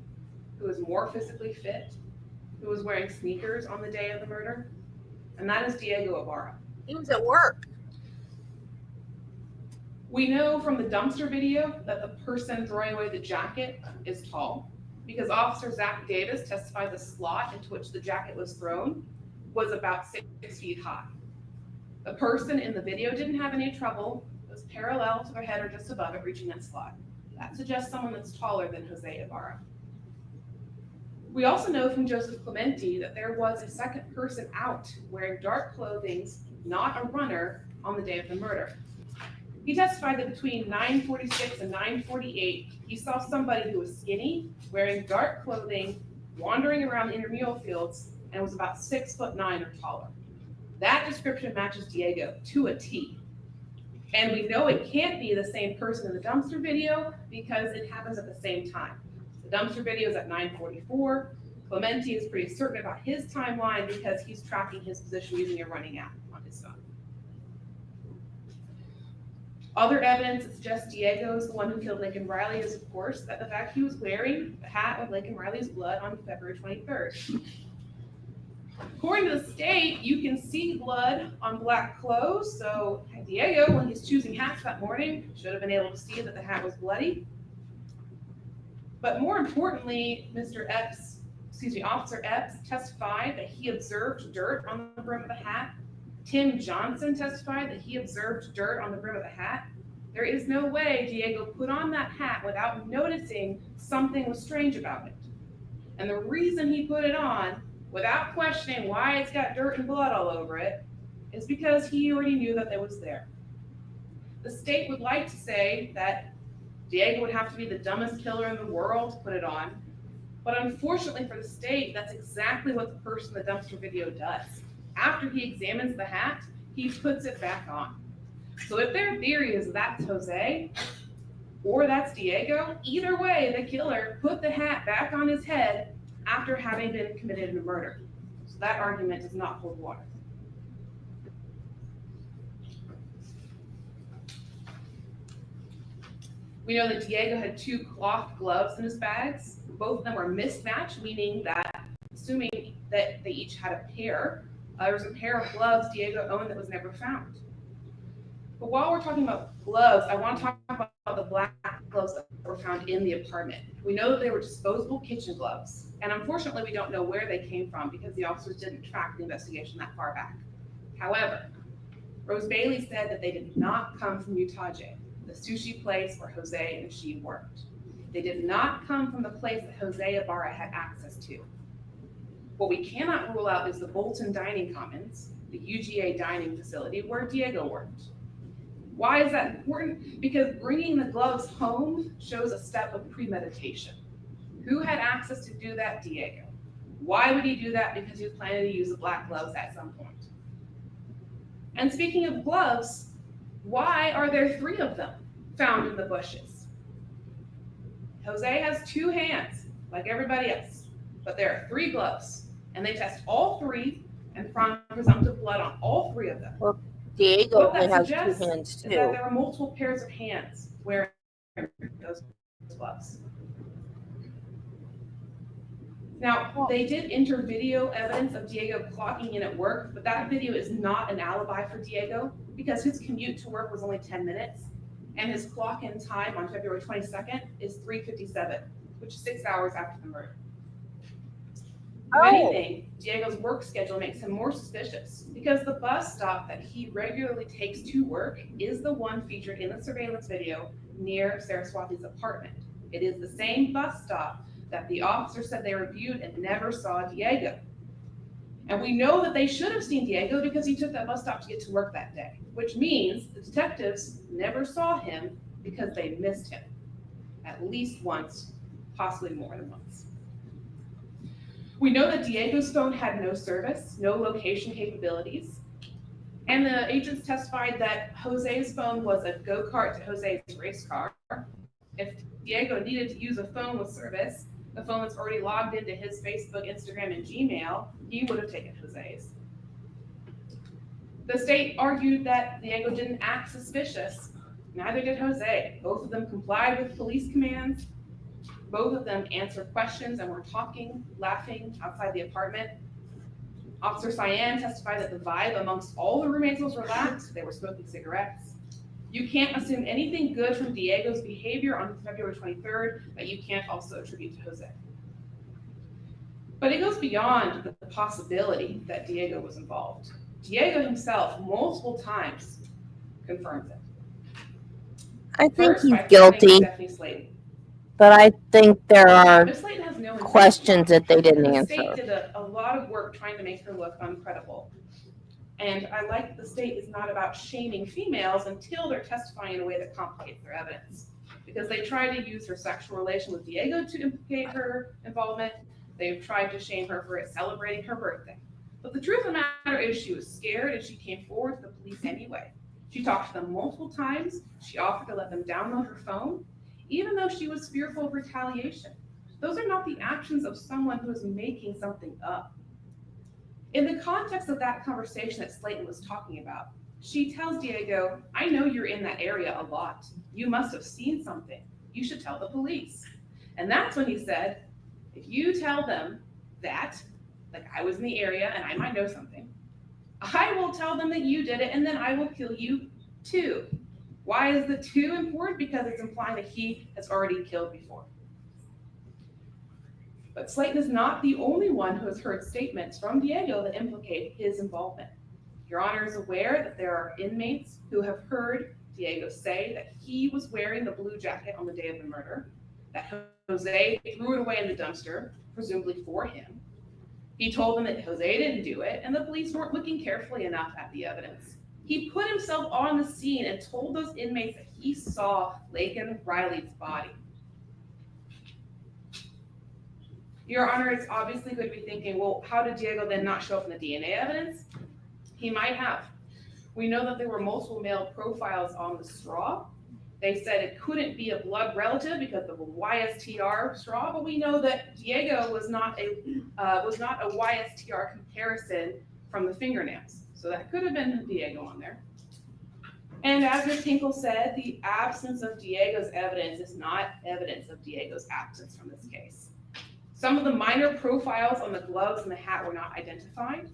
who was more physically fit, who was wearing sneakers on the day of the murder, and that is Diego Ibarra. He was at work. We know from the dumpster video that the person throwing away the jacket is tall, because Officer Zach Davis testified the slot into which the jacket was thrown was about 6 feet high. The person in the video didn't have any trouble, it was parallel to their head or just above it reaching that slot. That suggests someone that's taller than Jose Ibarra. We also know from Joseph Clementi that there was a second person out wearing dark clothing, not a runner, on the day of the murder. He testified that between 9:46 and 9:48, he saw somebody who was skinny, wearing dark clothing, wandering around the intramural fields, and was about 6'9" or taller. That description matches Diego to a T. And we know it can't be the same person in the dumpster video because it happens at the same time. The dumpster video is at 9:44. Clementi is pretty certain about his timeline because he's tracking his position using a running app on his phone. Other evidence that suggests Diego is the one who killed Laken Riley is, of course, that the fact he was wearing the hat with Laken Riley's blood on February 23rd. According to the state, you can see blood on black clothes, so Diego, when he's choosing hats that morning, should have been able to see that the hat was bloody. But more importantly, Officer Epps testified that he observed dirt on the brim of the hat. Tim Johnson testified that he observed dirt on the brim of the hat. There is no way Diego put on that hat without noticing something was strange about it. And the reason he put it on, without questioning why it's got dirt and blood all over it, is because he already knew that it was there. The state would like to say that Diego would have to be the dumbest killer in the world to put it on, but unfortunately for the state, that's exactly what the person in the dumpster video does. After he examines the hat, he puts it back on. So if their theory is that's Jose or that's Diego, either way, the killer put the hat back on his head after having been committed in a murder. So that argument does not hold water. We know that Diego had 2 cloth gloves in his bags. Both of them were mismatched, meaning that, assuming that they each had a pair, there was a pair of gloves Diego owned that was never found. But while we're talking about gloves, I want to talk about the black gloves that were found in the apartment. We know that they were disposable kitchen gloves, and unfortunately we don't know where they came from because the officers didn't track the investigation that far back. However, Rose Bailey said that they did not come from Utaje, the sushi place where Jose and she worked. They did not come from the place that Jose Ibarra had access to. What we cannot rule out is the Bolton Dining Commons, the UGA dining facility where Diego worked. Why is that important? Because bringing the gloves home shows a step of premeditation. Who had access to do that? Diego. Why would he do that? Because he was planning to use the black gloves at some point. And speaking of gloves, why are there 3 of them found in the bushes? Jose has 2 hands, like everybody else, but there are 3 gloves, and they test all 3 and found presumptive blood on all 3 of them. Well, Diego What only that has 2 suggests hands is that too. there were multiple pairs of hands wearing those gloves. Now, they did enter video evidence of Diego clocking in at work, but that video is not an alibi for Diego because his commute to work was only 10 minutes, and his clock-in time on February 22nd is 3:57, which is 6 hours after the murder. If anything, Diego's work schedule makes him more suspicious because the bus stop that he regularly takes to work is the one featured in the surveillance video near Saraswati's apartment. It is the same bus stop that the officer said they reviewed and never saw Diego. And we know that they should have seen Diego because he took that bus stop to get to work that day, which means the detectives never saw him because they missed him at least once, possibly more than once. We know that Diego's phone had no service, no location capabilities, and the agents testified that Jose's phone was a go-kart to Jose's race car. If Diego needed to use a phone with service, the phone that's already logged into his Facebook, Instagram, and Gmail, he would have taken Jose's. The state argued that Diego didn't act suspicious. Neither did Jose. Both of them complied with police commands. Both of them answered questions and were talking, laughing outside the apartment. Officer Cyan testified that the vibe amongst all the roommates was relaxed. They were smoking cigarettes. You can't assume anything good from Diego's behavior on February 23rd that you can't also attribute to Jose. But it goes beyond the possibility that Diego was involved. Diego himself, multiple times, confirms it. I think First, he's by threatening guilty, Stephanie Slayton. but I think there are Ms. Slayton has no questions that they didn't The state answer. did a lot of work trying to make her look uncredible. And I like the state is not about shaming females until they're testifying in a way that complicates their evidence. Because they tried to use her sexual relation with Diego to implicate her involvement. They've tried to shame her for celebrating her birthday. But the truth of the matter is she was scared and she came forward to the police anyway. She talked to them multiple times. She offered to let them download her phone, even though she was fearful of retaliation. Those are not the actions of someone who is making something up. In the context of that conversation that Slayton was talking about, she tells Diego, I know you're in that area a lot. You must have seen something. You should tell the police. And that's when he said, if you tell them that, like I was in the area and I might know something, I will tell them that you did it and then I will kill you too. Why is the two important? Because it's implying that he has already killed before. But Slayton is not the only one who has heard statements from Diego that implicate his involvement. Your Honor is aware that there are inmates who have heard Diego say that he was wearing the blue jacket on the day of the murder, that Jose threw it away in the dumpster, presumably for him. He told them that Jose didn't do it, and the police weren't looking carefully enough at the evidence. He put himself on the scene and told those inmates that he saw Laken Riley's body. Your Honor, it's obviously going to be thinking, well, how did Diego then not show up in the DNA evidence? He might have. We know that there were multiple male profiles on the straw. They said it couldn't be a blood relative because of a YSTR straw, but we know that Diego was not a YSTR comparison from the fingernails. So that could have been Diego on there. And as Ms. Hinkle said, the absence of Diego's evidence is not evidence of Diego's absence from this case. Some of the minor profiles on the gloves and the hat were not identified.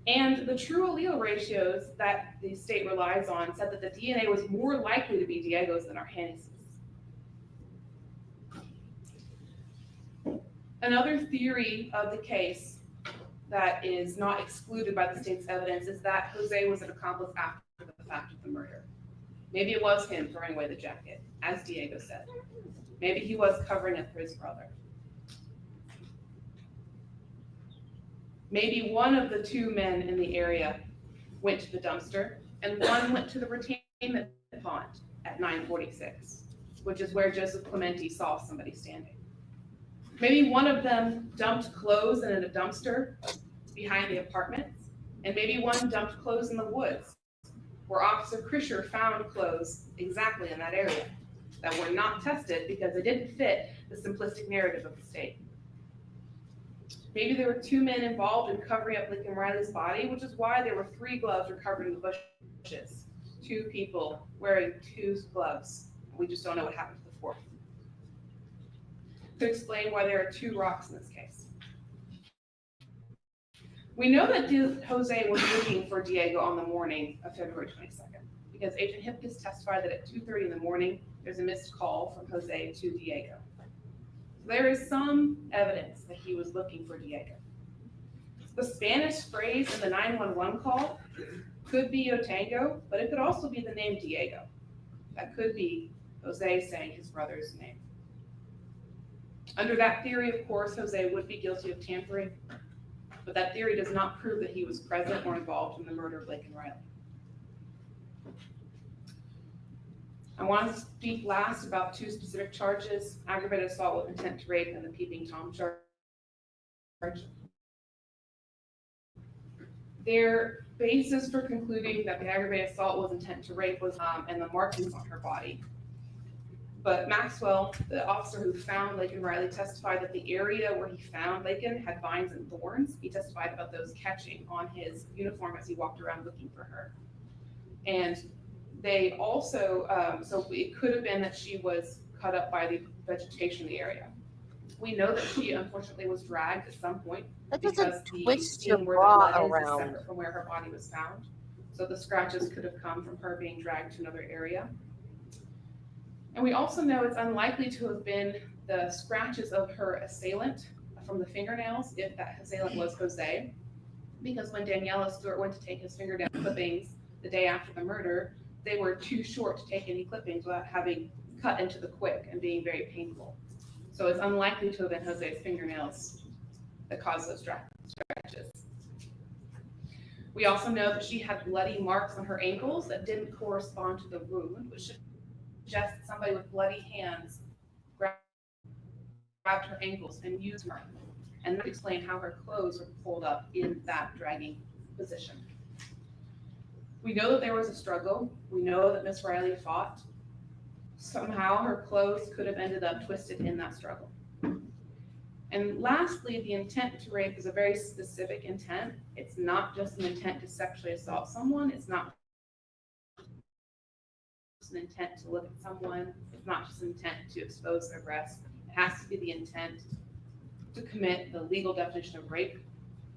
And the true allele ratios that the state relies on said that the DNA was more likely to be Diego's than Arrhenius's. Another theory of the case that is not excluded by the state's evidence is that Jose was an accomplice after the fact of the murder. Maybe it was him throwing away the jacket, as Diego said. Maybe he was covering up for his brother. Maybe one of the two men in the area went to the dumpster and one went to the retainment pond at 9:46, which is where Joseph Clementi saw somebody standing. Maybe one of them dumped clothes in a dumpster behind the apartments, and maybe one dumped clothes in the woods, where Officer Krischer found clothes exactly in that area that were not tested because they didn't fit the simplistic narrative of the state. Maybe there were two men involved in covering up Laken Riley's body, which is why there were 3 gloves recovered in the bushes. 2 people wearing 2 gloves. We just don't know what happened to the 4th. To explain why there are 2 rocks in this case. We know that Jose was looking for Diego on the morning of February 22nd, because Agent Hipkiss testified that at 2:30 in the morning, there's a missed call from Jose to Diego. So there is some evidence that he was looking for Diego. The Spanish phrase in the 911 call could be Yo Tango, but it could also be the name Diego. That could be Jose saying his brother's name. Under that theory, of course, Jose would be guilty of tampering, but that theory does not prove that he was present or involved in the murder of Laken Riley. I want to speak last about two specific charges: aggravated assault with intent to rape and the peeping Tom charge. Their basis for concluding that the aggravated assault was intent to rape was and the markings on her body. But Maxwell, the officer who found Laken Riley, testified that the area where he found Laken had vines and thorns. He testified about those catching on his uniform as he walked around looking for her. And they also, so it could have been that she was cut up by the vegetation in the area. We know that she unfortunately was dragged at some point That because doesn't the twist your scene where the bra blood is around. separate from where her body was found. So the scratches could have come from her being dragged to another area. And we also know it's unlikely to have been the scratches of her assailant from the fingernails, if that assailant was Jose, because when Daniela Stewart went to take his fingernail clippings the day after the murder, they were too short to take any clippings without having cut into the quick and being very painful. So it's unlikely to have been Jose's fingernails that caused those scratches. We also know that she had bloody marks on her ankles that didn't correspond to the wound, which suggests that somebody with bloody hands grabbed her ankles and used her, and that would explain how her clothes were pulled up in that dragging position. We know that there was a struggle. We know that Miss Riley fought. Somehow her clothes could have ended up twisted in that struggle. And lastly, the intent to rape is a very specific intent. It's not just an intent to sexually assault someone. It's not just an intent to look at someone. It's not just an intent to expose their breasts. It has to be the intent to commit the legal definition of rape.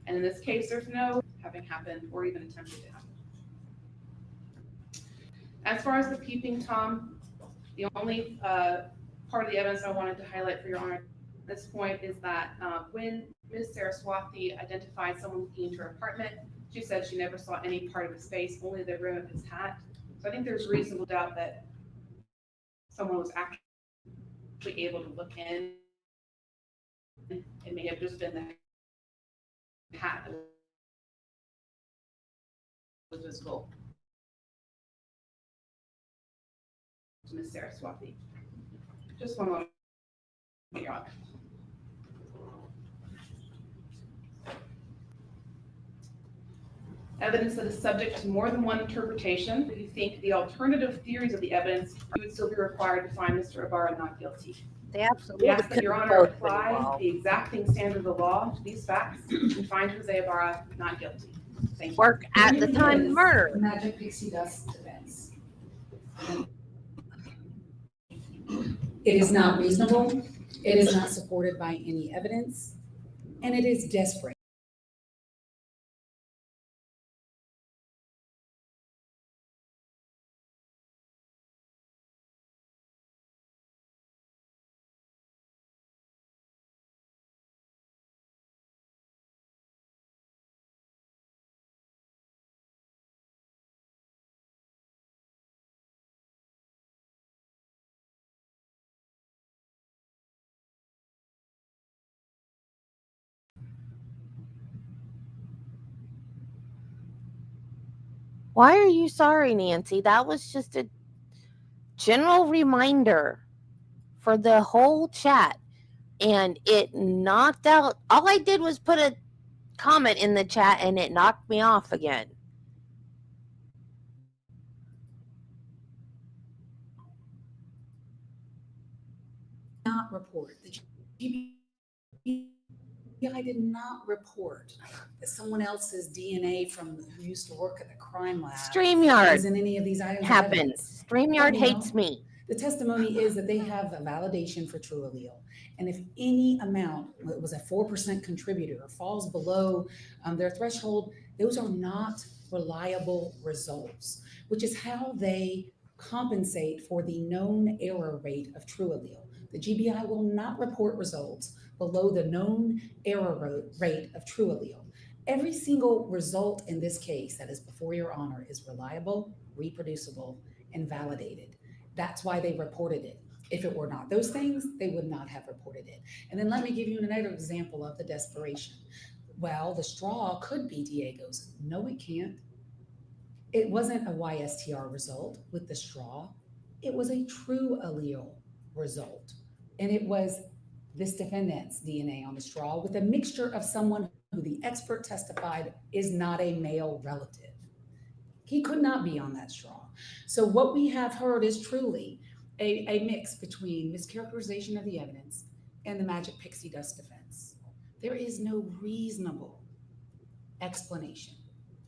And in this case, there's no having happened or even attempted to happen. As far as the peeping Tom, the only part of the evidence I wanted to highlight for your honor at this point is that when Ms. Saraswati identified someone looking into her apartment, she said she never saw any part of his face, only the rim of his hat. So I think there's reasonable doubt that someone was actually able to look in. It may have just been the hat that was visible to Ms. Saraswati. Just one moment, Your Honor. Evidence that is subject to more than one interpretation. If you think the alternative theories of the evidence, you would still be required to find Mr. Ibarra not guilty. They absolutely We ask that could Your have Honor both been apply involved. the exacting standard of the law to these facts and find Jose Ibarra not guilty. Thank you. Work at the time of murder. Magic pixie dust defense. It is not reasonable, it is not supported by any evidence, and it is desperate. Why are you sorry, Nancy? That was just a general reminder for the whole chat. And it knocked out. All I did was put a comment in the chat and it knocked me off again. Not report. The GBI did not report that someone else's DNA from who used to work at the crime lab StreamYard was in any of these items. happens. StreamYard hates me. The testimony is that they have a validation for true allele. And if any amount, it was a 4% contributor, falls below their threshold, those are not reliable results, which is how they compensate for the known error rate of true allele. The GBI will not report results below the known error rate of true allele. Every single result in this case that is before your honor is reliable, reproducible, and validated. That's why they reported it. If it were not those things, they would not have reported it. And then let me give you another example of the desperation. Well, the straw could be Diego's. No, it can't. It wasn't a YSTR result with the straw. It was a true allele result. And it was this defendant's DNA on the straw with a mixture of someone who the expert testified is not a male relative. He could not be on that straw. So what we have heard is truly a mix between mischaracterization of the evidence and the magic pixie dust defense. There is no reasonable explanation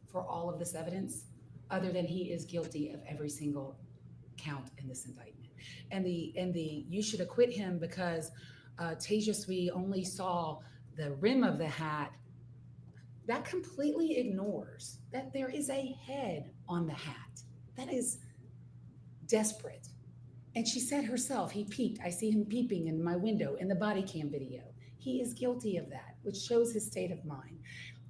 for all of this evidence other than he is guilty of every single count in this indictment. And the you should acquit him because Tejasvi only saw the rim of the hat. That completely ignores that there is a head on the hat. That is desperate. And she said herself, he peeped. I see him peeping in my window in the body cam video. He is guilty of that, which shows his state of mind.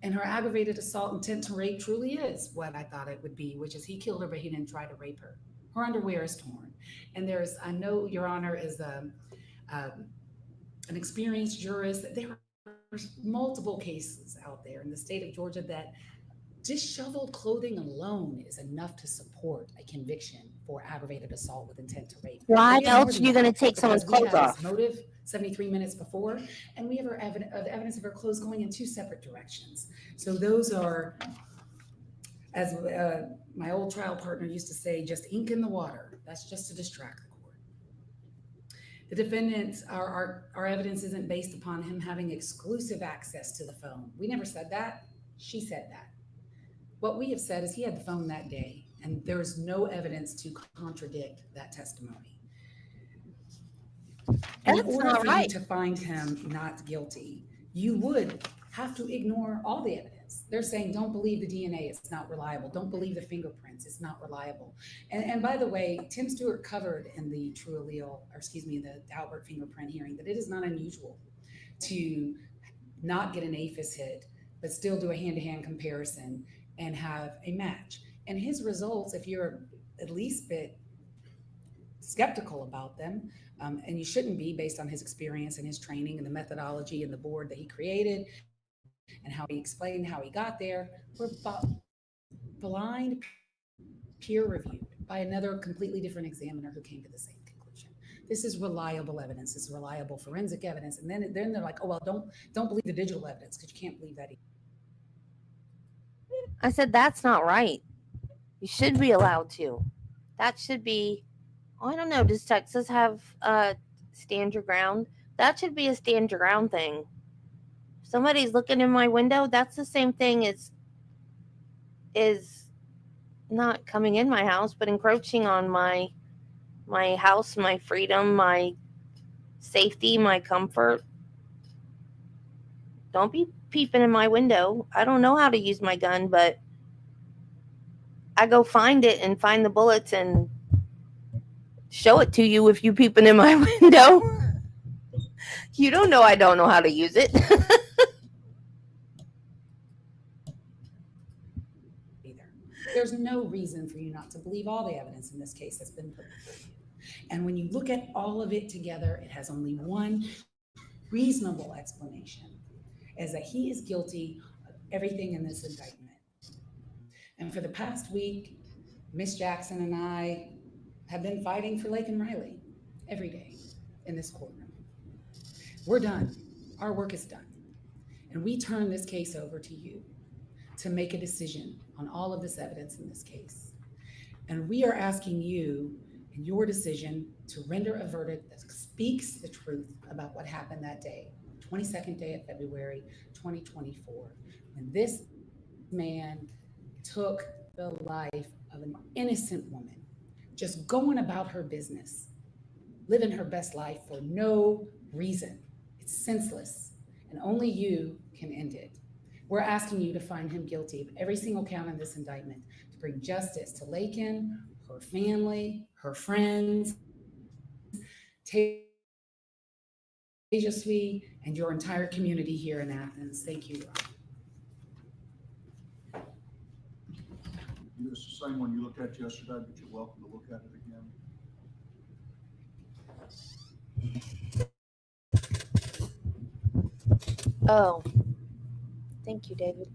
And her aggravated assault intent to rape truly is what I thought it would be, which is he killed her, but he didn't try to rape her. Her underwear is torn. And I know Your Honor is an experienced jurist. There are multiple cases out there in the state of Georgia that disheveled clothing alone is enough to support a conviction for aggravated assault with intent to rape. Why We have more else are than you that, going to take someone's because we clothes have off? his motive 73 minutes before, and we have her evidence of her clothes going in two separate directions. So those are, as my old trial partner used to say, just ink in the water. That's just to distract the court. The defendants, our evidence isn't based upon him having exclusive access to the phone. We never said that. She said that. What we have said is he had the phone that day, and there is no evidence to contradict that testimony. And in That's order not for right. you to find him not guilty, you would have to ignore all the evidence. They're saying, don't believe the DNA, it's not reliable. Don't believe the fingerprints, it's not reliable. And by the way, Tim Stewart covered in the the Albert fingerprint hearing that it is not unusual to not get an APHIS hit, but still do a hand-to-hand comparison and have a match. And his results, if you're at least a bit skeptical about them, and you shouldn't be based on his experience and his training and the methodology and the board that he created and how he explained how he got there, were blind peer reviewed by another completely different examiner who came to the same conclusion. This is reliable evidence. This is reliable forensic evidence. And then they're like, oh, well, don't believe the digital evidence because you can't believe that either. I said, that's not right. You should be allowed to. That should be, I don't know, does Texas have stand your ground? That should be a stand your ground thing. Somebody's looking in my window, that's the same thing as not coming in my house, but encroaching on my house, my freedom, my safety, my comfort. Don't be peeping in my window. I don't know how to use my gun, but I go find it and find the bullets and show it to you if you peeping in my window. You don't know I don't know how to use it. There's no reason for you not to believe all the evidence in this case that's been put before you. And when you look at all of it together, it has only one reasonable explanation, is that he is guilty of everything in this indictment. And for the past week, Miss Jackson and I have been fighting for Laken Riley every day in this courtroom. We're done. Our work is done. And we turn this case over to you to make a decision on all of this evidence in this case. And we are asking you in your decision to render a verdict that speaks the truth about what happened that day, 22nd day of February, 2024, when this man took the life of an innocent woman, just going about her business, living her best life for no reason. It's senseless, and only you can end it. We're asking you to find him guilty of every single count in this indictment, to bring justice to Laken, her family, her friends, Tejasvi, and your entire community here in Athens. Thank you, Rob. It's the same one you looked at yesterday, but you're welcome to look at it again. Oh, thank you, David.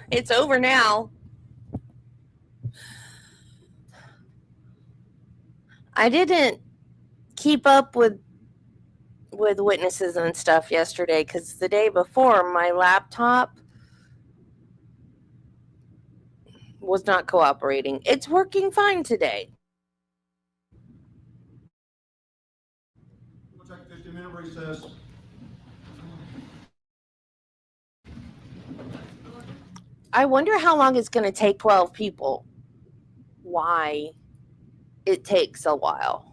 It's over now. I didn't keep up with witnesses and stuff yesterday because the day before my laptop was not cooperating. It's working fine today. We'll take 50-minute recess. I wonder how long it's going to take 12 people. Why it takes a while.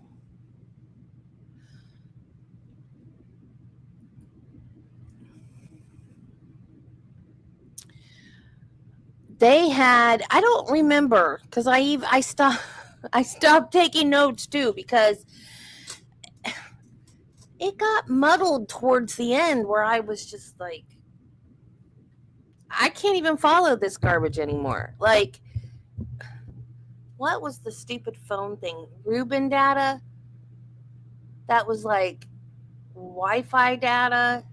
They had, I don't remember because I stopped taking notes too because it got muddled towards the end where I was just like, I can't even follow this garbage anymore. Like, what was the stupid phone thing? Reuben data? That was like Wi-Fi data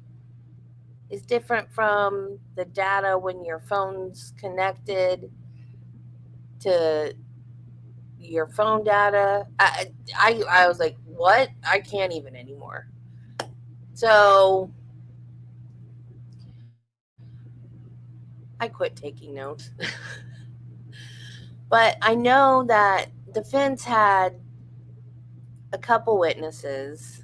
is different from the data when your phone's connected to your phone data. I was like, what? I can't even anymore. So I quit taking notes. But I know that defense had a couple witnesses.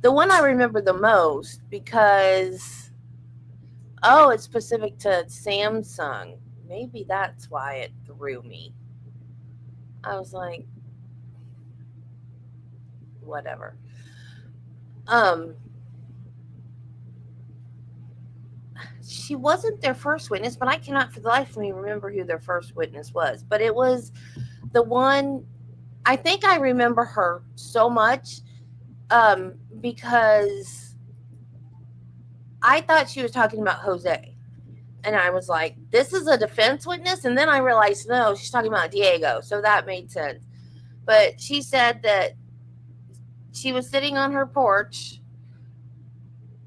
The one I remember the most because, it's specific to Samsung. Maybe that's why it threw me. I was like, whatever. She wasn't their first witness, but I cannot for the life of me remember who their first witness was. But it was the one, I think I remember her so much because I thought she was talking about Jose. And I was like, this is a defense witness? And then I realized, no, she's talking about Diego. So that made sense. But she said that she was sitting on her porch,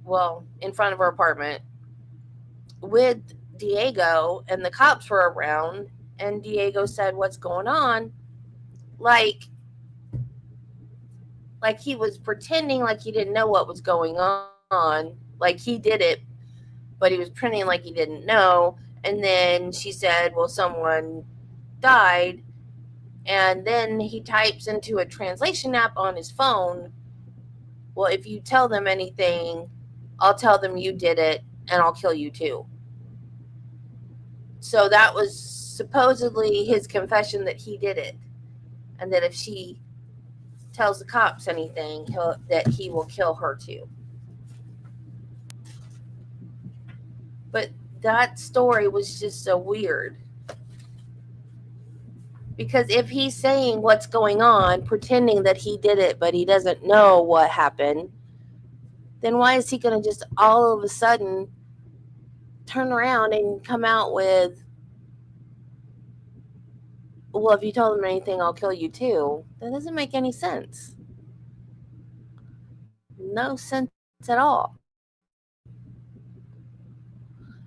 well, in front of her apartment, with Diego, and the cops were around. And Diego said, what's going on? Like he was pretending like he didn't know what was going on. Like he did it, but he was pretending like he didn't know. And then she said, well, someone died. And then he types into a translation app on his phone, well, if you tell them anything, I'll tell them you did it and I'll kill you too. So that was supposedly his confession that he did it. And that if she tells the cops anything, that he will kill her too. But that story was just so weird. Because if he's saying what's going on, pretending that he did it, but he doesn't know what happened, then why is he going to just all of a sudden turn around and come out with, well, if you tell them anything, I'll kill you too? That doesn't make any sense. No sense at all.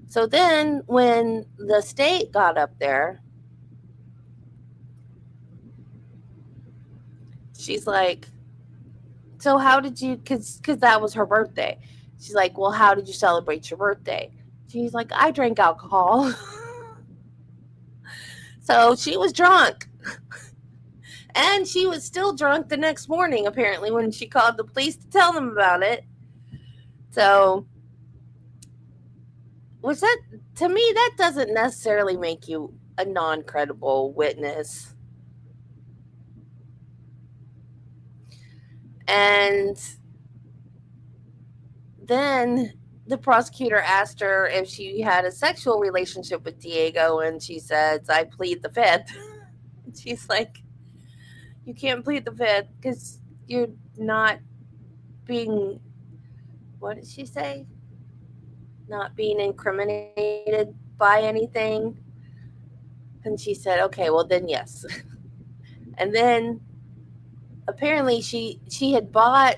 So then when the state got up there, she's like, so how did you, because that was her birthday. She's like, well, how did you celebrate your birthday? She's like, I drank alcohol. So she was drunk. And she was still drunk the next morning, apparently, when she called the police to tell them about it. So, was that, to me, that doesn't necessarily make you a non-credible witness. And then the prosecutor asked her if she had a sexual relationship with Diego, and she says, I plead the fifth. She's like, you can't plead the fifth because you're not being, what did she say? Not being incriminated by anything. And she said, okay, well then yes. And then apparently she had bought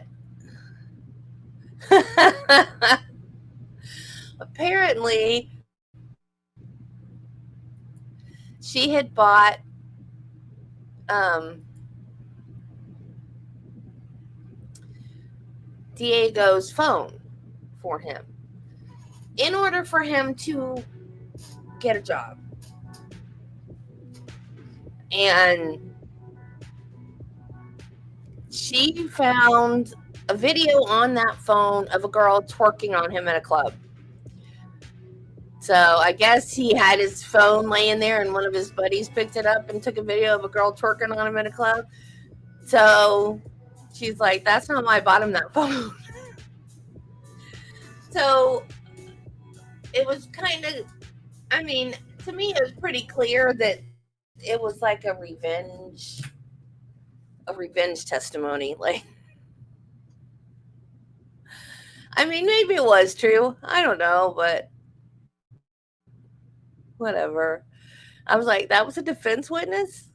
apparently she had bought Diego's phone for him in order for him to get a job. And she found a video on that phone of a girl twerking on him at a club. So I guess he had his phone laying there and one of his buddies picked it up and took a video of a girl twerking on him at a club. So she's like, that's not why I bought him that phone. So it was kind of, I mean, to me, it was pretty clear that it was like a revenge testimony. Like, I mean, maybe it was true. I don't know, but whatever. I was like, that was a defense witness?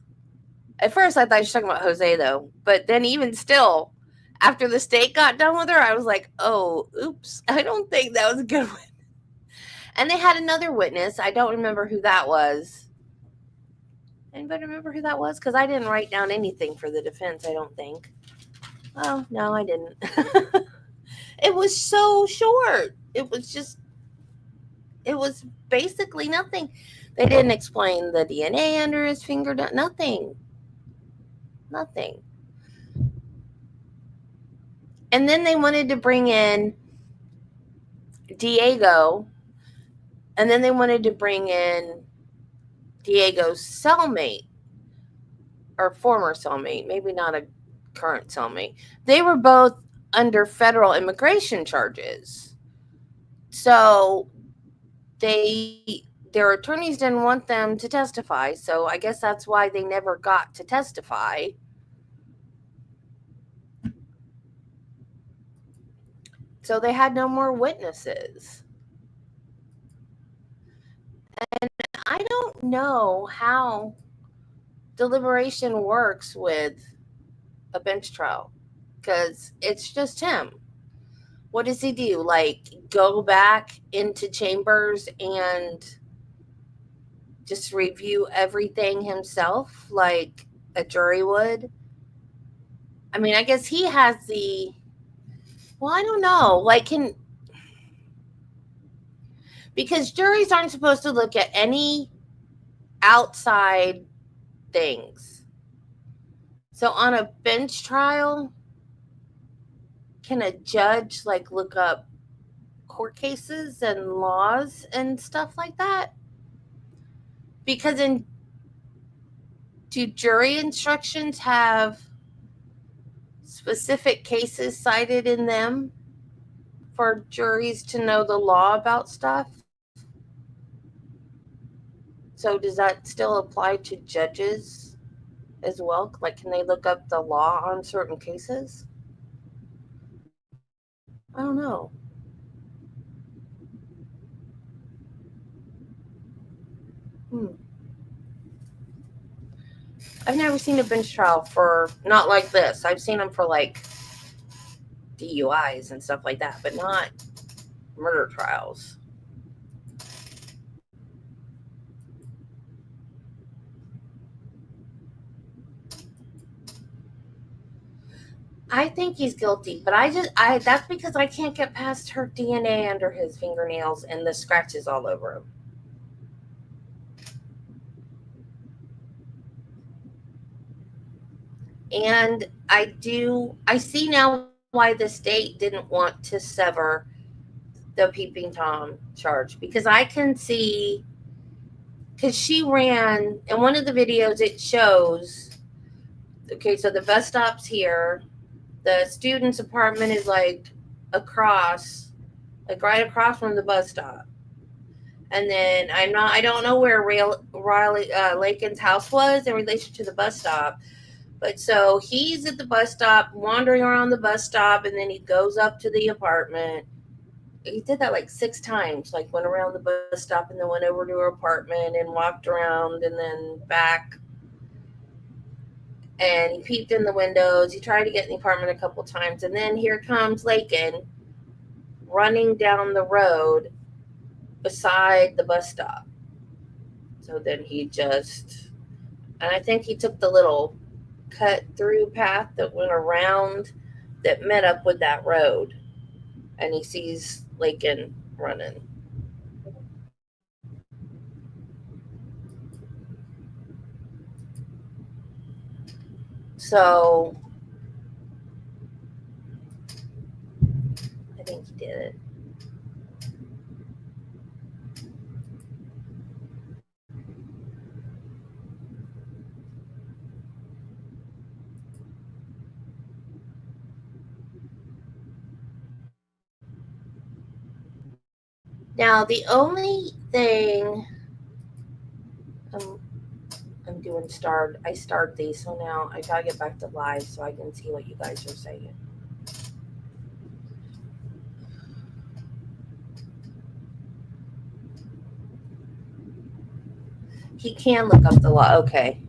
At first, I thought she was talking about Jose, though. But then even still, after the state got done with her, I was like, oh, oops. I don't think that was a good one. And they had another witness. I don't remember who that was. Anybody remember who that was? Because I didn't write down anything for the defense, I don't think. Oh, no, I didn't. It was so short. It was basically nothing. They didn't explain the DNA under his finger. Nothing. And then they wanted to bring in Diego. And then they wanted to bring in Diego's cellmate. Or former cellmate. Maybe not a current cellmate. They were both under federal immigration charges. So their attorneys didn't want them to testify. So I guess that's why they never got to testify. So they had no more witnesses. And I don't know how deliberation works with a bench trial because it's just him. What does he do? Like, go back into chambers and just review everything himself like a jury would? I mean, I guess he has well, I don't know. Like, because juries aren't supposed to look at any outside things. So on a bench trial, can a judge like look up court cases and laws and stuff like that? Because do jury instructions have specific cases cited in them for juries to know the law about stuff? So does that still apply to judges as well? Like, can they look up the law on certain cases? I don't know. I've never seen a bench trial for, not like this. I've seen them for like DUIs and stuff like that, but not murder trials. I think he's guilty, but that's because I can't get past her DNA under his fingernails and the scratches all over him. And I see now why the state didn't want to sever the peeping Tom charge, because I can see, because she ran in one of the videos, it shows, okay, so the bus stop's here, the student's apartment is like across, like right across from the bus stop. And then I don't know where Riley Laken's house was in relation to the bus stop. But so he's at the bus stop, wandering around the bus stop, and then he goes up to the apartment. He did that like 6 times, like went around the bus stop and then went over to her apartment and walked around and then back. And he peeped in the windows. He tried to get in the apartment a couple times. And then here comes Laken running down the road beside the bus stop. So then he and I think he took the little cut through path that went around that met up with that road, and he sees Laken running. So I think he did it. Now the only thing I'm doing I start these, so now I gotta get back to live so I can see what you guys are saying. He can look up the law. Okay.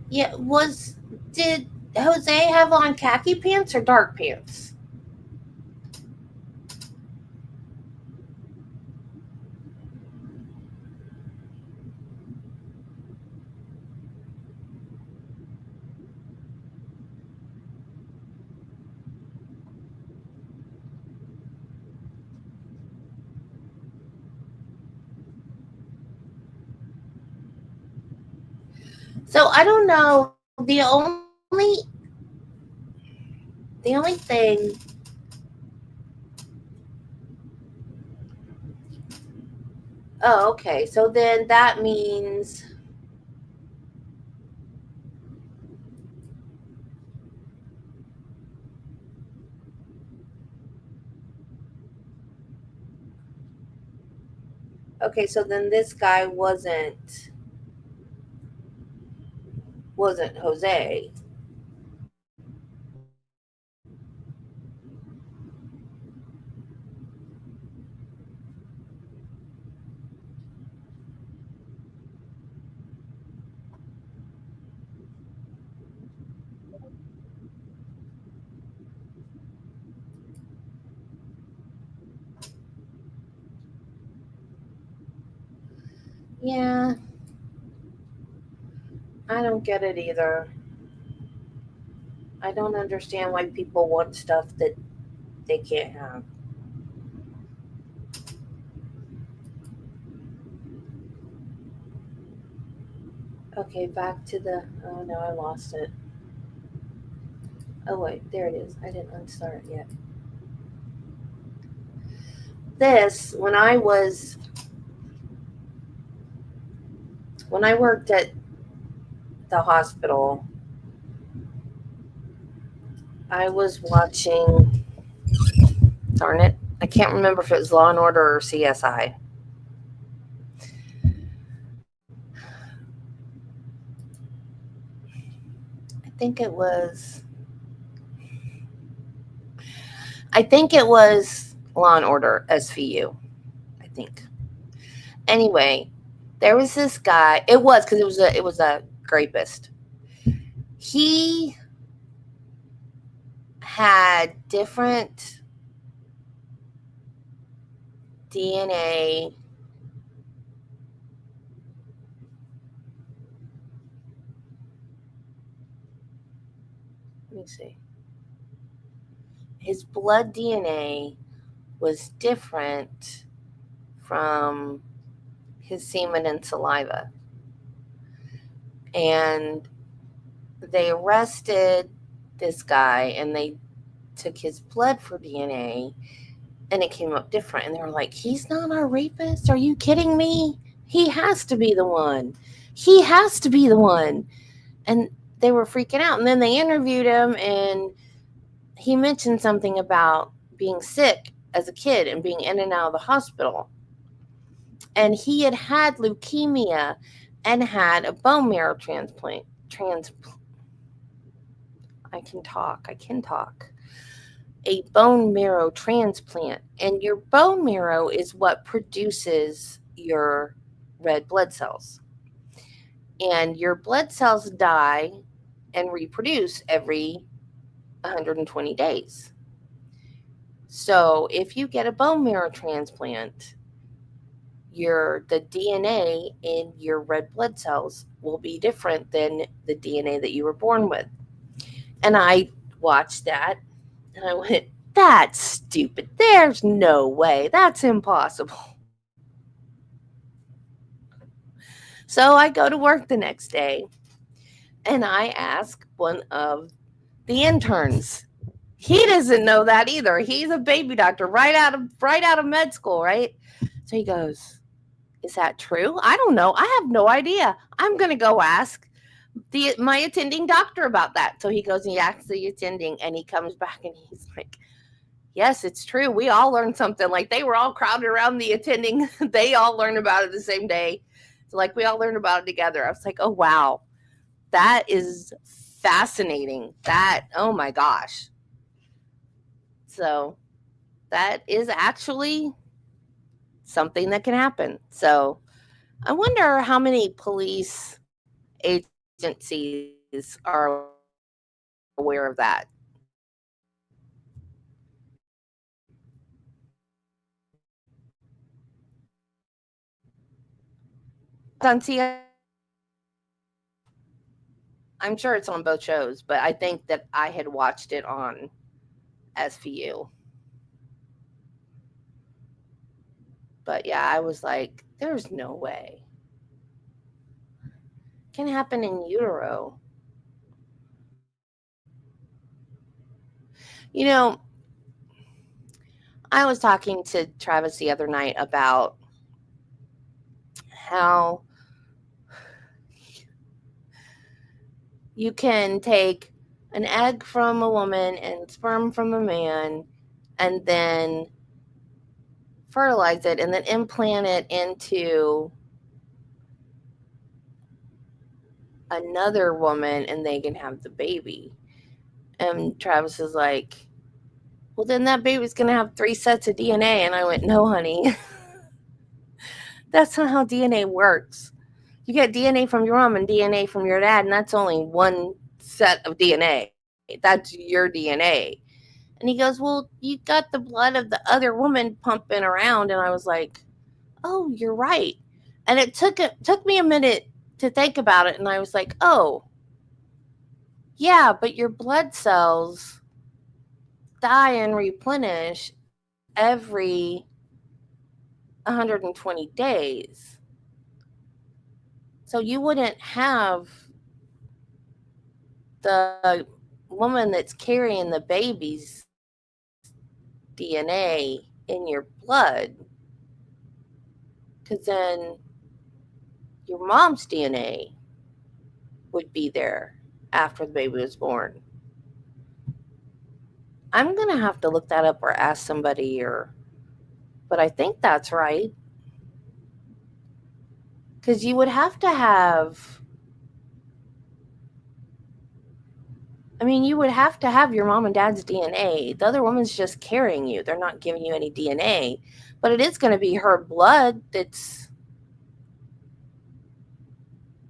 Yeah, did Jose have on khaki pants or dark pants? So I don't know. The only thing. Oh, okay. So then that means. Okay, so then this guy wasn't Jose. Yeah. I don't get it either. I don't understand why people want stuff that they can't have. Okay, back to the. Oh no, I lost it. Oh wait, there it is. I didn't unstart it yet. This, when I worked at the hospital, I was watching. Darn it, I can't remember if it was Law and Order or CSI. I think it was Law and Order SVU. I think. Anyway, there was this guy. It was because it was a rapist. He had different DNA. Let me see. His blood DNA was different from his semen and saliva. And they arrested this guy and they took his blood for DNA and it came up different. And they were like, he's not our rapist? Are you kidding me? He has to be the one. He has to be the one. And they were freaking out. And then they interviewed him and he mentioned something about being sick as a kid and being in and out of the hospital. And he had leukemia and had a bone marrow transplant. I can talk. A bone marrow transplant. And your bone marrow is what produces your red blood cells. And your blood cells die and reproduce every 120 days. So if you get a bone marrow transplant, the DNA in your red blood cells will be different than the DNA that you were born with. And I watched that and I went, that's stupid. There's no way. That's impossible. So I go to work the next day and I ask one of the interns. He doesn't know that either. He's a baby doctor right out of med school, right? So he goes, "Is that true? I don't know. I have no idea. I'm going to go ask my attending doctor about that." So he goes and he asks the attending and he comes back and he's like, "Yes, it's true. We all learned something." Like they were all crowded around the attending. They all learned about it the same day. So like we all learned about it together. I was like, "Oh wow. That is fascinating. Oh my gosh." So that is actually something that can happen. So I wonder how many police agencies are aware of that. On CSI, I'm sure it's on both shows, but I think that I had watched it on SVU. But yeah, I was like, there's no way. It can happen in utero. You know, I was talking to Travis the other night about how you can take an egg from a woman and sperm from a man and then fertilize it and then implant it into another woman and they can have the baby. And Travis is like, well, then that baby's going to have 3 sets of DNA. And I went, no, honey. That's not how DNA works. You get DNA from your mom and DNA from your dad, and that's only one set of DNA. That's your DNA. And he goes, well, you got the blood of the other woman pumping around. And I was like, oh, you're right. And it took me a minute to think about it. And I was like, oh, yeah, but your blood cells die and replenish every 120 days. So you wouldn't have the woman that's carrying the baby's DNA in your blood, because then your mom's DNA would be there after the baby was born. I'm going to have to look that up or ask somebody, but I think that's right. Because you would have to have, you would have to have your mom and dad's DNA. The other woman's just carrying you. They're not giving you any DNA, but it is going to be her blood that's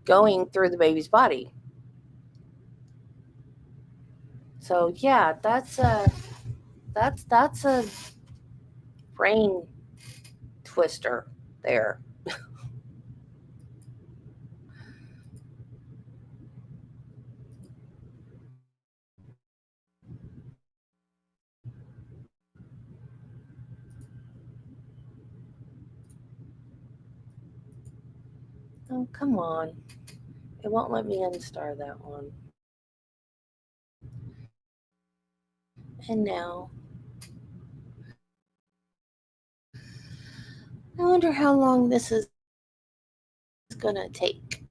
going through the baby's body. So yeah, that's a brain twister there. Oh, come on. It won't let me unstar that one. And now, I wonder how long this is going to take.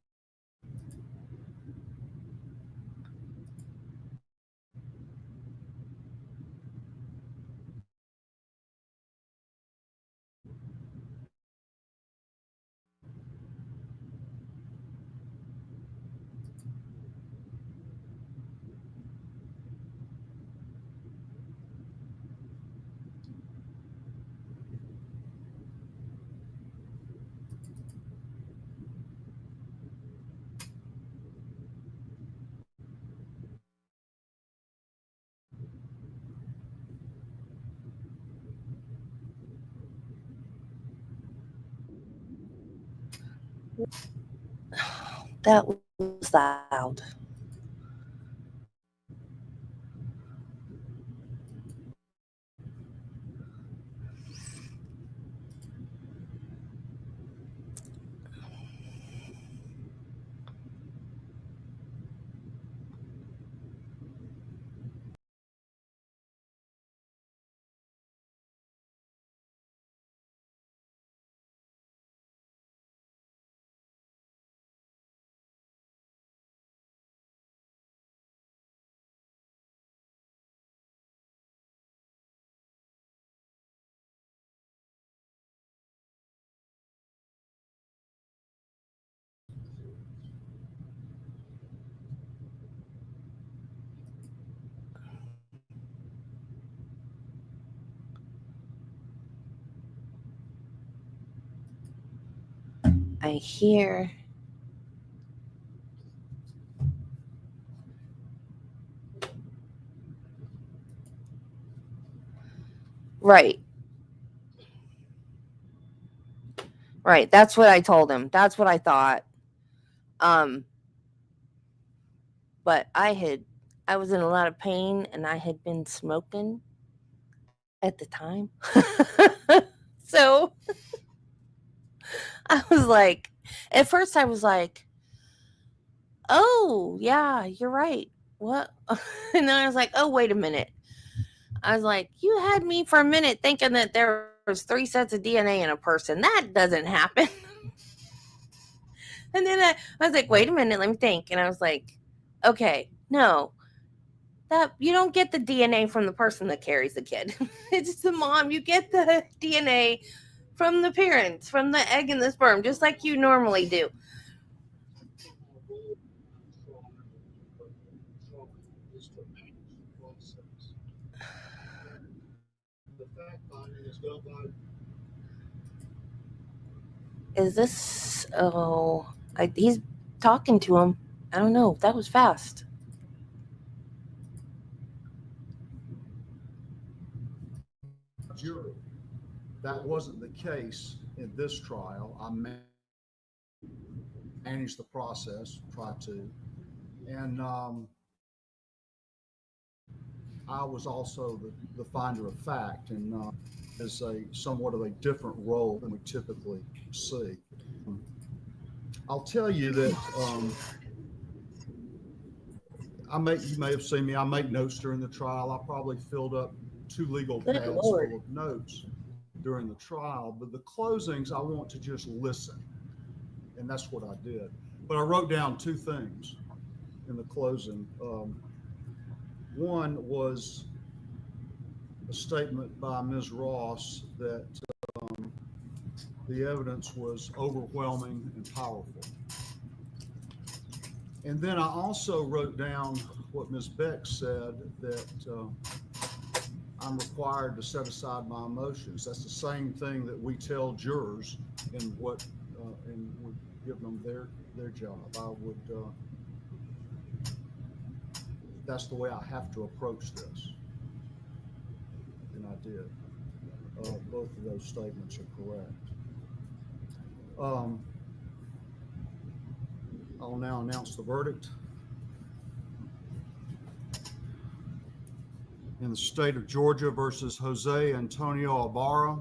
That was loud. I hear. Right. Right. That's what I told him. That's what I thought. But I was in a lot of pain and I had been smoking at the time. So I was like, at first I was like, oh, yeah, you're right. What? And then I was like, oh, wait a minute. I was like, you had me for a minute thinking that there was 3 sets of DNA in a person. That doesn't happen. And then I was like, wait a minute, let me think. And I was like, okay, no, that you don't get the DNA from the person that carries the kid. It's the mom. You get the DNA from the parents, from the egg and the sperm, just like you normally do. Is this? Oh, he's talking to him. I don't know. That was fast. Jury. That wasn't the case in this trial. I managed the process, tried to, and I was also the finder of fact, and is a somewhat of a different role than we typically see. I'll tell you that you may have seen me. I make notes during the trial. I probably filled up 2 legal Good pads Lord. full of notes during the trial. But the closings, I want to just listen, and that's what I did. But I wrote down 2 things in the closing. One was a statement by Ms. Ross that the evidence was overwhelming and powerful. And then I also wrote down what Ms. Beck said, that I'm required to set aside my emotions. That's the same thing that we tell jurors in what and we give them their job. I would that's the way I have to approach this, and I did. Both of those statements are correct. I'll now announce the verdict. In the state of Georgia versus Jose Antonio Ibarra,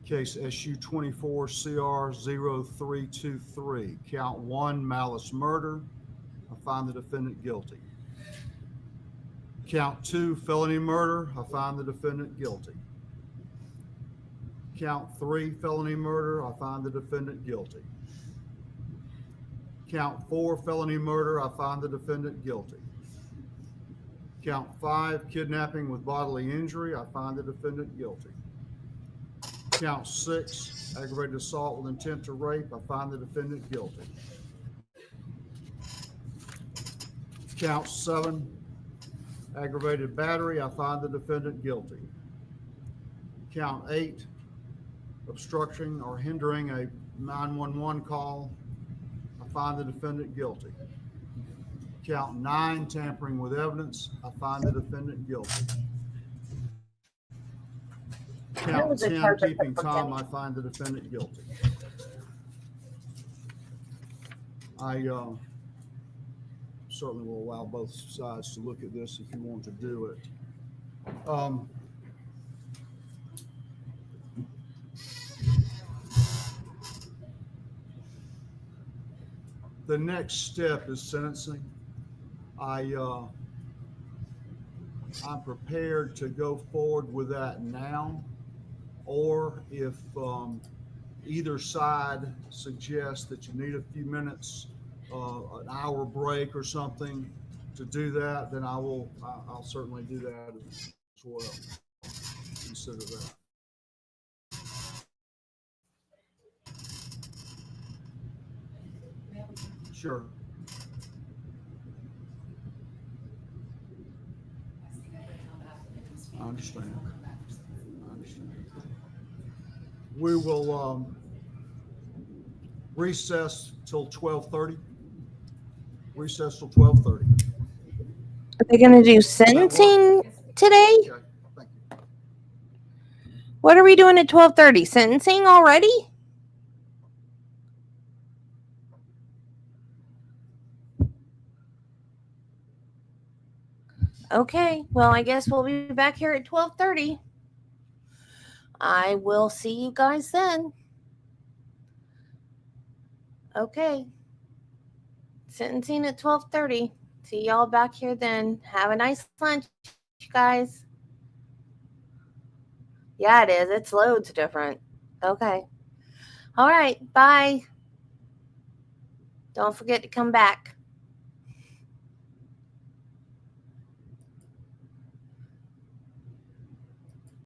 case SU 24 CR 0323, count 1, malice murder. I find the defendant guilty. Count 2, felony murder. I find the defendant guilty. Count 3, felony murder. I find the defendant guilty. Count 4, felony murder. I find the defendant guilty. Count 5, kidnapping with bodily injury. I find the defendant guilty. Count 6, aggravated assault with intent to rape. I find the defendant guilty. Count 7, aggravated battery. I find the defendant guilty. Count 8, obstructing or hindering a 911 call. I find the defendant guilty. Count 9, tampering with evidence. I find the defendant guilty. Count 10, keeping calm. I find the defendant guilty. I certainly will allow both sides to look at this if you want to do it. The next step is sentencing. I'm prepared to go forward with that now, or if either side suggests that you need a few minutes, an hour break or something to do that, then I'll certainly do that as well. Consider that. Sure. I understand. We will recess till 12:30. Recess till 12:30. Are they going to do sentencing today? Okay, thank you. What are we doing at 12:30? Sentencing already? Okay, well, I guess we'll be back here at 12:30. I will see you guys then. Okay. Sentencing at 12:30. See y'all back here then. Have a nice lunch, guys. Yeah, it is. It's loads different. Okay. All right. Bye. Don't forget to come back.